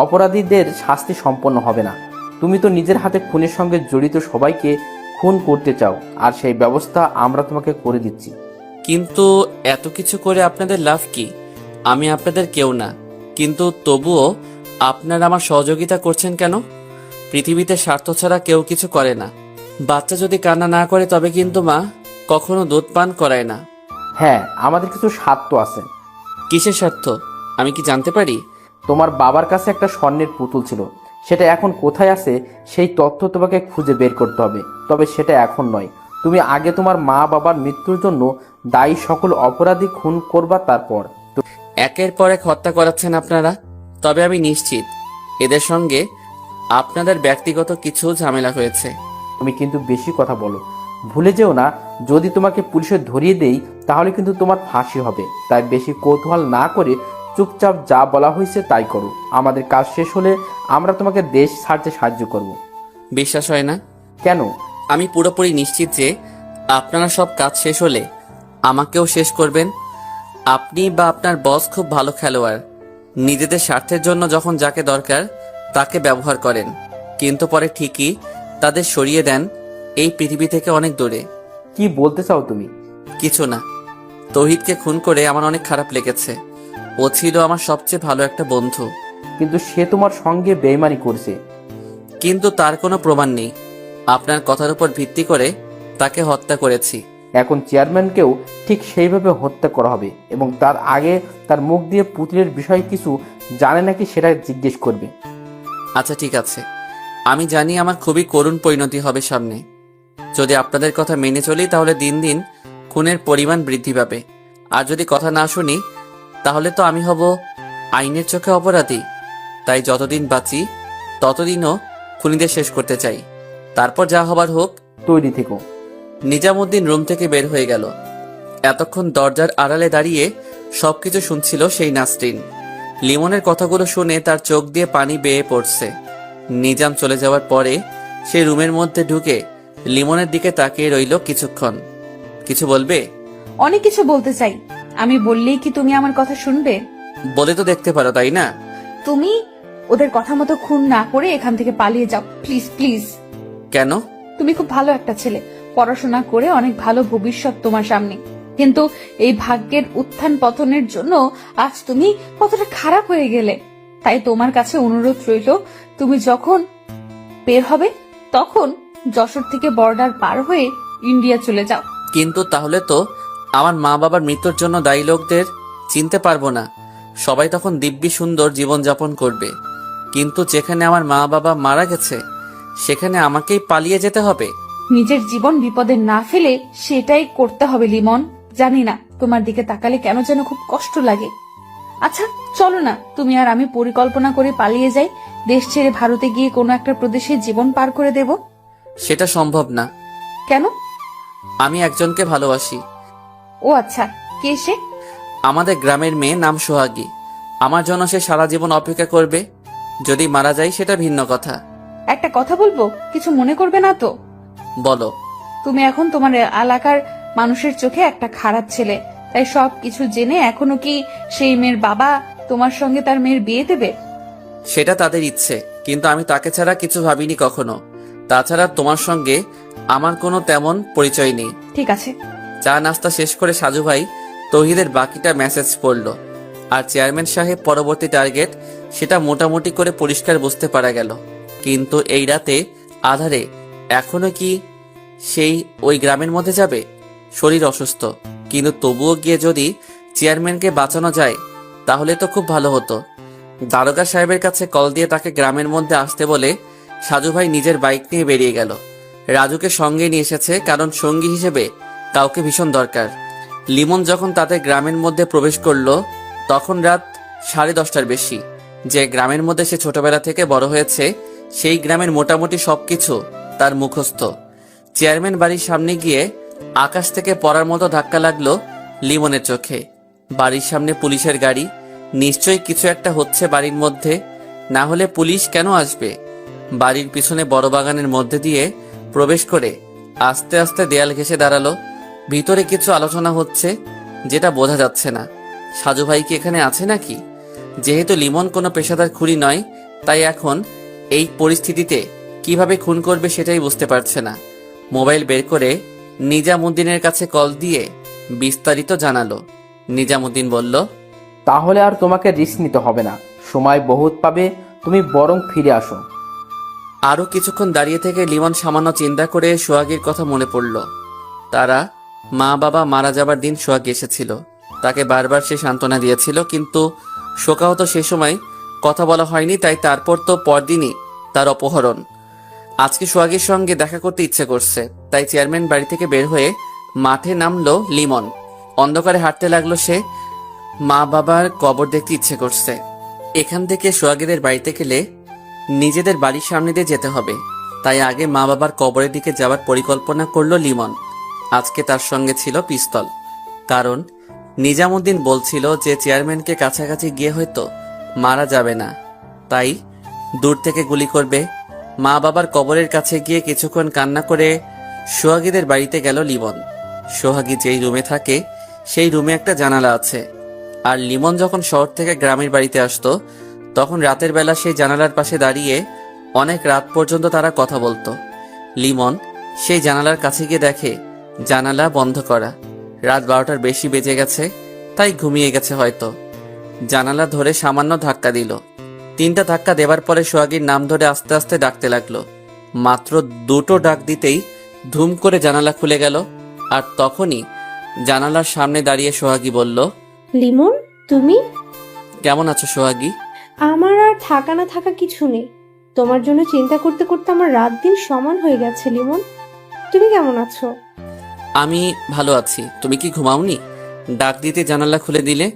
অপরাধীদের শাস্তি সম্পন্ন হবে না। তুমি তো নিজের হাতে খুনের সঙ্গে জড়িত সবাইকে খুন করতে চাও, আর সেই ব্যবস্থা আমরা তোমাকে করে দিচ্ছি। কিন্তু এত কিছু করে আপনাদের লাভ কি? আমি আপনাদের কেউ না, কিন্তু তবুও আপনারা আমার সহযোগিতা করছেন কেন? পৃথিবীতে স্বার্থ ছাড়া কেউ কিছু করে না। বাচ্চা যদি কান্না না করে তবে কিন্তু মা কখনো দুধ পান করায় না। হ্যাঁ, আমাদের কিছু স্বার্থ আছে। কিসের স্বার্থ আমি কি জানতে পারি? তোমার বাবার কাছে একটা স্বর্ণের পুতুল ছিল, সেটা এখন কোথায় আছে সেই তথ্য তোমাকে খুঁজে বের করতে হবে। তবে সেটা এখন নয়, তুমি আগে তোমার মা বাবার মৃত্যুর জন্য দায়ী সকল অপরাধী খুন করবা, তারপর। একের পর এক হত্যা করাচ্ছেন আপনারা। তবে আমি নিশ্চিত এদের সঙ্গে আপনাদের ব্যক্তিগত কিছু ঝামেলা হয়েছে। তুমি কিন্তু বেশি কথা বলো। ভুলে যেও না, যদি তোমাকে পুলিশে ধরিয়ে দেই তাহলে কিন্তু তোমার ফাঁসি হবে। তাই বেশি কৌতূহল না করে চুপচাপ যা বলা হয়েছে তাই করো। আমাদের কাজ শেষ হলে আমরা তোমাকে দেশ ছাড়তে সাহায্য করব। বিশ্বাস হয় না? কেন? আমি পুরোপুরি নিশ্চিত যে আপনারা সব কাজ শেষ হলে আমাকেও শেষ করবেন। আপনি বা আপনার বস খুব ভালো খেলোয়াড়। নিজেদের স্বার্থের জন্য যখন যাকে দরকার তাকে ব্যবহার করেন, কিন্তু পরে ঠিকই তাদের সরিয়ে দেন এই পৃথিবী থেকে অনেক দূরে। কি বলতে চাও তুমি? কিছু না। তৌহিদকে খুন করে আমার অনেক খারাপ লেগেছে। ও ছিল আমার সবচেয়ে ভালো একটা বন্ধু। কিন্তু সে তোমার সঙ্গে বেইমানি করছে। কিন্তু তার কোনো প্রমাণ নেই। আপনার কথার উপর ভিত্তি করে তাকে হত্যা করেছি। এখন চেয়ারম্যানকেও ঠিক সেইভাবে হত্যা করা হবে, এবং তার আগে তার মুখ দিয়ে পুতুলের বিষয়ে কিছু জানে নাকি সেটা জিজ্ঞেস করবে। আচ্ছা ঠিক আছে, আমি জানি আমার খুবই করুণ পরিণতি হবে সামনে। যদি আপনাদের কথা মেনে চলি তাহলে দিন দিন খুনের পরিমাণ বৃদ্ধি পাবে। আর যদি কথা না শুনি তাহলে তো আমি হব আইনের চোখে অপরাধী। তাই যতদিন বাঁচি ততদিনও খুনিদের শেষ করতে চাই। তারপর যা হবার হোক। তৈরি থেকো। নিজামুদ্দিন রুম থেকে বের হয়ে গেল। এতক্ষণ দরজার আড়ালে দাঁড়িয়ে সবকিছু শুনছিল সেই নাসরিন। লিমনের কথাগুলো শুনে তার চোখ দিয়ে পানি বেয়ে পড়ছে। নিজাম চলে যাওয়ার পরে সে রুমের মধ্যে ঢুকে লিমনের দিকে তাকিয়ে রইল কিছুক্ষণ। কিছু বলবে? অনেক কিছু বলতে চাই, আমি বললেই কি তুমি আমার কথা শুনবে? বলে তো দেখতে পারো, তাই না? তুমি ওদের কথা মতো খুন না করে এখান থেকে পালিয়ে যাও, প্লিজ প্লিজ। কেন? তুমি খুব ভালো একটা ছেলে, পড়াশোনা করে অনেক ভালো ভবিষ্যৎ তোমার সামনে, কিন্তু এই ভাগ্যের উত্থান পতনের জন্য আজ তুমি কতটা খারাপ হয়ে গেলে। তাই তোমার কাছে অনুরোধ রইল, তুমি যখন বের হবে তখন যশোর থেকে বর্ডার পার হয়ে ইন্ডিয়া চলে যাও। কিন্তু তাহলে তো আমার মা বাবার মৃত্যুর জন্য দায়ী লোকদের চিনতে পারবো না। সবাই তখন দিব্যি সুন্দর জীবনযাপন করবে, কিন্তু যেখানে আমার মা বাবা মারা গেছে সেখানে আমাকেই পালিয়ে যেতে হবে। নিজের জীবন বিপদে না ফেলে সেটাই করতে হবে লিমন। জানি না তোমার দিকে তাকালে কেন যেন খুব কষ্ট লাগে। আচ্ছা চলো না, তুমি আর আমি পরিকল্পনা করে পালিয়ে যাই, দেশ ছেড়ে ভারতে গিয়ে কোনো একটা প্রদেশে জীবন পার করে দেব। সেটা সম্ভব না। কেন? আমি একজনকে ভালোবাসি। ও আচ্ছা, কে সে? আমাদের গ্রামের মেয়ে, নাম সোহাগী। আমার জন্য সে সারা জীবন অপেক্ষা করবে। যদি মারা যায় সেটা ভিন্ন কথা। একটা কথা বলবো, কিছু মনে করবে না তো? বলো। তুমি এখন তোমার এলাকার মানুষের চোখে একটা খারাপ ছেলে, তাই সব কিছু জেনে এখনো কি সেই মেয়ের বাবা তোমার সঙ্গে তার মেয়ের বিয়ে দেবে? সেটা তাদের ইচ্ছে, কিন্তু আমি তাকে ছাড়া কিছু ভাবিনি কখনো। তাছাড়া তোমার সঙ্গে আমার কোনো তেমন পরিচয় নেই। ঠিক আছে। চা নাস্তা শেষ করে সাজু ভাই তৌহিদের বাকিটা মেসেজ পড়ল, আর চেয়ারম্যান সাহেব পরবর্তী টার্গেট সেটা মোটামুটি করে পরিষ্কার বুঝতে পারা গেল। কিন্তু এই রাতে আধারে এখনো কি সেই ওই গ্রামের মধ্যে যাবে? শরীর অসুস্থ, কিন্তু তবুও গিয়ে যদি চেয়ারম্যানকে বাঁচানো যায় তাহলে তো খুব ভালো হতো। দারোগা সাহেবের কাছে কল দিয়ে তাকে গ্রামের মধ্যে আসতে বলে সাজু ভাই নিজের বাইক নিয়ে বেরিয়ে গেল। রাজুকে সঙ্গে নিয়ে এসেছে, কারণ সঙ্গী হিসেবে কাউকে ভীষণ দরকার। লিমন যখন তাদের গ্রামের মধ্যে প্রবেশ করলো তখন রাত 10:30টার বেশি। যে গ্রামের মধ্যে সে ছোটবেলা থেকে বড় হয়েছে সেই গ্রামের মোটামুটি সবকিছু তার মুখস্থ। চেয়ারম্যান বাড়ির সামনে গিয়ে আকাশ থেকে পড়ার মতো ধাক্কা লাগলো লিমনের চোখে। বাড়ির সামনে পুলিশের গাড়ি, নিশ্চয়ই কিছু একটা হচ্ছে বাড়ির মধ্যে, না হলে পুলিশ কেন আসবে? বাড়ির পিছনে বড় বাগানের মধ্যে দিয়ে প্রবেশ করে আস্তে আস্তে দেয়াল ঘেঁষে দাঁড়ালো। ভিতরে কিছু আলোচনা হচ্ছে যেটা বোঝা যাচ্ছে না। সাজু ভাই কি এখানে আছে নাকি? যেহেতু লিমন কোনো পেশাদার খুনি নয়, তাই এখন এই পরিস্থিতিতে কিভাবে খুন করবে সেটাই বুঝতে পারছে না। মোবাইল বের করে নিজামুদ্দিনের কাছে কল দিয়ে বিস্তারিত জানালো। নিজামুদ্দিন বলল, তাহলে আর তোমাকে রিস্ক নিতে হবে না, সময় বহুত পাবে, তুমি বরং ফিরে আসো। আরো কিছুক্ষণ দাঁড়িয়ে থেকে লিমন সামান্য চিন্তা করে সোহাগীর কথা মনে পড়ল। তারা মা বাবা মারা যাবার দিন সোহাগী এসেছিল, তাকে বারবার সে সান্ত্বনা দিয়েছিল, কিন্তু শোকাহত সে সময় কথা বলা হয়নি। তাই তারপর তো পরদিনই তার অপহরণ। আজকে সোহাগীর সঙ্গে দেখা করতে ইচ্ছে করছে, তাই চেয়ারম্যান বাড়ি থেকে বের হয়ে মাঠে নামলো লিমন। অন্ধকারে হাঁটতে লাগলো সে। মা বাবার কবর দেখতে ইচ্ছে করছে। এখান থেকে সোহাগীদের বাড়িতে গেলে নিজেদের বাড়ির সামনে দিয়ে যেতে হবে, তাই আগে মা বাবার কবরের দিকে যাওয়ার পরিকল্পনা করলো লিমন। আজকে তার সঙ্গে ছিল পিস্তল, কারণ নিজামুদ্দিন বলছিল যে চেয়ারম্যানকে কাছাকাছি গিয়ে হয়তো মারা যাবে না, তাই দূর থেকে গুলি করবে। মা বাবার কবরের কাছে গিয়ে কিছুক্ষণ কান্না করে সোহাগীদের বাড়িতে গেল লিমন। সোহাগী যেই রুমে থাকে সেই রুমে একটা জানালা আছে, আর লিমন যখন শহর থেকে গ্রামের বাড়িতে আসতো তখন রাতের বেলা সেই জানালার পাশে দাঁড়িয়ে অনেক রাত পর্যন্ত তারা কথা বলতো। লিমন সেই জানালার কাছে গিয়ে দেখে জানালা বন্ধ করা। রাত 12টার বেশি বেজে গেছে, তাই ঘুমিয়ে গেছে হয়তো। জানালা ধরে সামান্য ধাক্কা দিল। 3টা ধাক্কা দেবার পরে সোহাগীর নাম ধরে আস্তে আস্তে ডাকতে লাগলো। মাত্র 2টো ডাক দিতেই ধুম করে জানালা খুলে গেল, আর তখনই জানালার সামনে দাঁড়িয়ে সোহাগী বলল, লিমন তুমি? কেমন আছো সোহাগী? আমার আর থাকা না থাকা কিছু নেই, তোমার জন্য চিন্তা করতে করতে আমার রাত দিন সমান হয়ে গেছে। লিমন তুমি কেমন আছো? আমি ভালো আছি। তুমি কি ঘুমাওনি? ডাক দিতে জানালা খুলে দিলে।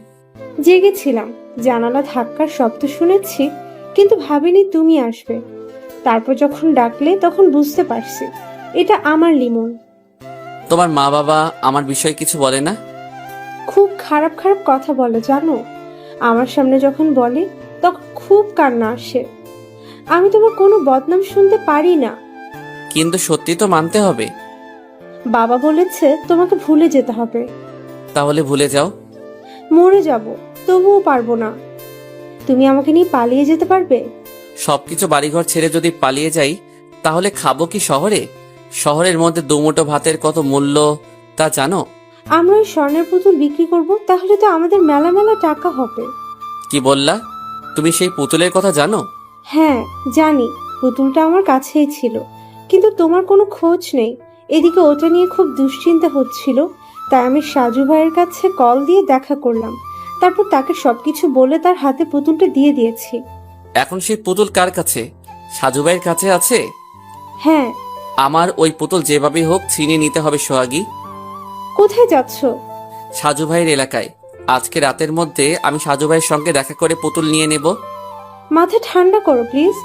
জেগেছিলাম, জানালা ধাক্কার শব্দ শুনেছি, কিন্তু ভাবিনি তুমি আসবে। তারপর যখন ডাকলে তখন বুঝতে পারছি এটা আমার লিমন। তোমার মা বাবা আমার বিষয়ে কিছু বলে না? খুব খুব খারাপ খারাপ কথা বলে জানো। আমার সামনে যখন বলে তখন খুব কান্না আসে। আমি তোমার কোনো বদনাম শুনতে পারি না। কিন্তু সত্যি তো মানতে হবে। বাবা বলেছে তোমাকে ভুলে যেতে হবে। তাহলে ভুলে যাও। মরে যাব, তবুও পারবো না। তুমি আমাকে নিয়ে পালিয়ে যেতে পারবে? সবকিছু বাড়িঘর ছেড়ে যদি পালিয়ে যাই তাহলে খাবো কি শহরে? শহরের মধ্যে দুমুঠো ভাতের কত মূল্য তা জানো? আমরা ওই স্বর্ণের পুতুল বিক্রি করব, তাহলে তো আমাদের মেলা মেলা টাকা হবে। কি বললা? তুমি সেই পুতুলের কথা জানো? হ্যাঁ জানি, পুতুলটা আমার কাছেই ছিল, কিন্তু তোমার কোনো খোঁজ নেই। এদিকে ওটা নিয়ে খুব দুশ্চিন্তা হচ্ছিল, তাই আমি সাজু ভাইয়ের কাছে কল দিয়ে দেখা করলাম। তারপর তাকে সবকিছু বলে তার হাতে পুতুলটা দিয়ে দিয়েছি। এখন সেই পুতুল কার কাছে? সাজুভাইয়ের কাছে আছে? হ্যাঁ। আমার ওই পুতুল যেভাবেই হোক ছিনিয়ে নিতে হবে সোহাগী। কোথায় যাচ্ছ? সাজু ভাইয়ের এলাকায়। আজকে রাতের মধ্যে আমি সাজু ভাইয়ের সঙ্গে দেখা করে পুতুল নিয়ে নেব। মাথা ঠান্ডা করো প্লিজ।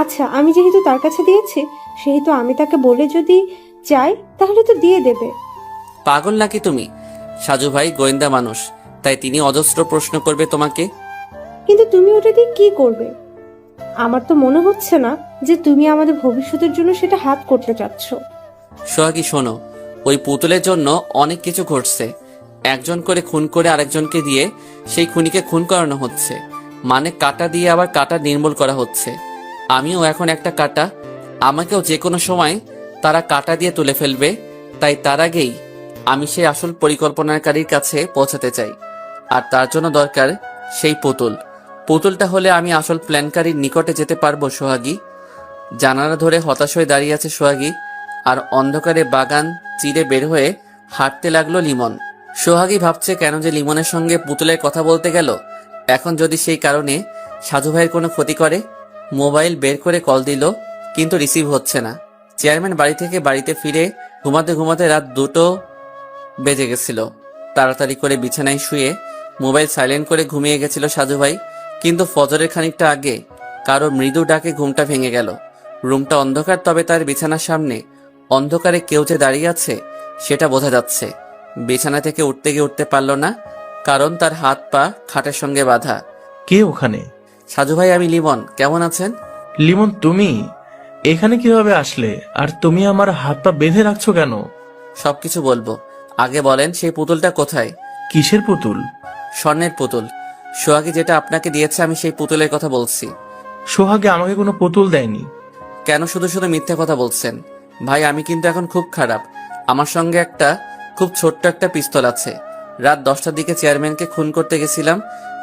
আচ্ছা, আমি যেহেতু তার কাছে দিয়েছি, সেহেতু আমি তাকে বলে যদি চাই তাহলে তো দিয়ে দেবে। পাগল নাকি তুমি? সাজু ভাই গোয়েন্দা মানুষ, তাই তিনি অজস্র প্রশ্ন করবে তোমাকে। কিন্তু তুমি ওটা দিয়ে কি করবে? আমার তো মনে হচ্ছে না যে তুমি আমাদের ভবিষ্যতের জন্য সেটা হাত করতে চাচ্ছ। সোহাগী শোনো, ওই পুতুলের জন্য অনেক কিছু ঘটছে। একজন করে খুন করে আরেকজনকে দিয়ে সেই খুনিকে খুন করানো হচ্ছে, মানে কাঁটা দিয়ে আবার কাঁটা নির্মূল করা হচ্ছে। আমিও এখন একটা কাঁটা, আমাকেও যে কোনো সময় তারা কাঁটা দিয়ে তুলে ফেলবে। তাই তার আগেই আমি সেই আসল পরিকল্পনাকারীর কাছে পৌঁছাতে চাই, আর তার জন্য দরকার সেই পুতুল। পুতুলটা হলে আমি আসল প্ল্যানকারীর নিকটে যেতে পারবো সোহাগী। জানালা ধরে হতাশ হয়ে দাঁড়িয়ে আছে সোহাগী, আর অন্ধকারে বাগান চিরে বের হয়ে হাঁটতে লাগলো লিমন। সোহাগী ভাবছে কেন যে লিমনের সঙ্গে পুতুলের কথা বলতে গেল। এখন যদি সেই কারণে সাজু ভাইয়ের কোনো ক্ষতি করে। মোবাইল বের করে কল দিল, কিন্তু রিসিভ হচ্ছে না। চেয়ারম্যান বাড়ি থেকে বাড়িতে ফিরে ঘুমাতে ঘুমাতে রাত 2টো বেজে গেছিল। তাড়াতাড়ি করে বিছানায় শুয়ে মোবাইল সাইলেন্ট করে ঘুমিয়ে গেছিল সাজু ভাই, কিন্তু ফজরের খানিকটা আগে কারো মৃদু ডাকে ঘুমটা ভেঙে গেল। রুমটা অন্ধকার, তবে তার বিছানার সামনে অন্ধকারে কেউ যে দাঁড়িয়ে আছে সেটা বোঝা যাচ্ছে। বিছানা থেকে উঠতে গিয়ে উঠতে পারল না, কারণ তার হাত পা খাটের সঙ্গে বাঁধা। কে ওখানে? সাজু ভাই, আমি লিমন। কেমন আছেন? লিমন, তুমি এখানে কিভাবে আসলে? আর তুমি আমার হাত পা বেঁধে রাখছো কেন? সবকিছু বলবো, আগে বলেন সেই পুতুলটা কোথায়? কিসের পুতুল? স্বর্ণের পুতুল। সোহাগী যেটা আপনাকে দিয়েছে, আমি সেই পুতুলের কথা বলছি। সোহাগে আমাকে কোনো পুতুল দেয়নি। কেন শুধু শুধু মিথ্যে কথা বলছেন? ভাই, আমি কিন্তু এখন খুব খারাপ। আমার সঙ্গে একটা খুব ছোট্ট একটা পিস্তল আছে। রাত 10টার দিকে চেয়ারম্যানকে খুন করতে গেছিলাম,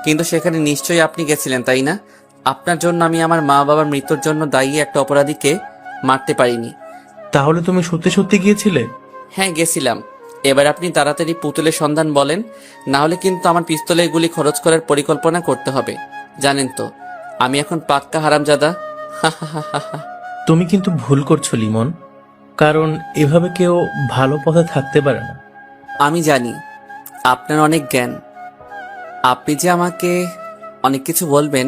কিন্তু সেখানে নিশ্চয়ই আপনি গেছিলেন, তাই না? আপনার জন্য আমি আমার মা বাবার মৃত্যুর জন্য দায়ী একটা অপরাধীকে মারতে পারিনি। তাহলে তুমি সত্যি সত্যি গিয়েছিলে? হ্যাঁ, গেছিলাম। এবার আপনি তাড়াতাড়ি পুতুলের সন্ধান বলেন, না হলে কিন্তু আমার পিস্তলের গুলি খরচ করার পরিকল্পনা করতে হবে। জানেন তো আমি এখন পাক্কা হারামজাদা। তুমি কিন্তু ভুল করছো লিমন, কারণ এভাবে কেউ ভালো পথে থাকতে পারে না। আমি জানি আপনার অনেক জ্ঞান, আপনি যে আমাকে অনেক কিছু বলবেন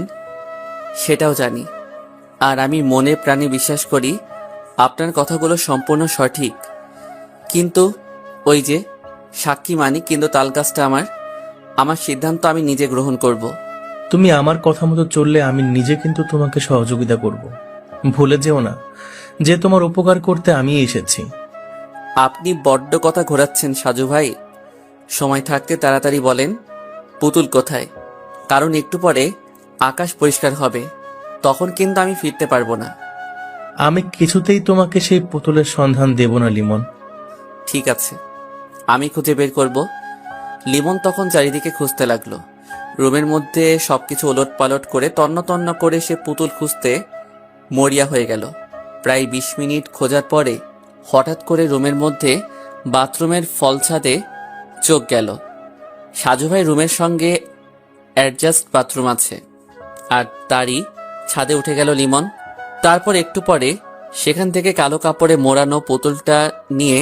সেটাও জানি। আর আমি মনে প্রাণে বিশ্বাস করি আপনার কথাগুলো সম্পূর্ণ সঠিক। কিন্তু ওই যে সাক্ষী মানি, কিন্তু তালগাছটা আমার সিদ্ধান্ত আমি নিজে গ্রহণ করব। তুমি আমার কথা মতো চললে আমি নিজে কিন্তু তোমাকে সহযোগিতা করব। ভুলে যেও না যে তোমার উপকার করতে আমি এসেছি। আপনি বড্ড কথা ঘোরাচ্ছেন সাজু ভাই। সময় থাকতে তাড়াতাড়ি বলেন পুতুল কোথায়, কারণ একটু পরে আকাশ পরিষ্কার হবে, তখন কিন্তু আমি ফিরতে পারবো না। আমি কিছুতেই তোমাকে সেই পুতুলের সন্ধান দেব না লিমন। ঠিক আছে, আমি খুঁজে বের করব। লিমন তখন চারিদিকে খুঁজতে লাগলো। রুমের মধ্যে সবকিছু ওলট পালট করে তন্ন তন্ন করে সে পুতুল খুঁজতে মরিয়া হয়ে গেল। প্রায় 20 মিনিট খোঁজার পরে হঠাৎ করে রুমের মধ্যে বাথরুমের ফলছাদে চোখ গেল। সাজু ভাই রুমের সঙ্গে অ্যাডজাস্ট বাথরুম আছে, আর তারই ছাদে উঠে গেল লিমন। তারপর একটু পরে সেখান থেকে কালো কাপড়ে মোড়ানো পুতুলটা নিয়ে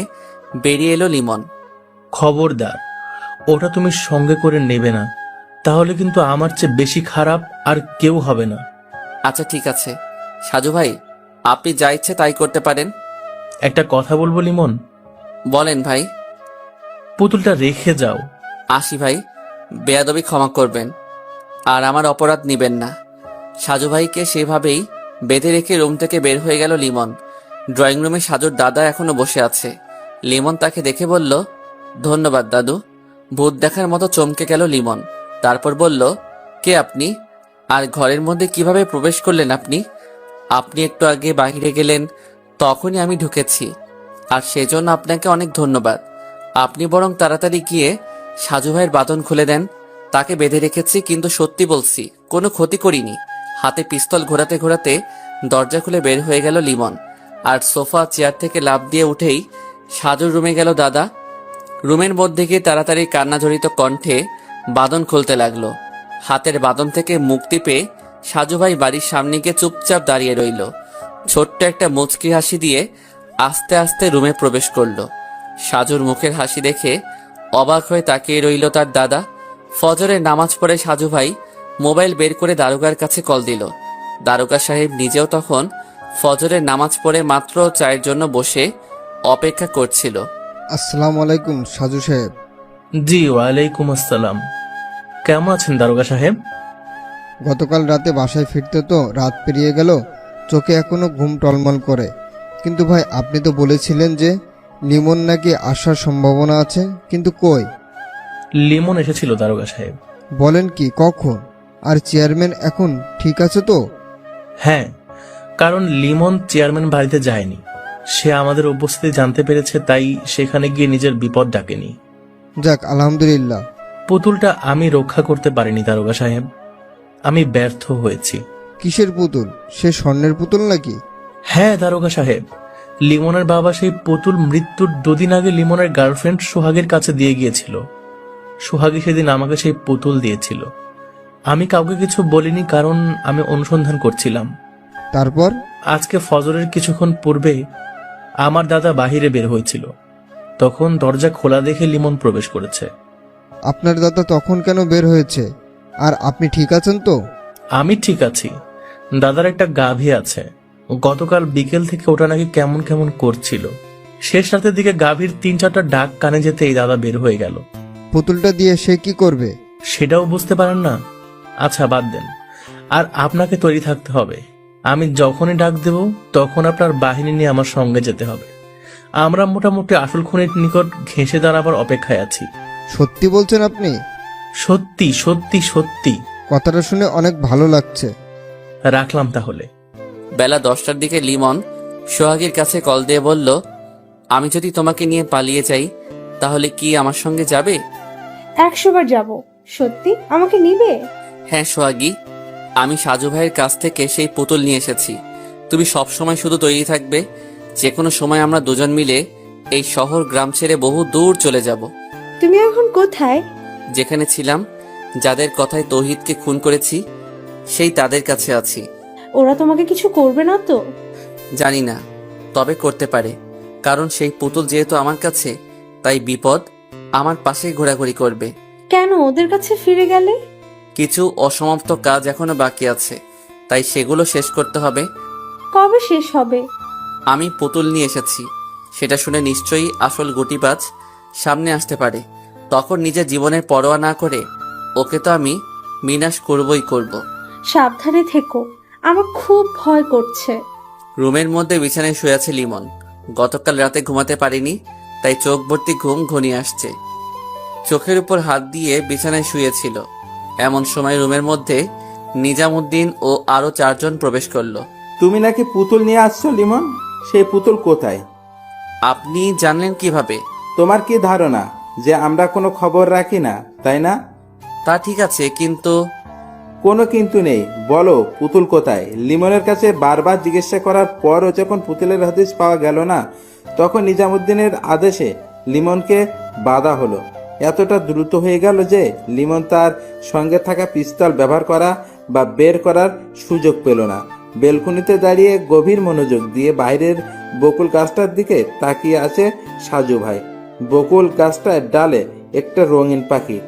বেরিয়ে এলো লিমন। খবরদার, ওটা তুমি সঙ্গে করে নেবে না, তাহলে কিন্তু আমার চেয়ে বেশি খারাপ আর কেউ হবে না। আচ্ছা ঠিক আছে সাজু ভাই, আপনি যা ইচ্ছে তাই করতে পারেন। একটা কথা বলবো লিমন? বলেন ভাই। পুতুলটা রেখে যাও। আসি ভাই, বেয়াদবি ক্ষমা করবেন আর আমার অপরাধ নিবেন না। সাজু ভাইকে সেভাবেই বেঁধে রেখে রুম থেকে বের হয়ে গেল লিমন। ড্রয়িং রুমে সাজুর দাদা এখনো বসে আছে। লিমন তাকে দেখে বলল, ধন্যবাদ দাদু। ভূত দেখার মতো চমকে গেল লিমন। তারপর বলল, কে আপনি? আর ঘরের মধ্যে কিভাবে প্রবেশ করলেন আপনি? আপনি একটু আগে বাইরে গেলেন, তখনই আমি ঢুকেছি, আর সেজন্য আপনাকে অনেক ধন্যবাদ। আপনি বরং তাড়াতাড়ি গিয়ে সাজু ভাইয়ের বাঁধন খুলে দেন। তাকে বেঁধে রেখেছি, কিন্তু সত্যি বলছি কোনো ক্ষতি করিনি। হাতে পিস্তল ঘোরাতে ঘোরাতে দরজা খুলে বের হয়ে গেল লিমন। আর সোফা চেয়ার থেকে লাফ দিয়ে উঠেই সাজুর রুমে গেল দাদা। রুমের মধ্যে গিয়ে তাড়াতাড়ি কান্নাজড়িত কণ্ঠে বাঁধন খুলতে লাগলো। হাতের বাঁধন থেকে মুক্তি পেয়ে সাজু ভাই বাড়ির সামনে গিয়ে চুপচাপ দাঁড়িয়ে রইল। ছোট্ট একটা মুচকি হাসি দিয়ে আস্তে আস্তে রুমে প্রবেশ করলো। সাজুর মুখের হাসি দেখে অবাক হয়ে তাকিয়ে রইল তার দাদা। ফজরের নামাজ পড়ে সাজু ভাই মোবাইল বের করে দারোগার কাছে কল দিল। দারোগা সাহেব নিজেও তখন ফজরের নামাজ পড়ে মাত্র চায়ের জন্য বসে অপেক্ষা করছিল। আসসালামু আলাইকুম সাজু সাহেব। জি ওয়ালাইকুম আসসালাম। কেমন আছেন দারোগা সাহেব? গতকাল রাতে বাসায় ফিরতে তো রাত পেরিয়ে গেল, চোখে এখনো ঘুম টলমল করে। কিন্তু ভাই, আপনি তো বলেছিলেন যে লিমন নাকি আসার সম্ভাবনা আছে, কিন্তু কই? লিমন এসেছিল দারোগা সাহেব। বলেন কি, কখন? আর চেয়ারম্যান এখন ঠিক আছে তো? হ্যাঁ, কারণ লিমন চেয়ারম্যান বাড়িতে যায়নি। সে আমাদের উপস্থিতি জানতে পেরেছে, তাই সেখানে গিয়ে নিজের বিপদ ডাকেনি। যাক, আলহামদুলিল্লাহ। পুতুলটা আমি রক্ষা করতে পারিনি দারোগা সাহেব, আমি ব্যর্থ হয়েছি। কিসের পুতুল? সে স্বর্ণের পুতুল নাকি? হ্যাঁ দারোগা সাহেব, লিমনের বাবা সেই পুতুল মৃত্যুর দুদিন আগে লিমনের গার্লফ্রেন্ড সোহাগের কাছে দিয়ে গিয়েছিল। সোহাগী সেদিন আমাকে সেই পুতুল দিয়েছিল। আমি কাউকে কিছু বলিনি, কারণ আমি অনুসন্ধান করছিলাম। তারপর? আজকে ফজরের কিছুক্ষণ পূর্বে আমার দাদা বাহিরে বের হয়েছিল, তখন দরজা খোলা দেখে লিমন প্রবেশ করেছে। আপনার দাদা তখন কেন বের হয়েছে? আর আপনি ঠিক আছেন তো? আমি ঠিক আছি। দাদার একটা গাভী আছে, গতকাল বিকেল থেকে ওটা নাকি কেমন কেমন করছিল। শেষ রাতের দিকে গাভীর 3-4টা ডাক কানে যেতেই দাদা বের হয়ে গেল। পুতুলটা দিয়ে সে কি করবে? সেটাও বুঝতে পারেন না? আচ্ছা বাদ দেন, আর আপনাকে তৈরি থাকতে হবে। আমি যখনই ডাক দেব তখন আপনার বাহিনী নিয়ে আমার সঙ্গে যেতে হবে। আমরা মোটামুটি আসল খুনির নিকট ঘেঁষে দাঁড়াবার অপেক্ষায় আছি। সত্যি বলছেন আপনি? সত্যি সত্যি সত্যি। কথাটা শুনে অনেক ভালো লাগছে। রাখলাম তাহলে। বেলা 10টার দিকে লিমন সোহাগীর কাছে কল দিয়ে বলল, আমি যদি তোমাকে নিয়ে পালিয়ে যাই তাহলে কি আমার সঙ্গে যাবে? 100 বার যাব। সত্যি আমাকে নিবে? হ্যাঁ সোহাগী, আমি সাজু ভাইয়ের কাছ থেকে সেই পুতুল নিয়ে এসেছি। তুমি সব সময় শুধু তৈরি থাকবে। যে কোনো সময় আমরা দুজন মিলে এই শহর গ্রাম ছেড়ে বহু দূর চলে যাব। তুমি এখন কোথায়? যেখানে ছিলাম, যাদের কথায় তৌহিদকে খুন করেছি, সেই তাদের কাছে আছি। ওরা তোমাকে কিছু করবে না তো? জানি না, তবে করতে পারে। কারণ সেই পুতুল যেহেতু আমার কাছে, তাই বিপদ আমার পাশেই ঘোরাঘুরি করবে। কেন ওদের কাছে ফিরে গেলে? কিছু অসমাপ্ত কাজ এখনো বাকি আছে, তাই সেগুলো শেষ করতে হবে। কবে শেষ হবে? আমি পুতুল নিয়ে এসেছি, সেটা শুনে নিশ্চয়ই আসল গুটিবাজ সামনে আসতে পারে। তখন নিজের জীবনের পরোয়া না করে ওকে তো আমি বিনাশ করবই করব। সাবধানে থেকো, আমার খুব ভয় করছে। রুমের মধ্যে বিছানায় শুয়ে আছে লিমন। গতকাল রাতে ঘুমাতে পারিনি, তাই চোখ ভর্তি ঘুম ঘনিয়ে আসছে। চোখের উপর হাত দিয়ে বিছানায় শুয়েছিল। এমন সময় রুমের মধ্যে নিজামুদ্দিন ও আরো 4 জন প্রবেশ করলো। তুমি নাকি পুতুল নিয়ে আসছো লিমন? সেই পুতুল কোথায়? আপনি জানলেন কিভাবে? তোমার কি ধারণা যে আমরা কোনো খবর রাখি না, তাই না? তা ঠিক আছে, কিন্তু কোনো কিন্তু নেই। বলো পুতুল কোথায়? লিমনের কাছে বারবার জিজ্ঞাসা করার পরও যখন পুতুলের হদিশ পাওয়া গেল না, তখন নিজামুদ্দিনের আদেশে লিমনকে বাধা হলো। এতটা দ্রুত হয়ে গেল যে লিমন তার সঙ্গে থাকা পিস্তল ব্যবহার করা বা বের করার সুযোগ পেল না। বেলকুনিতে দাঁড়িয়ে গভীর মনোযোগ দিয়ে বাইরের বকুল গাছটার দিকে তাকিয়ে আছে সাজু ভাই। বকুল গাছটার ডালে একটা রঙিন পাখি।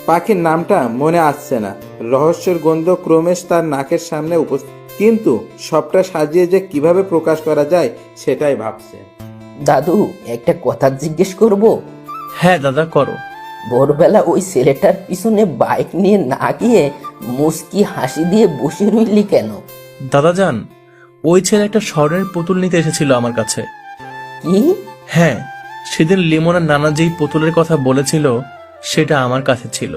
পাখির নামটা মনে আসছে না। রহস্যের গন্ধ ক্রমেশ তার নাকের সামনে উপস্থিত, কিন্তু সবটা সাজিয়ে যে কিভাবে প্রকাশ করা যায় সেটাই ভাবছে। দাদু, একটা কথা জিজ্ঞেস করব? হ্যাঁ দাদা, করো। ভোরবেলা ওই ছেলেটার পিছনে বাইক নিয়ে না গিয়ে মুস্কি হাসি দিয়ে বসে রইলি কেন? দাদাজান, ওই ছেলে একটা স্বর্ণের পুতুল নিতে এসেছিল আমার কাছে। কি? হ্যাঁ, সেদিন লিমনের নানা যেই পুতুলের কথা বলেছিল সেটা আমার কাছে ছিল।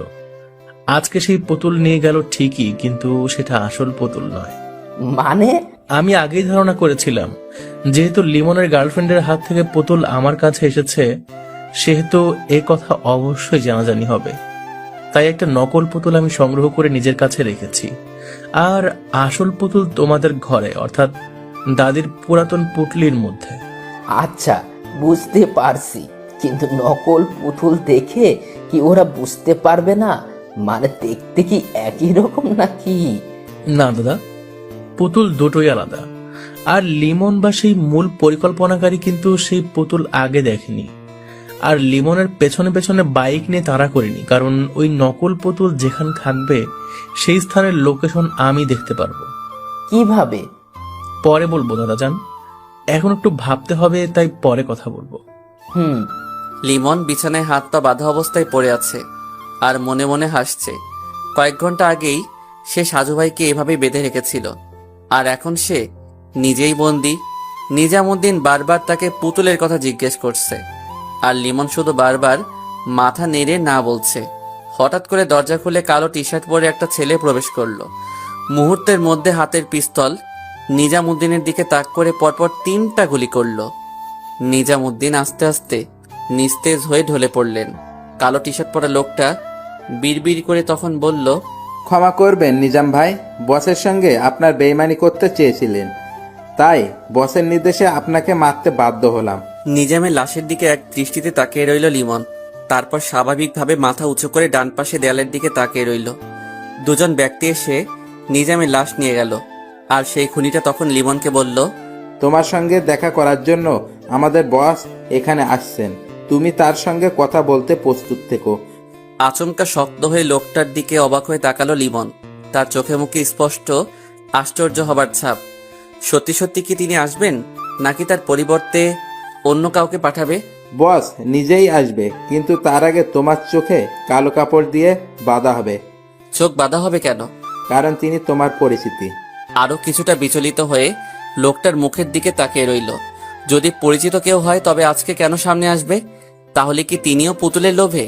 আজকে সেই পুতুল নিয়ে গেল ঠিকই, কিন্তু সেটা আসল পুতুল নয়। মানে? আমি আগেই ধারণা করেছিলাম যেহেতু লিমনের গার্লফ্রেন্ডের হাত থেকে পুতুল আমার কাছে এসেছে, সেহেতু এ কথা অবশ্যই জানাজানি হবে। তাই একটা নকল পুতুল আমি সংগ্রহ করে নিজের কাছে রেখেছি, আর আসল পুতুল তোমাদের ঘরে, অর্থাৎ দাদির পুরাতন পুটলির মধ্যে। আচ্ছা, বুঝতে পারছি, কিন্তু নকল পুতুল দেখে কি ওরা বুঝতে পারবে না? মানে দেখতে কি একই রকম নাকি? না দাদা, পুতুল দুটোই আলাদা। আর লিমন বা সেই মূল পরিকল্পনাকারী কিন্তু সেই পুতুল আগে দেখেনি। আর লিমনের পেছনে পেছনে বাইক নিয়ে তাড়া করিনি, কারণ ওই নকল পুতুল যেখানে থাকবে সেই স্থানের লোকেশন আমি দেখতে পারবো। কিভাবে? পরে বলবো দাদাজান, এখন একটু ভাবতে হবে, তাই পরে কথা বলবো। লিমন বিছানায় হাত পা বাঁধা অবস্থায় পড়ে আছে আর মনে মনে হাসছে। কয়েক ঘন্টা আগেই সে সাজুভাইকে এভাবেই বেঁধে রেখেছিল, আর এখন সে নিজেই বন্দী। নিজামুদ্দিন বারবার তাকে পুতুলের কথা জিজ্ঞেস করছে, আর লিমন শুধু বারবার মাথা নেড়ে না বলছে। হঠাৎ করে দরজা খুলে কালো টি শার্ট পরে একটা ছেলে প্রবেশ করলো। মুহূর্তের মধ্যে হাতের পিস্তল নিজামুদ্দিনের দিকে তাক করে পরপর 3টা গুলি করলো। নিজামুদ্দিন আস্তে আস্তে নিস্তেজ হয়ে ঢলে পড়লেন। কালো টি শার্ট পরা লোকটা বিড়বিড় করে তখন বলল, ক্ষমা করবেন নিজাম ভাই, বসের সঙ্গে আপনার বেইমানি করতে চেয়েছিলেন, তাই বসের নির্দেশে আপনাকে মারতে বাধ্য হলাম। নিজামের লাশের দিকে এক দৃষ্টিতে তাকিয়ে রইল লিমন। তারপর স্বাভাবিকভাবে মাথা উঁচু করে ডান পাশে দেয়ালের দিকে তাকিয়ে রইল। দুজন ব্যক্তি এসে নিজামের লাশ নিয়ে গেল, আর সেই খুনিটা তখন লিমনকে বলল, তোমার সঙ্গে দেখা করার জন্য আমাদের বস এখানে আসছেন, তুমি তার সঙ্গে কথা বলতে প্রস্তুত থেকো। আচমকা শক্ত হয়ে লোকটার দিকে অবাক হয়ে তাকালো লিমন। তার চোখে মুখে স্পষ্ট আশ্চর্য হবার ছাপ। সত্যি সত্যি কি তিনি আসবেন, নাকি তার পরিবর্তে অন্য কাউকে পাঠাবে? বস নিজেই আসবে, কিন্তু তার আগে তোমার চোখে কালো কাপড় দিয়ে বাঁধা হবে। চোখ বাঁধা হবে কেন? কারণ তিনি তোমার পরিচিতি। আরো কিছুটা বিচলিত হয়ে লোকটার মুখের দিকে তাকিয়ে রইল। যদি পরিচিত কেউ হয় তবে আজকে কেন সামনে আসবে? তাহলে কি তিনিও পুতুলের লোভে?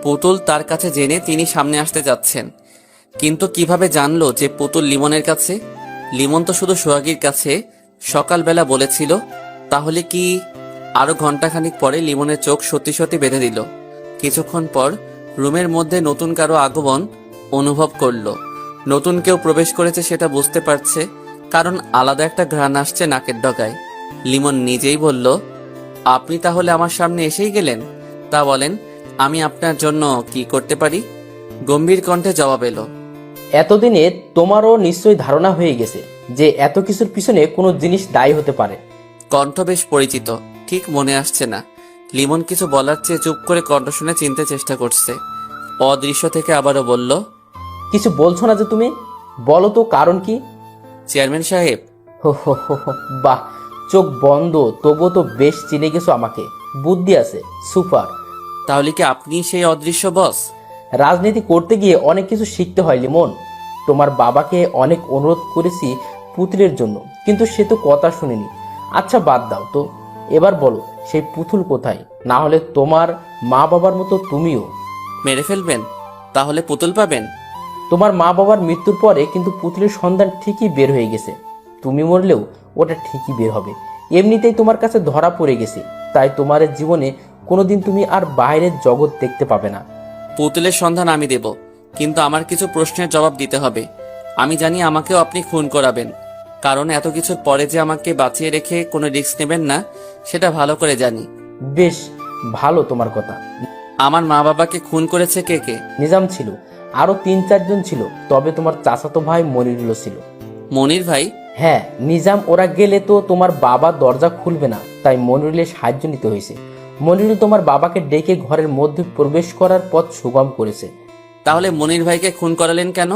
পুতুল তার কাছে জেনে তিনি সামনে আসতে যাচ্ছেন, কিন্তু কিভাবে জানলো যে পুতুল লিমনের কাছে? লিমন তো শুধু সোহাগীর কাছে সকালবেলা বলেছিল। তাহলে কি? আরো ঘন্টাখানিক পরে লিমনের চোখ সত্যি সত্যি বেঁধে দিল। কিছুক্ষণ পর রুমের মধ্যে নতুন কারো আগমন অনুভব করলো। নতুন কেউ প্রবেশ করেছে সেটা বুঝতে পারছে, কারণ আলাদা একটা ঘ্রাণ আসছে নাকের ডগায়। লিমন নিজেই বলল, আপনি তাহলে আমার সামনে এসেই গেলেন? তা বলেন, আমি আপনার জন্য কি করতে পারি? গম্ভীর কণ্ঠে জবাব এলো। এতদিনে তোমারও নিশ্চয়ই ধারণা হয়ে গেছে যে এত কিছুর পিছনে কোনো জিনিস দায়ী হতে পারে। কণ্ঠ বেশ পরিচিত, ঠিক মনে আসছে না। লিমন কিছু বলার চেয়ে চুপ করে কণ্ঠ শুনে চিনতে চেষ্টা করছে। অদৃশ্য থেকে আবারও বলল, কিছু বলছো না যে তুমি? বলো তো কারণ কি? চেয়ারম্যান সাহেব। হো, বাহ, চোখ বন্ধ তবুও তো বেশ চিনে গেছো আমাকে। বুদ্ধি আছে, সুপার। তাহলে কি আপনি সেই অদৃশ্য বস? রাজনীতি করতে গিয়ে অনেক কিছু শিখতে হয় লিমন। তোমার বাবাকে অনেক অনুরোধ করেছি পুতুলের জন্য, কিন্তু সে তো কথা শুনেনি। আচ্ছা বাদ দাও তো, এবার বলো সেই পুতুল কোথায়? না হলে তোমার মা বাবার মতো তুমিও মেরে ফেলবেন? তাহলে পুতুল পাবেন? তোমার মা বাবার মৃত্যুর পরে কিন্তু পুতুলের সন্ধান ঠিকই বের হয়ে গেছে। তুমি মরলেও ওটা ঠিকই বের হবে। এমনিতেই তোমার কাছে ধরা পড়ে গেছে, তাই তোমার জীবনে কোনোদিন তুমি আর বাইরের জগৎ দেখতে পাবে না। পুতুলের সন্ধান আমি দেব, কিন্তু আমার কিছু প্রশ্নের জবাব দিতে হবে। আমি জানি আমাকেও আপনি খুন করাবেন, কারণ এত কিছুর পরে যে আমাকে বাঁচিয়ে রেখে কোনো রিস্ক নেবেন না সেটা ভালো করে জানি। বেশ ভালো তোমার কথা। আমার মা বাবাকে খুন করেছে কে কে? নিজাম ছিল, আরো 3-4 জন ছিল, তবে তোমার চাচাতো ভাই মনিরুলও ছিল। মনির ভাই? হ্যাঁ, নিজাম ওরা গেলে তো তোমার বাবা দরজা খুলবে না, তাই মনিরুলের সাহায্য নিতে হয়েছে। মনিরুল তোমার বাবাকে ডেকে ঘরের মধ্যে প্রবেশ করার পথ সুগম করেছে। তাহলে মনির ভাইকে খুন করালেন কেন?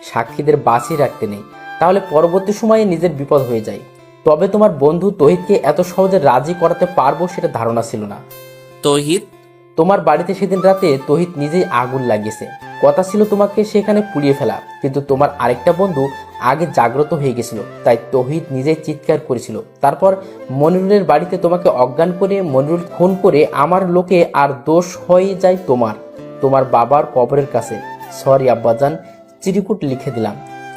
সাক্ষীদের বাঁচিয়ে রাখতে নেই, তাহলে পরবর্তী সময়ে নিজের বিপদ হয়ে যায়। তবে তোমার বন্ধু তহিদকে এত সহজে রাজি করাতে পারবো সেটা ধারণা ছিল না। তৌহিদ? তোমার বাড়িতে সেদিন রাতে তহিদ নিজেই আগুন লাগিয়েছে। কথা ছিল তোমাকে সেখানে পুড়িয়ে ফেলা, কিন্তু তোমার আরেকটা বন্ধু আগে জাগ্রত হয়ে গেছিল, তাই তহিদ নিজেই চিৎকার করেছিল। তারপর মনিরুলের বাড়িতে তোমাকে অজ্ঞান করে মনিরুল খুন করে আমার লোকে, আর দোষ হয়ে যায় তোমার বাবার কবরের কাছে। সরি আব্বাজান, চিরিকুট লিখে দিলাম।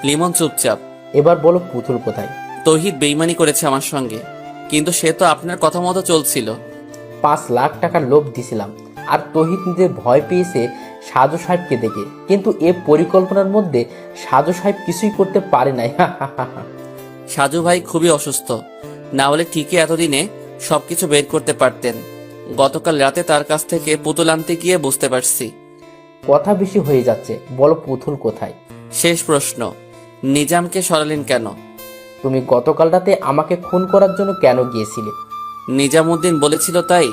লিমন চুপচাপ। এবার বলো পুতুল কোথায়? তৌহিদ বেইমানি করেছে আমার সঙ্গে, কিন্তু সে তো আপনার কথা মতো চলছিল। 5 লাখ টাকার লোভ দিছিলাম, আর তহিদ নিজে ভয় পেয়েছে সাজু সাহেবকে দেখে, কিন্তু এ পরিকল্পনার মধ্যে সাজু সাহেব কিছুই করতে পারে নাই। সাজু ভাই খুবই অসুস্থ, না হলে ঠিকই এতদিনে সবকিছু বের করতে পারতেন। গতকাল রাতে তার কাছ থেকে পুতুল আনতে গিয়ে বুঝতে পারছি। কথা বেশি হয়ে যাচ্ছে, বলো পুতুল কোথায়? শেষ প্রশ্ন, নিজামকে সরালেন কেন? তুমি গতকাল রাতে আমাকে খুন করার জন্য কেন গিয়েছিলে? নিজামউদ্দিন বলেছিল তাই।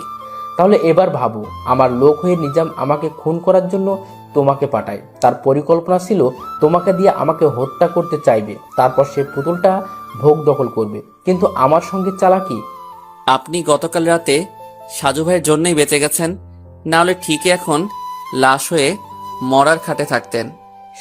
তাহলে এবার ভাবো, আমার লোক হয়ে নিজাম আমাকে খুন করার জন্য তোমাকে পাঠায়। তার পরিকল্পনা ছিল তোমাকে দিয়ে আমাকে হত্যা করতে চাইবে, তারপর সে পুতুলটা ভোগ দখল করবে। কিন্তু আমার সঙ্গে চালাকি। আপনি গতকাল রাতে সাজু ভাইয়ের জন্যই বেঁচে গেছেন, না হলে ঠিকই এখন লাশ হয়ে মরার খাটে থাকতেন।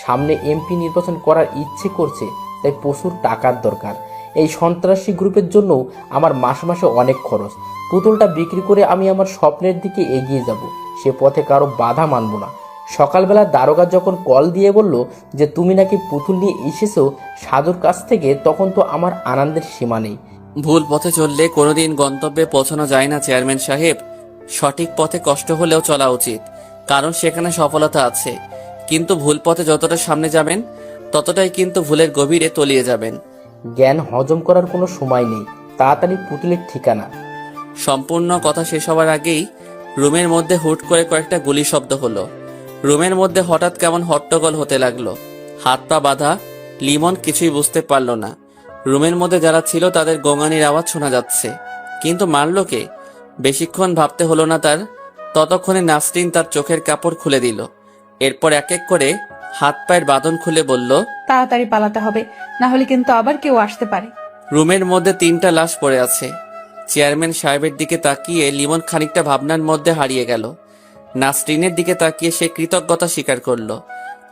সামনে এমপি নির্বাচন করার ইচ্ছে করছে, তাই প্রচুর টাকার দরকার। এই সন্ত্রাসী গ্রুপের জন্য আমার মাসে মাসে অনেক খরচ। পুতুলটা বিক্রি করে আমি আমার স্বপ্নের দিকে এগিয়ে যাব। সে পথে কারো বাধা মানব না। সকালবেলা দারোগা যখন কল দিয়ে বলল যে তুমি নাকি পুতুল নিয়ে এসেছো সাধুর কাছ থেকে, তখন তো আমার আনন্দের সীমা নেই। ভুল পথে চললে কোনোদিন গন্তব্যে পৌঁছানো যায় না চেয়ারম্যান সাহেব। সঠিক পথে কষ্ট হলেও চলা উচিত, কারণ সেখানে সফলতা আছে। কিন্তু ভুল পথে যতটা সামনে যাবেন, ততটাই কিন্তু ভুলের গভীরে তলিয়ে যাবেন। জ্ঞান হজম করার কোনো সময় নেই, তাড়াতাড়ি পুতুলের ঠিকানা। সম্পূর্ণ কথা শেষ হওয়ার আগেই রুমের মধ্যে হুট করে কয়েকটা গুলি শব্দ হলো। রুমের মধ্যে হঠাৎ কেমন হট্টগোল হতে লাগলো। হাত পা বাঁধা লিমন কিছুই বুঝতে পারল না। রুমের মধ্যে যারা ছিল তাদের গোঙানির আওয়াজ শোনা যাচ্ছে, কিন্তু মারল কে? বেশিক্ষণ ভাবতে হলো না তার। ততক্ষণে নাসরিন তার চোখের কাপড় খুলে দিল। এরপর এক এক করে হাত পায়ের বাঁধন খুলে বলল, তাড়াতাড়ি পালাতে হবে, না হলে কিন্তু আবার কেউ আসতে পারে। রুমের মধ্যে 3টা লাশ পড়ে আছে। চেয়ারম্যান সাহেবের দিকে তাকিয়ে লিমন খানিকটা ভাবনার মধ্যে হারিয়ে গেল। নাসরিনের দিকে তাকিয়ে সে কৃতজ্ঞতা স্বীকার করল।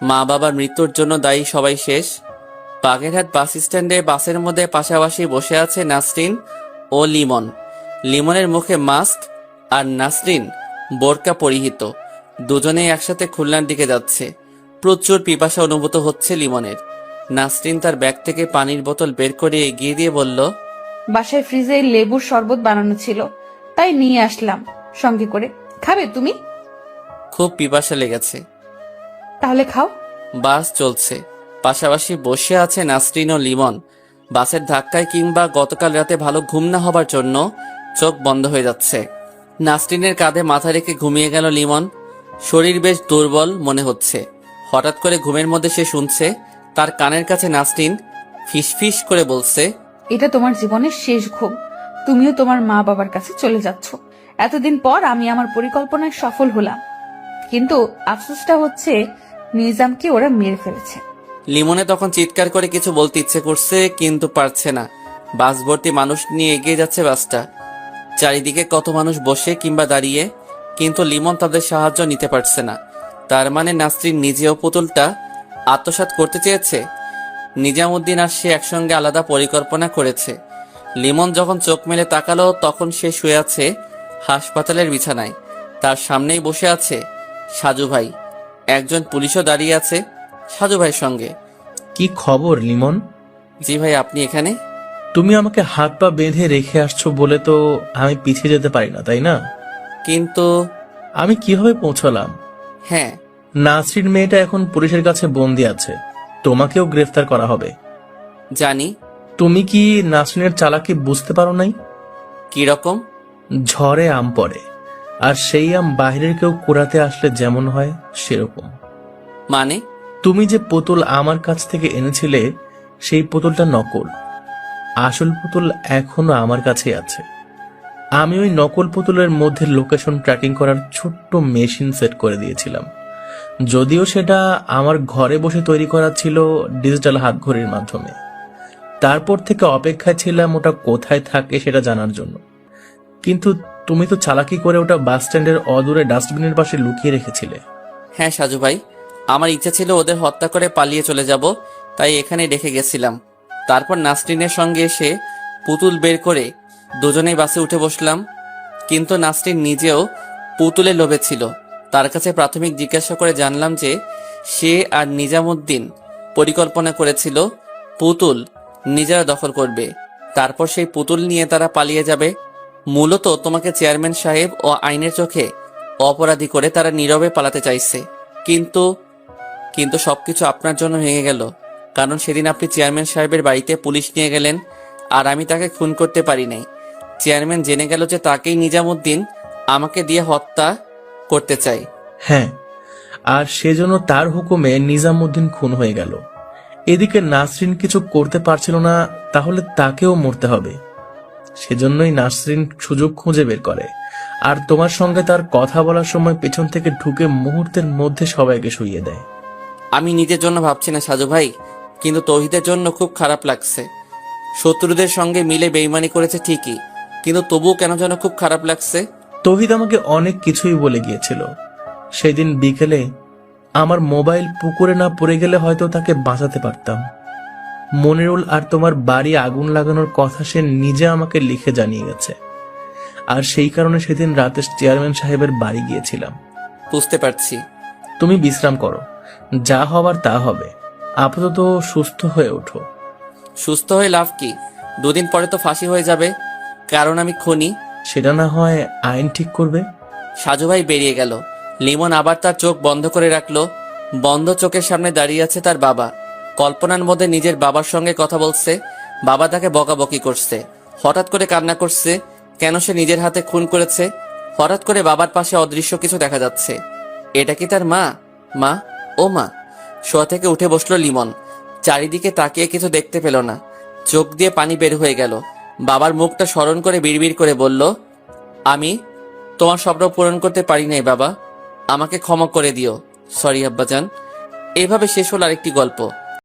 মা বাবার মৃত্যুর জন্য দায়ী সবাই শেষ। বাগেরহাট বাস স্ট্যান্ডে বাসের মধ্যে পাশাপাশি বসে আছে নাসরিন ও লিমন। লিমনের মুখে মাস্ক আর নাসরিন বোরকা পরিহিত। দুজনেই একসাথে খুলনার দিকে যাচ্ছে। প্রচুর পিপাসা অনুভূত হচ্ছে লিমনের। নাসরিন তার ব্যাগ থেকে পানির বোতল বের করে এগিয়ে দিয়ে বলল, বাসায় ফ্রিজে লেবুর শরবত বানানো ছিল, তাই নিয়ে আসলাম সঙ্গে করে। খাবে তুমি? খুব পিপাসা লেগেছে। তাহলে খাও। বাস চলছে, পাশাপাশি বসে আছে নাসরিন ও লিমন। বাসের ধাক্কায় কিংবা গতকাল রাতে ভালো ঘুম না হবার জন্য চোখ বন্ধ হয়ে যাচ্ছে। নাসরিনের কাঁধে মাথা রেখে ঘুমিয়ে গেল লিমন। শরীর বেশ দুর্বল মনে হচ্ছে। হঠাৎ করে ঘুমের মধ্যে সে শুনছে তার কানের কাছে নাসরিন ফিসফিস করে বলছে, এটা তোমার জীবনের শেষ ঘুম। তুমিও তোমার মা বাবার কাছে চলে যাচ্ছ। এতদিন পর আমি আমার পরিকল্পনায় সফল হলাম, কিন্তু আফসোসটা হচ্ছে নিজামকে ওরা মেরে ফেলেছে। লিমনে তখন চিৎকার করে কিছু বলতে ইচ্ছে করছে, কিন্তু পারছে না। বাস ভর্তি মানুষ নিয়ে এগিয়ে যাচ্ছে বাসটা। চারিদিকে কত মানুষ বসে কিংবা দাঁড়িয়ে, কিন্তু লিমন তাদের সাহায্য নিতে পারছে না। তার মানে নাসরিন নিজেও পুতুলটা আত্মসাৎ করতে চেয়েছে। নিজামউদ্দিন আর সে একসঙ্গে আলাদা পরিকল্পনা করেছে। লিমন যখন চোখ মেলে তাকালো, তখন সে শুয়ে আছে হাসপাতালের বিছানায়। তার সামনেই বসে আছে সাজু ভাই। একজন পুলিশও দাঁড়িয়ে আছে সাজু ভাইয়ের সঙ্গে। কি খবর লিমন? জি ভাই, আপনি এখানে? তুমি আমাকে হাত পা বেঁধে রেখে আসছো বলে তো আমি পিছিয়ে যেতে পারি না, তাই না? কিন্তু আমি কিভাবে পৌঁছলাম? হ্যাঁ, নাসরিন মেয়েটা এখন পুলিশের কাছে বন্দি আছে, তোমাকেও গ্রেফতার করা হবে। জানি। তুমি কি নাসরিনের চালাকি বুঝতে পারো নাই? কি রকম? ঝড়ে আম পড়ে, আর সেই আম বাইরের কেউ কুড়াতে আসলে যেমন হয় সেরকম। মানে? তুমি যে পুতুল আমার কাছ থেকে এনেছিলে সেই পুতুলটা নকল। আসল পুতুল এখনো আমার কাছেই আছে। আমি ওই নকল পুতুলের মধ্যে লোকেশন ট্র্যাকিং করার ছোট্ট মেশিন সেট করে দিয়েছিলাম, যদিও সেটা আমার ঘরে বসে তৈরি করা ছিল ডিজিটাল হাতঘড়ির মাধ্যমে। তারপর থেকে অপেক্ষায় ছিলাম ওটা কোথায় থাকে সেটা জানার জন্য। কিন্তু তুমি তো চালাকি করে ওটা বাস স্ট্যান্ডের অদূরে ডাস্টবিনের পাশে লুকিয়ে রেখেছিলে। হ্যাঁ সাজু ভাই, আমার ইচ্ছা ছিল ওদের হত্যা করে পালিয়ে চলে যাব, তাই এখানে রেখে গেছিলাম। তারপর নাসরিনের সঙ্গে এসে পুতুল বের করে দুজনেই বাসে উঠে বসলাম। কিন্তু নাসরিন নিজেও পুতুলের লোভে ছিল। তার কাছে প্রাথমিক জিজ্ঞাসা করে জানলাম যে সে আর নিজামুদ্দিন পরিকল্পনা করেছিল পুতুল নিজেরা দখল করবে, তারপর সেই পুতুল নিয়ে তারা পালিয়ে যাবে। মূলত তোমাকে চেয়ারম্যান সাহেব ও আইনের চোখে অপরাধী করে তারা নীরবে পালাতে চাইছে। কিন্তু কিন্তু সবকিছু আপনার জন্য ভেঙে গেল, কারণ সেদিন আপনি চেয়ারম্যান সাহেবের বাড়িতে পুলিশ নিয়ে গেলেন, আর আমি তাকে খুন করতে পারি নাই। চেয়ারম্যান জেনে গেল যে তাকেই নিজামুদ্দিন আমাকে দিয়ে হত্যা করতে চাই। হ্যাঁ, আর সেজন্য তার হুকুমে নিজামুদ্দিন খুন হয়ে গেল। এদিকে নাসরিন কিছু করতে পারছিল না, তাহলে তাকেও মরতে হবে। সেজন্যই নাসরিন সুযোগ খুঁজে বের করে, আর তোমার সঙ্গে তার কথা বলার সময় পেছন থেকে ঢুকে মুহূর্তের মধ্যে সবাইকে শুইয়ে দেয়। আমি নিজের জন্য ভাবছি না সাজু ভাই, কিন্তু তৌহিদের জন্য খুব খারাপ লাগছে। শত্রুদের সঙ্গে মিলে বেইমানি করেছে ঠিকই, কিন্তু তবুও কেন যেন খুব খারাপ লাগছে। তৌহিদ আমাকে অনেক কিছুই বলে গিয়েছিল। সেদিন বিকেলে আমার মোবাইল পুকুরে না পড়ে গেলে হয়তো তাকে বাঁচাতে পারতাম। মনিরুল আর তোমার বাড়ি আগুন লাগানোর কথা সে নিজে আমাকে লিখে জানিয়ে গেছে, আর সেই কারণে সেদিন রাতে চেয়ারম্যান সাহেবের বাড়ি গিয়েছিলাম। বুঝতে পারছি। তুমি বিশ্রাম করো, যা হবার তা হবে। আপাতত সুস্থ হয়ে ওঠো। সুস্থ হয়ে লাভ কি? দুদিন পরে তো ফাঁসি হয়ে যাবে, কারণ আমি খুনি। সেটা না হয় আইন ঠিক করবে। সাজু ভাই বেরিয়ে গেল। লিমন আবার তার চোখ বন্ধ করে রাখলো। বন্ধ চোখের সামনে দাঁড়িয়ে আছে তার বাবা। কল্পনার মধ্যে নিজের বাবার সঙ্গে কথা বলছে। বাবা তাকে বকাবকি করছে, হঠাৎ করে কান্না করছে, কেন সে নিজের হাতে খুন করেছে। হঠাৎ করে বাবার পাশে অদৃশ্য কিছু দেখা যাচ্ছে। এটা কি তার মা? মা, ও মা। শোয়া থেকে উঠে বসলো লিমন। চারিদিকে তাকিয়ে কিছু দেখতে পেল না। চোখ দিয়ে পানি বের হয়ে গেল। বাবার মুখটা স্মরণ করে বিড়বিড় করে বলল, আমি তোমার স্বপ্ন পূরণ করতে পারি নাই বাবা, আমাকে ক্ষমা করে দিও। সরি আব্বাজান। এভাবে শেষ হলো আরেকটি গল্প।